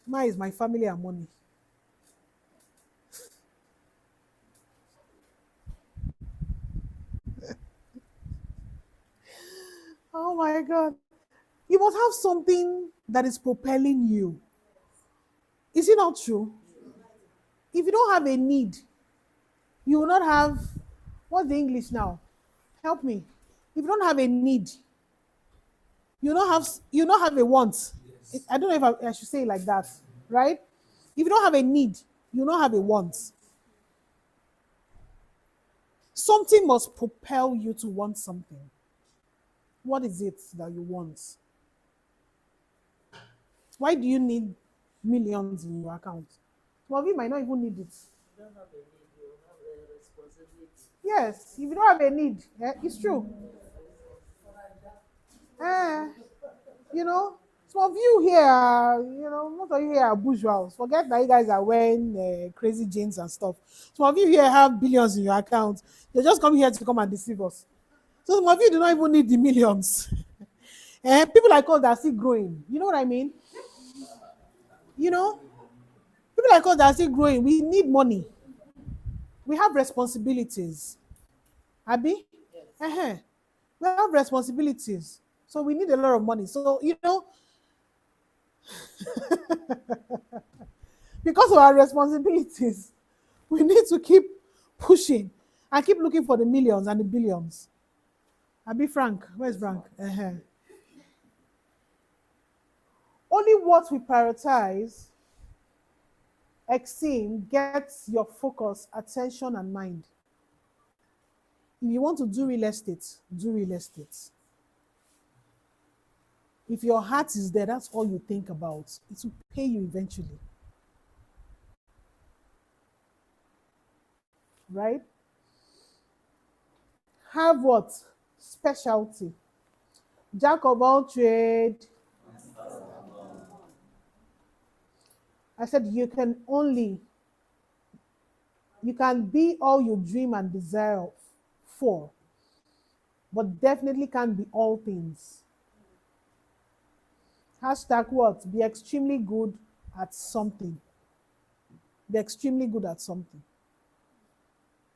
Mine is my family and money. Oh my God. You must have something that is propelling you. Is it not true? If you don't have a need, you will not have, what's the English now? Help me. If you don't have a need, you don't have a want. Yes. I don't know if I should say it like that, right? If you don't have a need, you don't have a want. Something must propel you to want something. What is it that you want? Why do you need millions in your account? Some of you might not even need it. You don't have a need, you have a responsibility. Yes, if you don't have a need, it's true. Some of you here, most of you here are bourgeois. Forget that you guys are wearing crazy jeans and stuff. Some of you here have billions in your account. They just come here to come and deceive us. So some of you do not even need the millions. People like us that are still growing. You know what I mean? You know, people like us that are still growing, we need money. We have responsibilities. Abi? Uh-huh. We have responsibilities. So we need a lot of money. So, because of our responsibilities, we need to keep pushing and keep looking for the millions and the billions. Abi Frank, where's Frank? Uh-huh. Only what we prioritize, esteem, gets your focus, attention, and mind. If you want to do real estate, do real estate. If your heart is there, that's all you think about. It will pay you eventually. Right? Have what? Specialty. Jack of all trade. I said you can be all you dream and desire for, but definitely can't be all things. Hashtag what? Be extremely good at something. Be extremely good at something.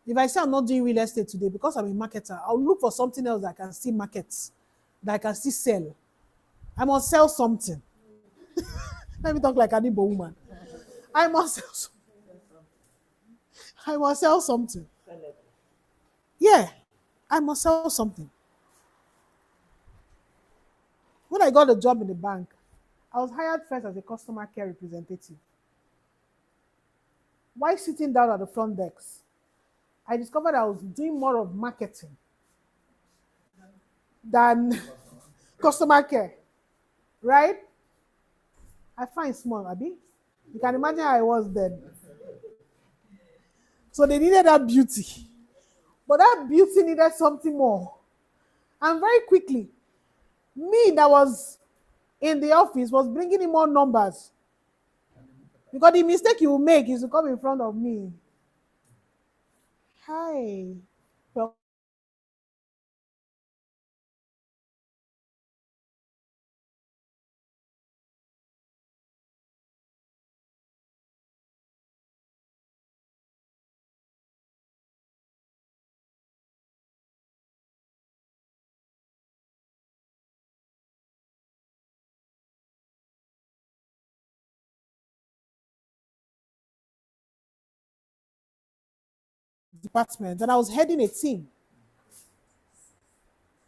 If I say I'm not doing real estate today because I'm a marketer, I'll look for something else that I can still market, that I can still sell. I must sell something. Let me talk like an Igbo woman. I must sell something. I must sell something. Yeah, I must sell something. When I got a job in the bank, I was hired first as a customer care representative. While sitting down at the front desk, I discovered I was doing more of marketing than customer care, right? I find small, Abby. You can imagine how I was then. So they needed that beauty, but that beauty needed something more. And very quickly, me that was in the office was bringing in more numbers. Because the mistake you will make is to come in front of me. Hi. Well, department, and I was heading a team.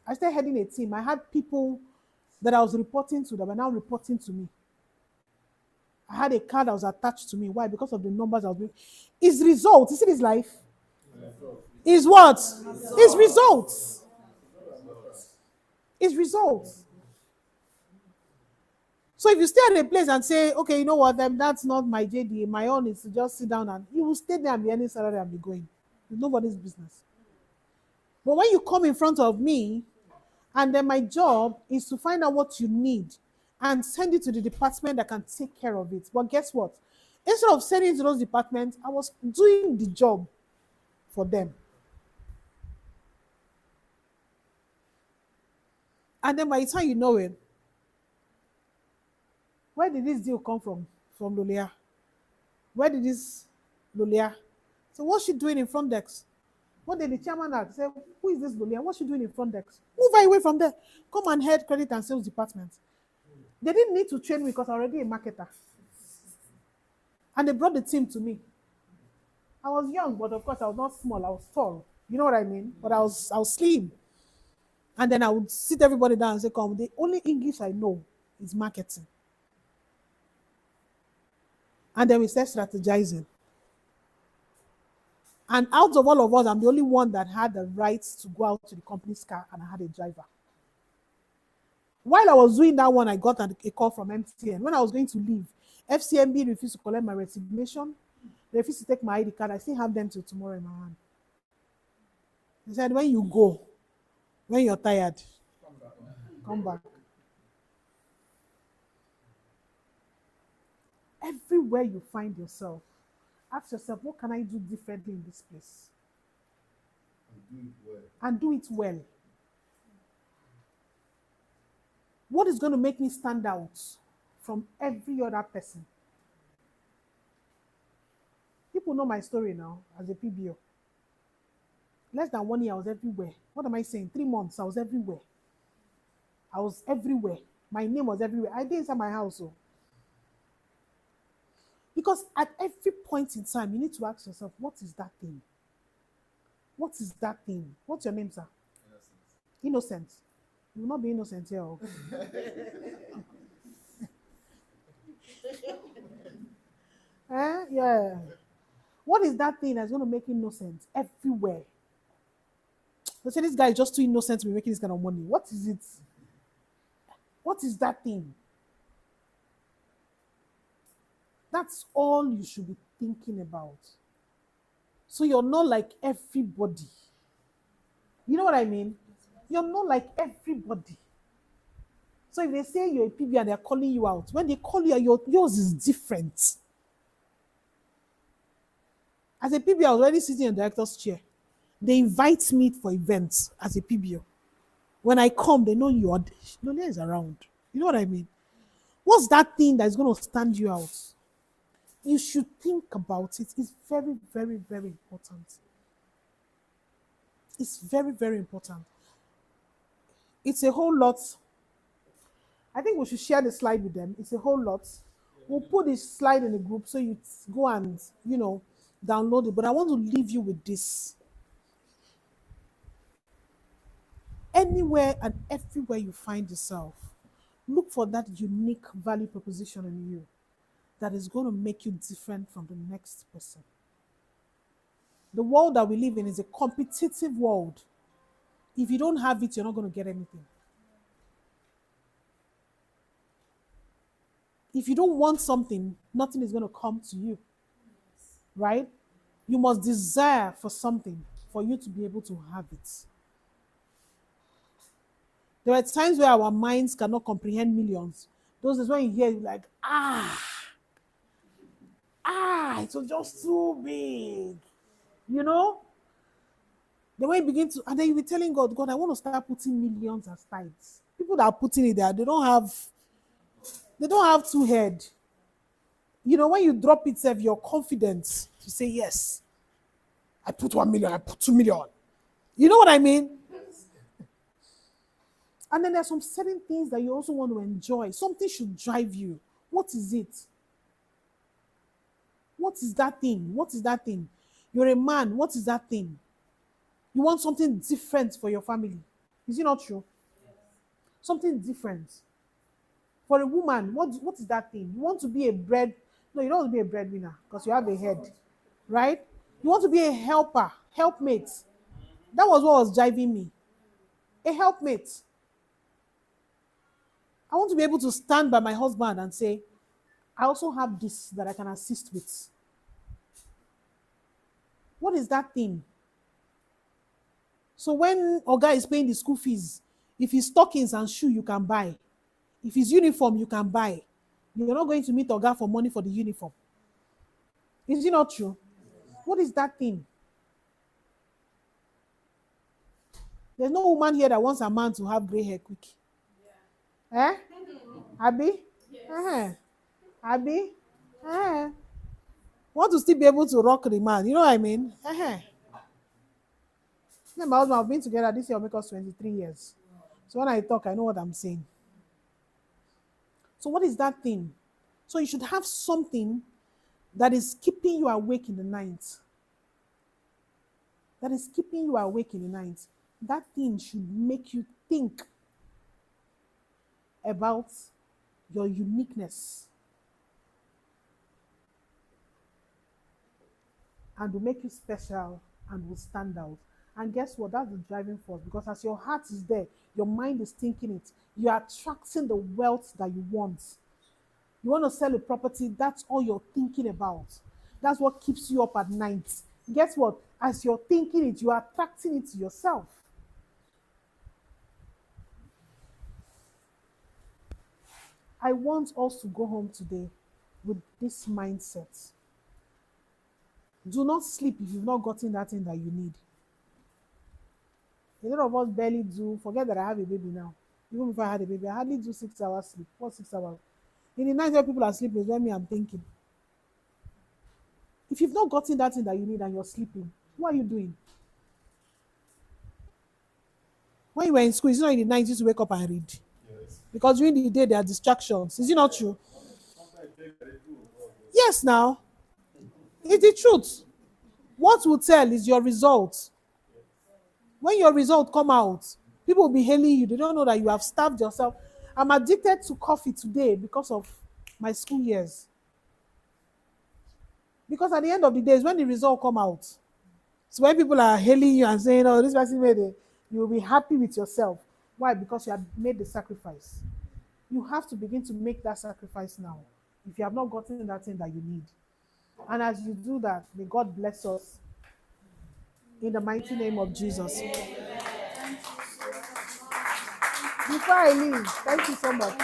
I started heading a team. I had people that I was reporting to that were now reporting to me. I had a car that was attached to me. Why? Because of the numbers I was doing. Is results. You see this life? Is what? Is results. Is results. So if you stay at a place and say, okay, you know what, then that's not my JD. My own is to just sit down and you will stay there and be earning salary and be going. It's nobody's business. But when you come in front of me, and then my job is to find out what you need and send it to the department that can take care of it. But guess what? Instead of sending it to those departments, I was doing the job for them. And then by the time you know it, where did this deal come from? From Lolia. Where did this Lolia? So what's she doing in front desk? What did the chairman ask? Say, who is this Lolia? What's she doing in front desk? Move her away from there. Come and head credit and sales department. They didn't need to train me because I'm already a marketer. And they brought the team to me. I was young, but of course I was not small. I was tall. You know what I mean? But I was slim. And then I would sit everybody down and say, come, the only English I know is marketing. And then we start strategizing. And out of all of us, I'm the only one that had the rights to go out to the company's car, and I had a driver. While I was doing that one, I got a call from MTN. When I was going to leave, FCMB refused to collect my resignation. They refused to take my ID card. I still have them till tomorrow in my hand. They said, when you go, when you're tired, come back. Everywhere you find yourself, ask yourself, what can I do differently in this place? And do it well. What is going to make me stand out from every other person? People know my story now as a PBO. Less than 1 year, I was everywhere. What am I saying? 3 months, I was everywhere. I was everywhere. My name was everywhere. I did inside my house. So. Because at every point in time, you need to ask yourself, what is that thing? What is that thing? What's your name, sir? Innocent. You will not be innocent here. Oh. Yeah. What is that thing that's going to make you innocent everywhere? They say this guy is just too innocent to be making this kind of money. What is it? What is that thing? That's all you should be thinking about. So you're not like everybody. You know what I mean? You're not like everybody. So if they say you're a PB and they're calling you out, when they call you out, yours is different. As a PB, I was already sitting in the director's chair. They invite me for events as a PBO. When I come, they know Lolia is around. You know what I mean? What's that thing that's going to stand you out? You should think about it. It's very, very, very important. It's very, very important. It's a whole lot. I think we should share the slide with them. It's a whole lot. We'll put this slide in the group so you go and, download it. But I want to leave you with this. Anywhere and everywhere you find yourself, look for that unique value proposition in you that is going to make you different from the next person. The world that we live in is a competitive world. If you don't have it, you're not going to get anything. If you don't want something, nothing is going to come to you. Right? You must desire for something for you to be able to have it. There are times where our minds cannot comprehend millions. Those is when you hear like, it was just too big. You know? The way you begin to, and then you'll be telling God, God, I want to start putting millions as tithes. People that are putting it there, they don't have two head. You know, when you drop it, you're confident to say, yes, I put 1 million, I put 2 million. You know what I mean? And then there's some certain things that you also want to enjoy. Something should drive you. What is it? What is that thing? What is that thing? You're a man. What is that thing? You want something different for your family. Is it not true? Yes. Something different. For a woman, what is that thing? You want to be no, you don't want to be a breadwinner because you have a head. Right? You want to be a helper, helpmate. That was what was driving me. A helpmate. I want to be able to stand by my husband and say, I also have this that I can assist with. What is that thing? So when Oga is paying the school fees, if his stockings and shoe, you can buy. If his uniform, you can buy. You're not going to meet Oga for money for the uniform. Is it not true? What is that thing? There's no woman here that wants a man to have gray hair quick. Yeah. Eh? Abby? Yes. Abby? Want to still be able to rock the man. You know what I mean? Me and my husband have been together this year will make us 23 years. So when I talk, I know what I'm saying. So what is that thing? So you should have something that is keeping you awake in the night. That is keeping you awake in the night. That thing should make you think about your uniqueness. And will make you special and will stand out. And guess what? That's the driving force. Because as your heart is there, your mind is thinking it. You are attracting the wealth that you want. You want to sell a property, that's all you're thinking about. That's what keeps you up at night. Guess what? As you're thinking it, you are attracting it to yourself. I want us to go home today with this mindset. Do not sleep if you've not gotten that thing that you need. A lot of us barely do. Forget that I have a baby now. Even if I had a baby, I hardly do 6 hours sleep. What 6 hours? In the night where people are sleeping is when me I'm thinking. If you've not gotten that thing that you need and you're sleeping, what are you doing? When you were in school, it's not in the night you used to wake up and read. Yes. Because during the day there are distractions. Is it not true? Sometimes it takes very true. Yes, now. It's the truth. What will tell is your result. When your result come out, people will be hailing you. They don't know that you have starved yourself. I'm addicted to coffee today because of my school years. Because at the end of the day, is when the result come out. So when people are hailing you and saying, "Oh, this person made it," you will be happy with yourself. Why? Because you have made the sacrifice. You have to begin to make that sacrifice now. If you have not gotten that thing that you need, and as you do that, may God bless us in the mighty name of Jesus. Before I leave, thank you so much.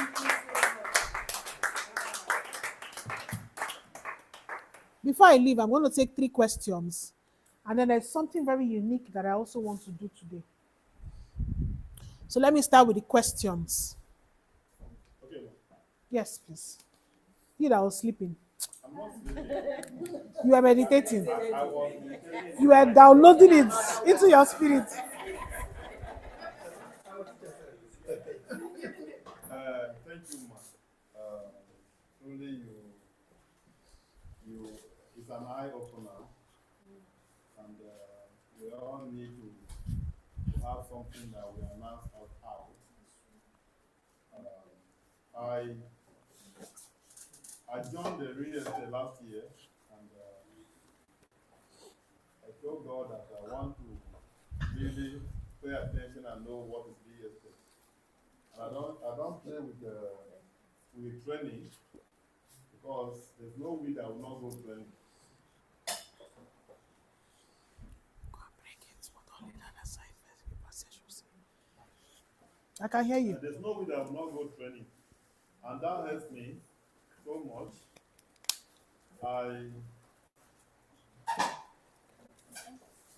Before I leave, I'm going to take 3 questions. And then there's something very unique that I also want to do today. So let me start with the questions. Okay, Yes, please. You that was sleeping. I'm not sleeping. You are meditating. I was meditating. You are downloading it into your spirit. Thank you, ma. Truly, it's an eye opener, and we all need to have something that we announce out. I joined the real estate last year, and I told God that I want to really pay attention and know what is real estate. And I don't play with training, because there's no way that will not go training. I can hear you. And there's no way that will not go training. And that helps me so much.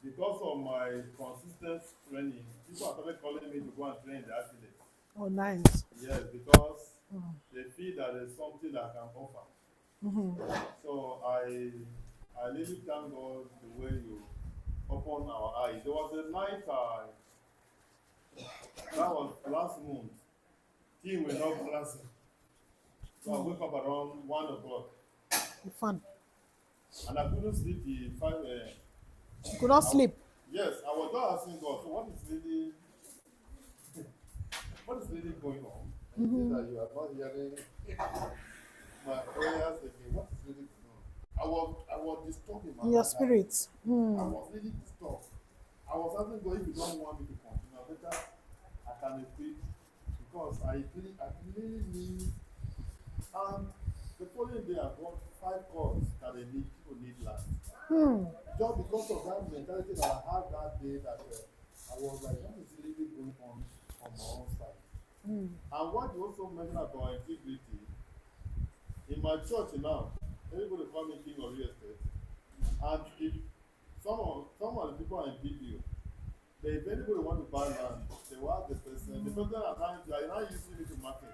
Because of my consistent training, people are started calling me to go and train the affiliates. Oh, nice. Yes, because they feel that there's something that I can offer. So I really thank God the way you open our eyes. There was a night that was last month. Team were not classing. So I wake up around 1 o'clock. Fun. And I couldn't sleep till 5 a.m. You could not sleep. Yes, I was just asking God, so what is really going on? And he said that you are not hearing my prayers again. What is really going on? I was disturbed in my In your heart. spirit. I was really disturbed. I was asking God, if you don't want me to continue, better I can quit, because I really need. And the following day, I got 5 calls that people need land. Just because of that mentality that I had that day, that I was like, what is really going on my own side? And what you also mentioned about integrity, in my church now, everybody call me king of real estate. And if some of the people are in PWAN, if anybody want to buy land, they will ask the person are trying to, are not using it to market.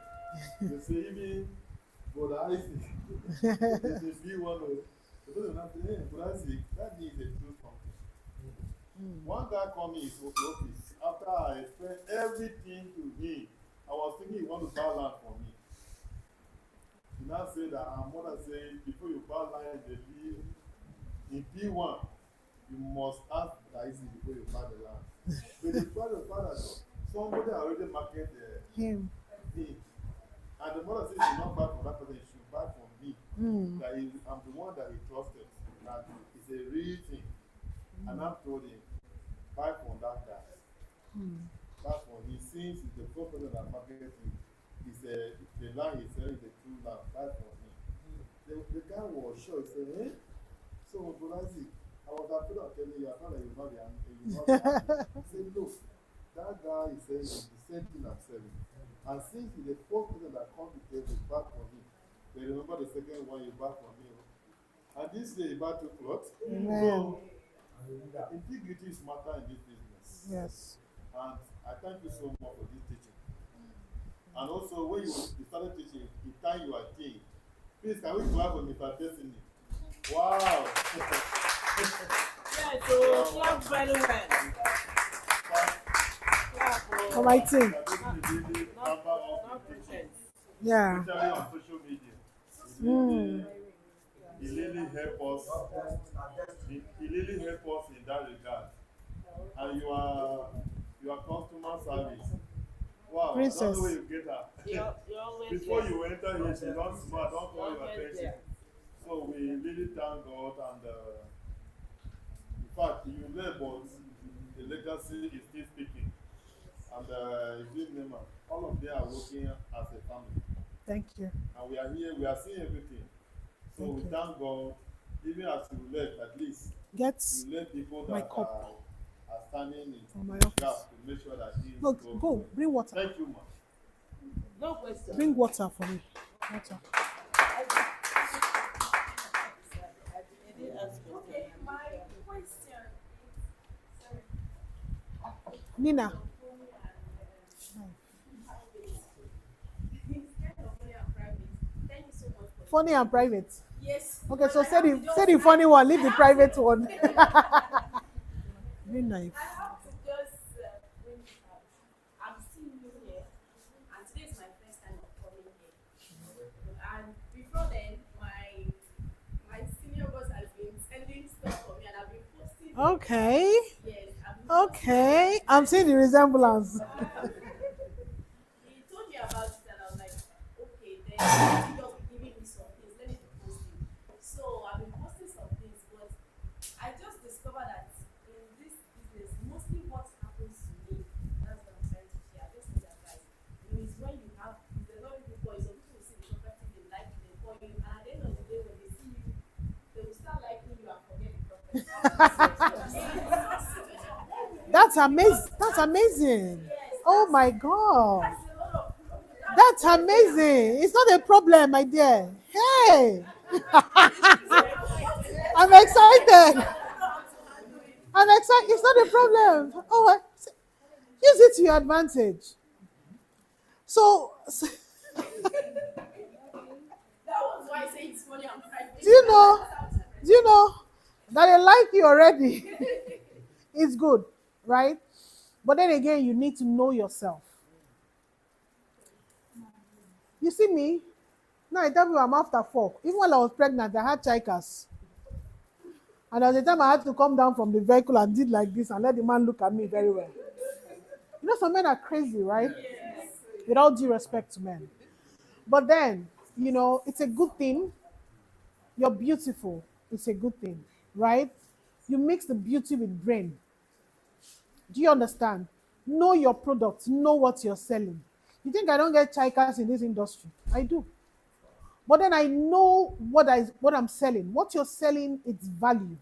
They say, even Brother Isaac, they see one of the person say, hey, Brother Isaac, that needs a true something. One guy called me in his office after I explained everything to him. I was thinking he want to buy land for me. He now said that our mother said, before you buy land in P1, you must ask Isaac before you buy the land. But the father, somebody already marketed him. And the mother said, she not buy from that person, she should buy from me. That I'm the one that he trusted. That it's a real thing. And I told him, buy from that guy. That's what he sees is the first person that marketed him. The land he said is the true land. Buy from him. The guy was sure. He said, eh? So, Bolazi, I was afraid of telling you, I thought that you know the answer. He said, look, that guy is saying the same thing I'm selling. And since he's the first person that comes to tell you back from him, they remember the second one you back from him. And this day he bought 2 plots. So, integrity is matter in this business. Yes. And I thank you so much for this teaching. And also, when you started teaching, the time you are teaching, please can we clap for Mr. Destiny? Wow. Yeah, so clap very well. Clap For my team. Really cover up not the teaching, pretense. Yeah. especially on social media. Mm. He really help us. He really help us in that regard. And you are customer service. Wow, I don't know where Princess. you get her. You're always Before there. you enter here, she don't smart, don't You're call your always attention. there. So we really thank God and in fact you left but the legacy is still speaking. And his name, all of them are working as a family. Thank you. And we are here, we are seeing everything. So Thank we you. thank God, even as you left, at least Get you let people my that cup are standing in from my the office. gap to make sure that things Look, go go. well. Bring water. Thank you, ma. No question. Bring water for me. Water. I didn't ask question. Nina. Funny and private. Yes. Okay, so but I have to say the just- funny one, leave the private one. Very nice. I have to just bring it out. I'm still new here, and today is my first time of coming here. And before then, my senior boss has been sending stuff for me, and I've been posting. it. Okay. Yes, I've been Okay. I'm seeing the resemblance. He told me about it, and I was like, okay, then he just be giving me some things. Let me be posting. So I've been posting some things, but I just discovered that in this business, mostly what happens to me, that's what I'm trying to share. Just need advice. Is when you have, there's a lot of people call you, some people see the property, they like you, they call you, and at the end of the day, when they see you, they will start liking you and forget the property. That's amazing. That's amazing. Oh my God. That's a lot of That's amazing. It's not a problem, my dear. Hey. I'm excited. I'm excited. It's not a problem. Oh, use it to your advantage. So, That was why I say it's funny and private. do you know? Do you know that they like you already? It's good, right? But then again, you need to know yourself. You see me? Now I tell you I'm after 4. Even while I was pregnant, I had chikers. And there was a time I had to come down from the vehicle and did like this and let the man look at me very well. You know, some men are crazy, right? With all due respect to men. But then, you know, it's a good thing. You're beautiful. It's a good thing, right? You mix the beauty with brain. Do you understand? Know your product. Know what you're selling. You think I don't get chikers in this industry? I do. But then I know what I'm selling. What you're selling, it's value.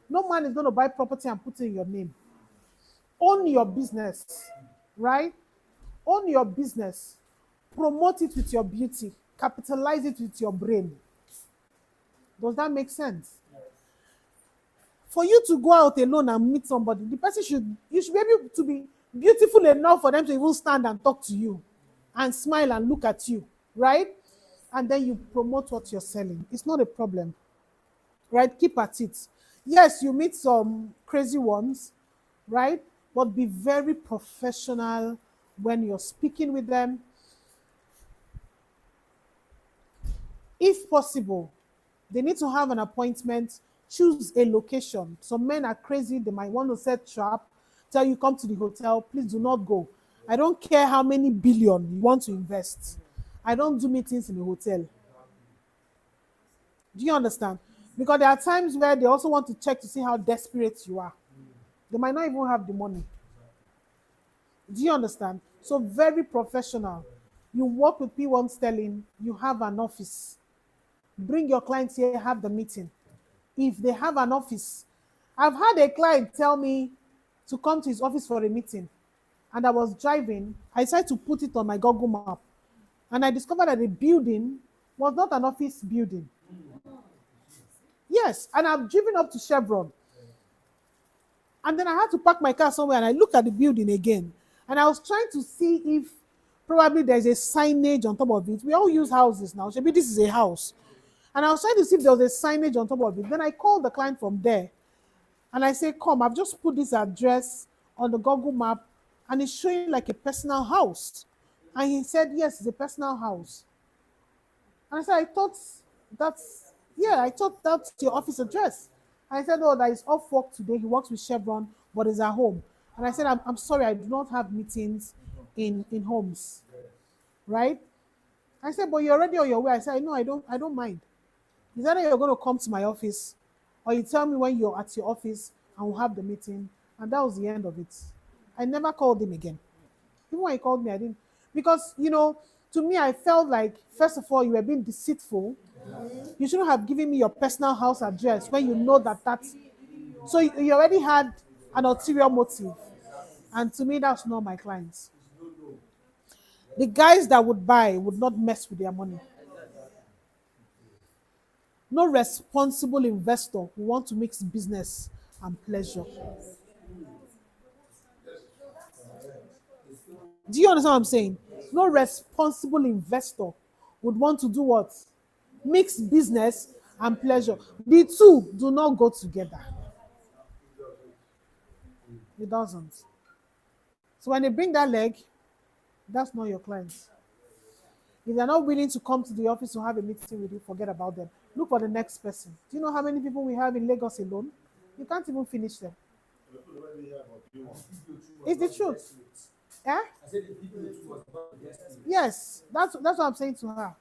No man is going to buy property and put it in your name. Own your business, right? Own your business. Promote it with your beauty. Capitalize it with your brain. Does that make sense? For you to go out alone and meet somebody, the person you should be able to be beautiful enough for them to even stand and talk to you and smile and look at you, right? And then you promote what you're selling. It's not a problem, right? Keep at it. Yes, you meet some crazy ones, right? But be very professional when you're speaking with them. If possible, they need to have an appointment, choose a location. Some men are crazy, they might want to set trap, tell you come to the hotel, please do not go. I don't care how many billion you want to invest. I don't do meetings in a hotel. Do you understand? Because there are times where they also want to check to see how desperate you are. They might not even have the money. Do you understand? So very professional. You work with P1 Sterling, you have an office. Bring your clients here, have the meeting. If they have an office, I've had a client tell me to come to his office for a meeting. And I was driving, I decided to put it on my Google map. And I discovered that the building was not an office building. Yes, and I've driven up to Chevron. And then I had to park my car somewhere and I looked at the building again. And I was trying to see if probably there's a signage on top of it. We all use houses now. Maybe this is a house. And I was trying to see if there was a signage on top of it. Then I called the client from there and I say, come, I've just put this address on the Google map and it's showing like a personal house. And he said, yes, it's a personal house. And I said, I thought that's your office address. And I said, oh, that is off work today. He works with Chevron, but is at home. And I said, I'm sorry, I do not have meetings in homes, right? I said, but you're already on your way. I said, no, I don't mind. Is either you're going to come to my office or you tell me when you're at your office and we'll have the meeting. And that was the end of it. I never called him again. Even when he called me, I didn't. Because, to me, I felt like, first of all, you were being deceitful. You shouldn't have given me your personal house address when you know that that's. So you already had an ulterior motive. And to me, that's not my clients. The guys that would buy would not mess with their money. No responsible investor who want to mix business and pleasure. Do you understand what I'm saying? No responsible investor would want to do what? Mix business and pleasure. The two do not go together. It doesn't. So when they bring that leg, that's not your clients. If they're not willing to come to the office to have a meeting with you, forget about them. Look for the next person. Do you know how many people we have in Lagos alone? You can't even finish them. It's the truth. Eh? Yes, that's what I'm saying to her.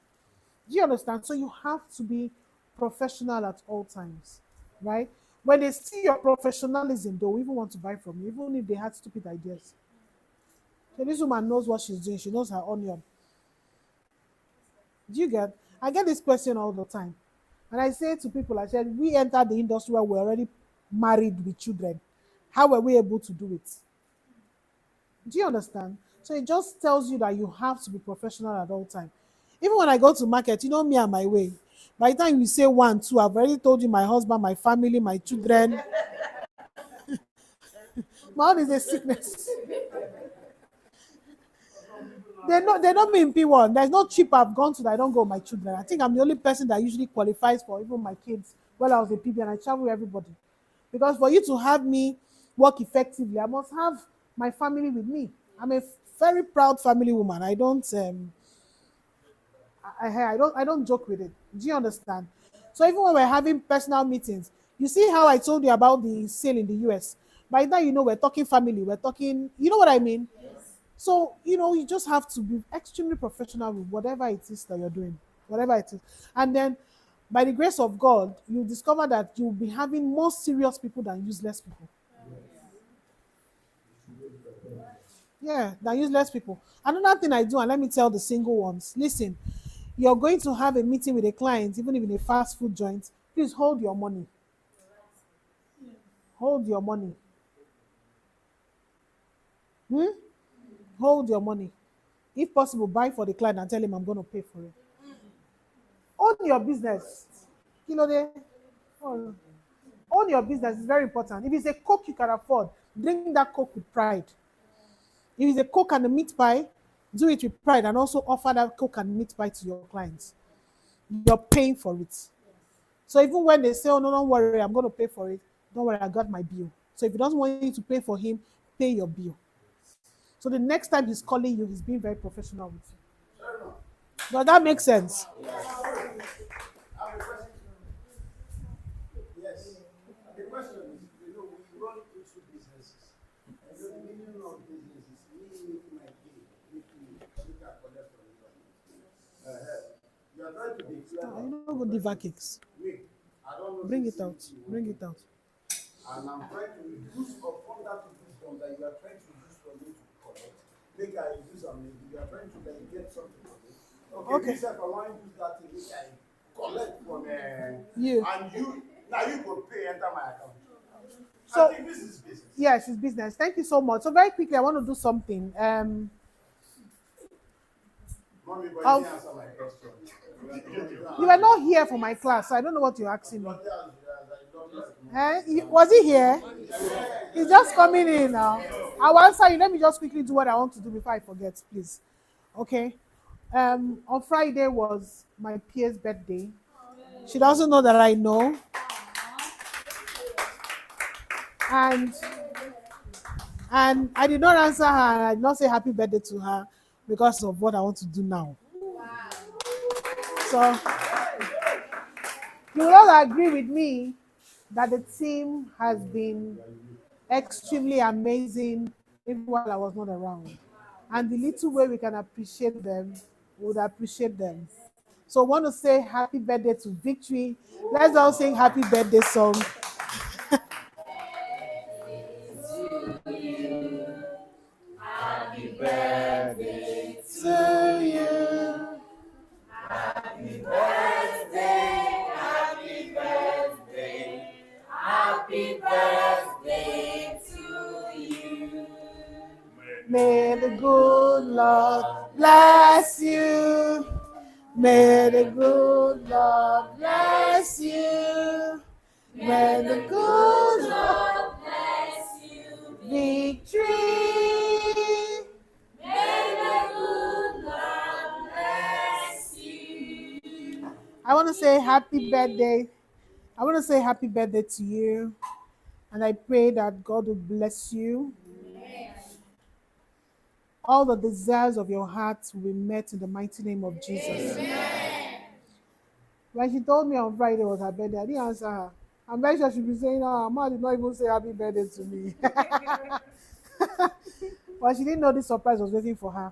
Do you understand? So you have to be professional at all times, right? When they see your professionalism, they'll even want to buy from you, even if they had stupid ideas. So this woman knows what she's doing. She knows her onion. Do you get? I get this question all the time. And I say to people, I said, we entered the industry where we're already married with children. How were we able to do it? Do you understand? So it just tells you that you have to be professional at all times. Even when I go to market, you know me and my way. By the time you say 1, 2, I've already told you my husband, my family, my children. My own is a sickness. They know me in P1. There's no trip I've gone to that I don't go with my children. I think I'm the only person that usually qualifies for even my kids. Well, I was a PB and I travel with everybody. Because for you to have me work effectively, I must have my family with me. I'm a very proud family woman. I don't joke with it. Do you understand? So even when we're having personal meetings, you see how I told you about the sale in the US. By that, we're talking family. We're talking, you know what I mean? Yes. So, you just have to be extremely professional with whatever it is that you're doing, whatever it is. And then, by the grace of God, you discover that you'll be having more serious people than useless people. Yeah, than useless people. Another thing I do, and let me tell the single ones, listen, you're going to have a meeting with a client, even if in a fast food joint, please hold your money. Hold your money. Hold your money. If possible, buy for the client and tell him I'm going to pay for it. Own your business. Own your business is very important. If it's a Coke you can afford, drink that Coke with pride. If it's a Coke and a meat pie, do it with pride and also offer that Coke and meat pie to your clients. You're paying for it. So even when they say, oh, no, don't worry, I'm going to pay for it, don't worry, I got my bill. So if he doesn't want you to pay for him, pay your bill. So the next time he's calling you, he's being very professional with you. Does that make sense? Yes. The question is, we run into businesses. And the meaning of business is me making my pay, making collect from it. You are trying to be clear. I know good diva cakes. I don't know. Bring it out. Bring it out. And I'm trying to reduce upon that wisdom that you are trying to use for me to collect. Make I use on me. You are trying to then get something from it. Okay. If I want to use that thing, make I collect from you. And you now you go pay enter my account. So I think this is business. Yes, it's business. Thank you so much. So very quickly, I want to do something. Mommy, but you didn't answer my question. You were not here for my class, so I don't know what you're asking me. Was he here? He's just coming in now. I'll answer you. Let me just quickly do what I want to do before I forget, please. Okay. On Friday was my peer's birthday. She doesn't know that I know. And I did not answer her, and I did not say happy birthday to her because of what I want to do now. So you will all agree with me that the team has been extremely amazing even while I was not around. And the little way we can appreciate them, we would appreciate them. So I want to say happy birthday to Victory. Let's all sing happy birthday song. To you. May the good Lord bless you. May the good Lord bless you. May the good Lord bless you. Victory. May the good Lord bless you. I want to say happy birthday. I want to say happy birthday to you. And I pray that God will bless you. All the desires of your heart will be met in the mighty name of Jesus. Amen. When she told me on Friday was her birthday, I didn't answer her. I'm very sure she'll be saying, "Oh, Mama did not even say happy birthday to me." But she didn't know this surprise was waiting for her.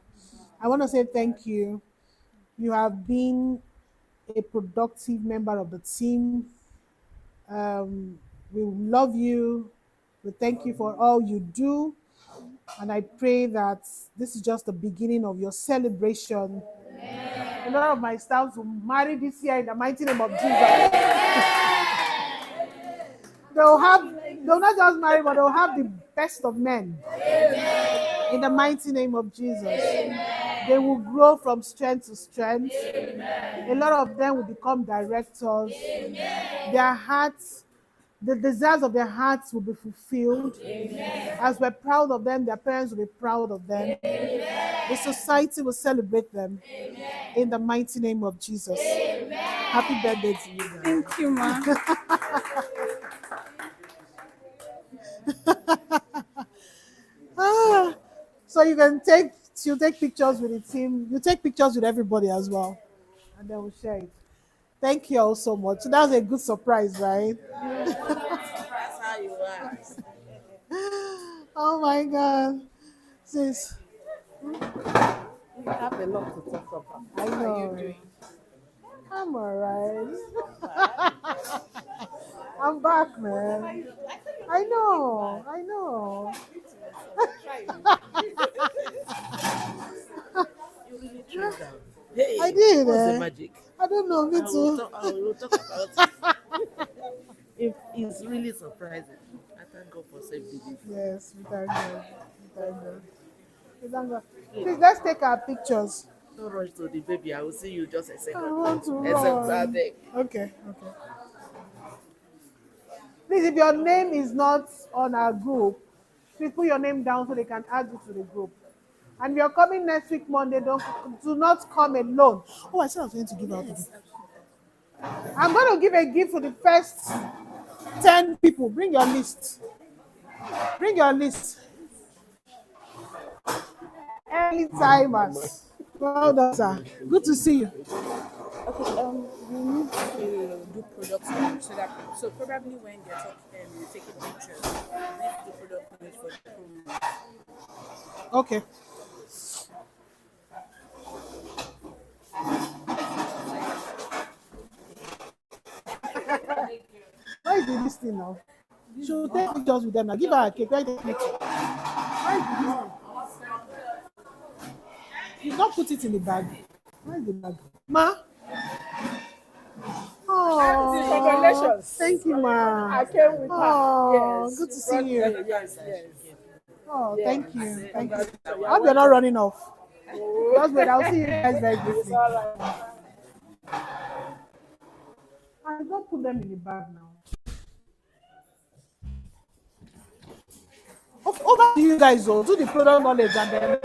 I want to say thank you. You have been a productive member of the team. We love you. We thank you for all you do. And I pray that this is just the beginning of your celebration. Amen. A lot of my staff will marry this year in the mighty name of Jesus. They'll not just marry, but they'll have the best of men. Amen. In the mighty name of Jesus. Amen. They will grow from strength to strength. Amen. A lot of them will become directors. Amen. Their hearts, the desires of their hearts will be fulfilled. Amen. As we're proud of them, their parents will be proud of them. Amen. The society will celebrate them. Amen. In the mighty name of Jesus. Amen. Happy birthday to you guys. Thank you, ma. So you take pictures with the team. You take pictures with everybody as well. And then we'll share it. Thank you all so much. So that was a good surprise, right? That's how you are. Oh my God. Sis, We have a lot to talk about. I How know. are you doing? I'm alright. I'm back, man. I know. You really tried out. Hey, I did. what's the magic? I don't know, me too. I will talk about it. It's really surprising. I thank God for safe delivery. Yes, we thank God. We thank God. Please, let's take our pictures. Don't rush to the baby. I will see you just a I second. want to Except run. I beg. Okay. Please, if your name is not on our group, please put your name down so they can add you to the group. And if you're coming next week, Monday, do not come alone. Oh, I said I was going to give out a gift. I'm going to give a gift for the first 10 people. Bring your list. Early timers. Well done, sir. Good to see you. Okay, we need to do product launch so probably when they're talking, you're taking pictures, we need to do product launch for the program. Okay. Why did this thing now? She'll take pictures with them now. Give her a cake. Why take picture? Why did this thing? You not put it in the bag. Why is the bag? Ma? Oh, Congratulations. thank you, ma. I came with her. Oh, Yes. good to see you. Yes. Oh, thank you. Thank you. Congratulations. I hope you're not running off. Just wait, I'll see you guys very briefly. All right. I don't put them in the bag now. Over to you guys, though. Do the product knowledge and then.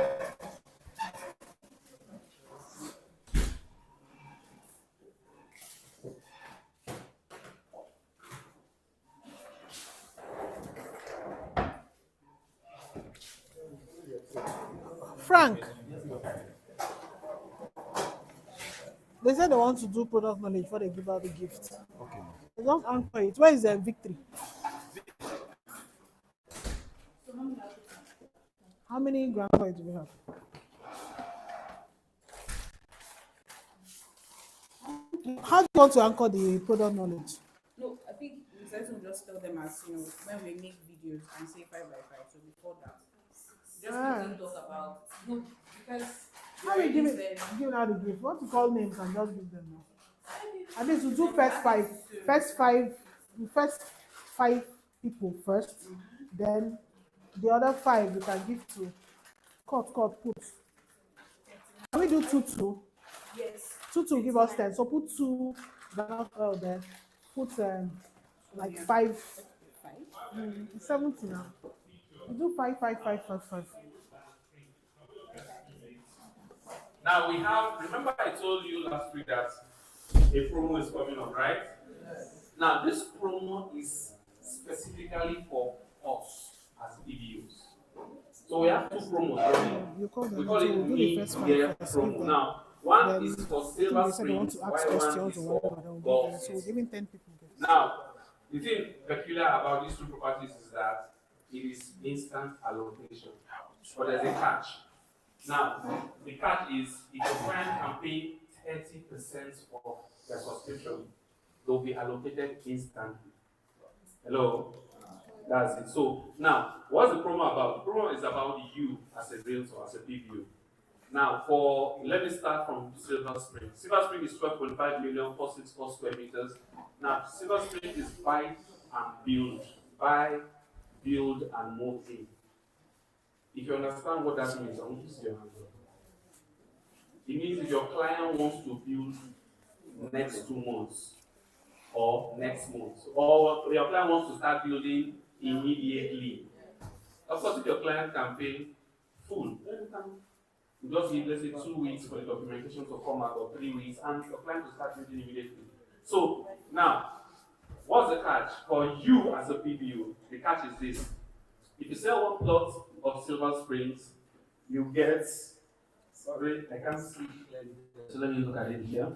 Frank, they said they want to do product knowledge before they give out the gift. Okay. They don't anchor it. Where is the victory? How many grand coins do we have? How do you want to anchor the product knowledge? No, I think we said to just tell them as when we make videos and say 5 by 5. So before that, just quickly talk about no because How are you giving out the gift? What to call names and just give them now? I mean to do first five people first, then the other 5 we can give to put. Can we do 2-2? Yes. 2 give us 10. So put 2 down there. Put like 5. 70 now. We do 5, 5, 5, 5, 5. Now we have, remember I told you last week that a promo is coming up, right? Now this promo is specifically for us as BBUs. So we have 2 promos running. You call them We call it to do the Meet first Year one first. promo. Now, one Then is for they Silver said they want Springs, to ask while one questions is or for whatever. They'll give Golf them. So City. we're giving 10 people. Now, the thing peculiar about these 2 properties is that it is instant allocation, but there's a catch. Now, the catch is if your client can pay 30% of their subscription, they'll be allocated instantly. Hello? That's it. So, now, what's the promo about? The promo is about you as a realtor, as a PBU. Now, let me start from Silver Spring. Silver Spring is 12.5 million, 464 square meters. Now, Silver Spring is buy and build. Buy, build, and move in. If you understand what that means, I want to see your hands up. It means if your client wants to build next 2 months or next month, or your client wants to start building immediately. Of course, if your client can pay full, then you just give, let's say, 2 weeks for the documentation to come out, or 3 weeks, and your client will start building immediately. So now, what's the catch? For you as a PBU, the catch is this. If you sell 1 plot of Silver Springs, you get, sorry, I can't see clearly. So let me look at it here.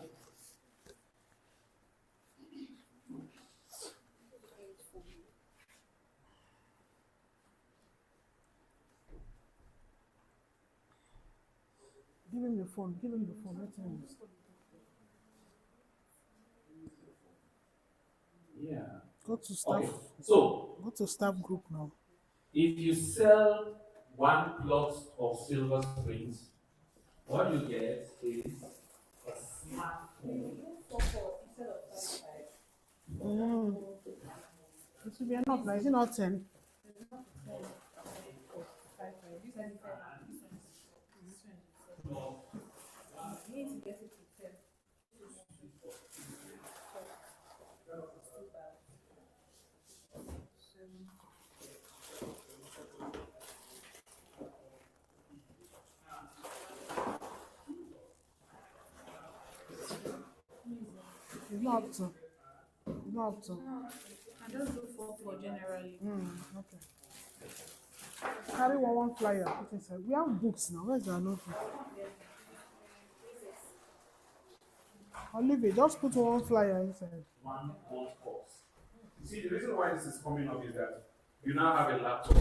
Give him the phone. Give him the phone. Let him use. Yeah. Go to staff. Okay. So, Go to staff group now. if you sell 1 plot of Silver Springs, what you get is a smartphone. It should be enough now. Is it not 10? It's not up to. It's not up to. I just do 4 generally. Okay. Carry one flyer. Put inside. We have books now. Where's our notebook? I'll leave it. Just put one flyer inside. 1 month course. You see, the reason why this is coming up is that you now have a laptop.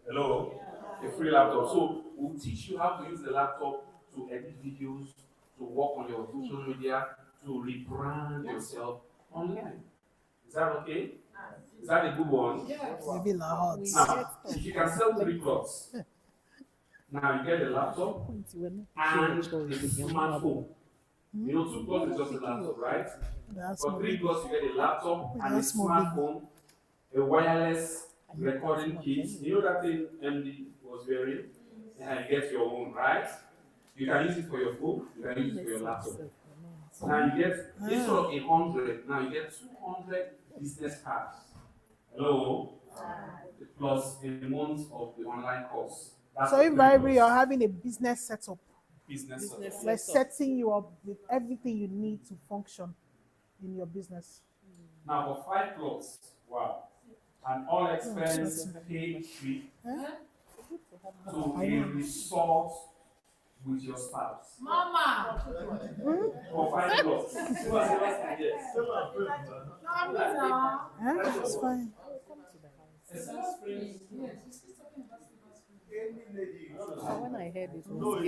Hello? A free laptop. So we'll teach you how to use the laptop to edit videos, to work on your social media, to rebrand yourself online. Is that okay? Is that a good one? Maybe loud. Now, if you can sell 3 plots, now you get a laptop and a smartphone. You know, 2 plots is just a laptop, right? That's For my 3 baby. plots, you get a laptop and a That's my baby. smartphone, a wireless recording kit. You know that thing MD was wearing? And you get your own, right? You can use it for your phone, you can use it for your laptop. Now you get, instead of 100, now you get 200 business cards. Hello? Plus a month of the online course. That's So the if 3 Bible, plots. you're having a business setup, Business. we're setting you up with everything you need to function in your business. Now for 5 plots, wow. An all expense paid trip to a resort with your spouse. Mama! For 5 plots. Yes. Eh? It's fine. Essence Springs. When I heard it was girl,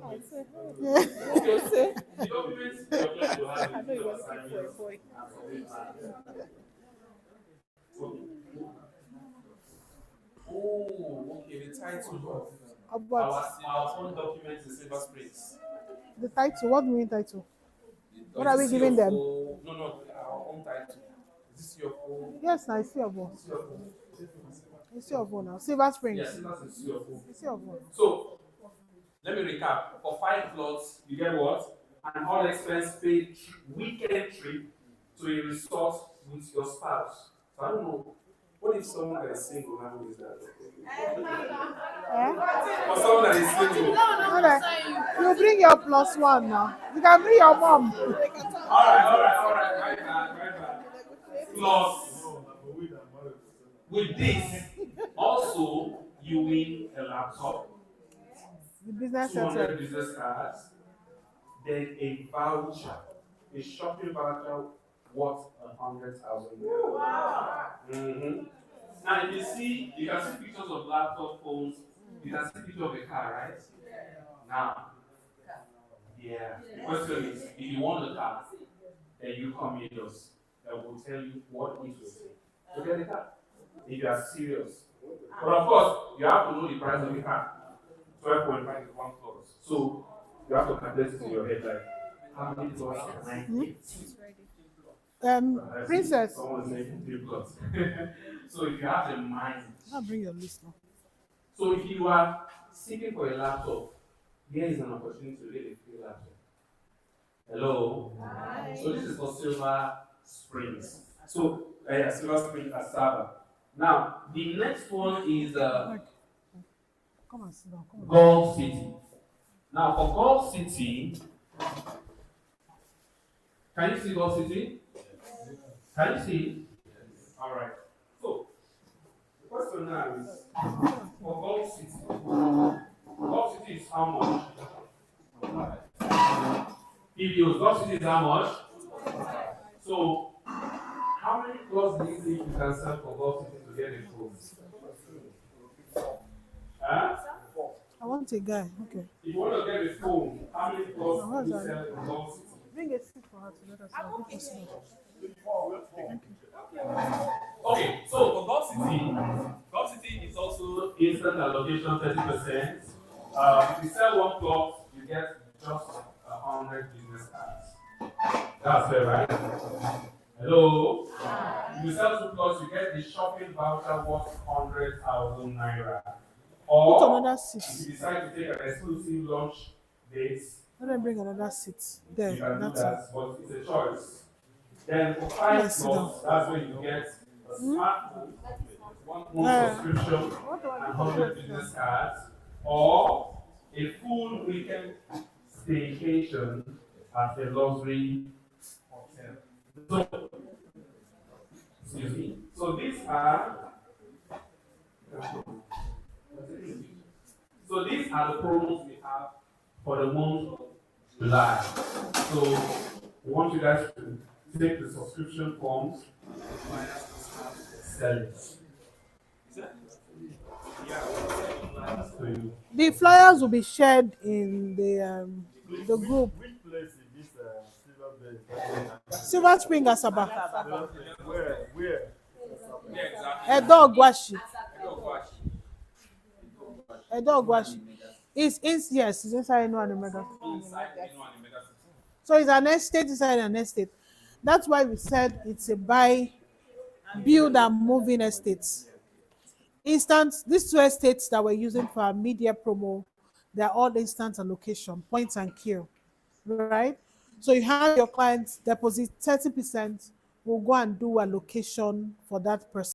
I said, Yeah. Okay. The documents you're going to have I in know you your were looking for a assignments boy. and submit plans. Oh, okay. The title of About our own documents in Silver Springs. the title. What do you mean title? What are Is we this giving your them? full- No, no, our own title. Is this your full? Yes, I see your phone. Is this your full? I see your phone now. Silver Springs. Yes, Silver is your full. I see your phone. So let me recap. For 5 plots, you get what? An all expense paid weekend trip to a resort with your spouse. So I don't know. What if someone that is single now is that? Eh? For someone that is single. Okay. You bring your plus one now. You can bring your mom. Alright. My bad. Plus, with this, also, you win a laptop, The business 200 center. business cards, then a voucher, a shopping voucher worth 100,000 naira. Wow. Now, if you see, you can see pictures of laptop phones, you can see pictures of a car, right? Now, yeah. The question is, if you want a car, then you come in us. That will tell you what it will take to get a car. If you are serious. But of course, you have to know the price of the car. 12.5 is 1 plus. So you have to calculate it in your head like how many plus can I get? Princess. Someone is making 3 plus. So if you have the mind. I'll bring your list now. So if you are seeking for a laptop, here is an opportunity to get a free laptop. Hello? Hi. So this is for Silver Springs. So Silver Springs Asaba. Now, the next one is Come and sit down. Come on. Gulf City. Now, for Gulf City, can you see Gulf City? Can you see? All right. So, the question now is, for Gulf Gulf City is how much? PBOs, Gulf City is how much? So, how many plots do you think you can sell for Gulf City to get a phone? Huh? I want a guy. Okay. If you want to get a phone, how many plots what's do you that? sell for Gulf City? Bring a seat for her to let us know. Okay, so for Gulf City is also instant allocation 30%. If you sell 1 plot, you get just 100 business cards. That's fair, right? Hello? If you sell 2 plots, you get the shopping voucher worth 100,000 naira. Put Or another if seat. you decide to take an exclusive lunch date, Let them bring another seat. There. you can do That's it. that, but it's a choice. Then for 5 Yes, plots, that's where you get a smartphone, 1 month subscription, and 100 business cards, or a full weekend staycation at a luxury hotel. So, excuse me. So these are the promos we have for the month of July. So we want you guys to take the subscription forms, sell it. The flyers will be shared in the group. Which place is this Silver Bay? Silver Spring Asaba. Where? Edo Ogwashi. Edo Ogwashi. Yes, it's inside Enu and Omega. So it's an estate inside an estate. That's why we said it's a buy, build and moving estate. These 2 estates that we're using for our media promo, they're all instant allocation, points and kill, right? So you have your clients deposit 30%, will go and do allocation for that person.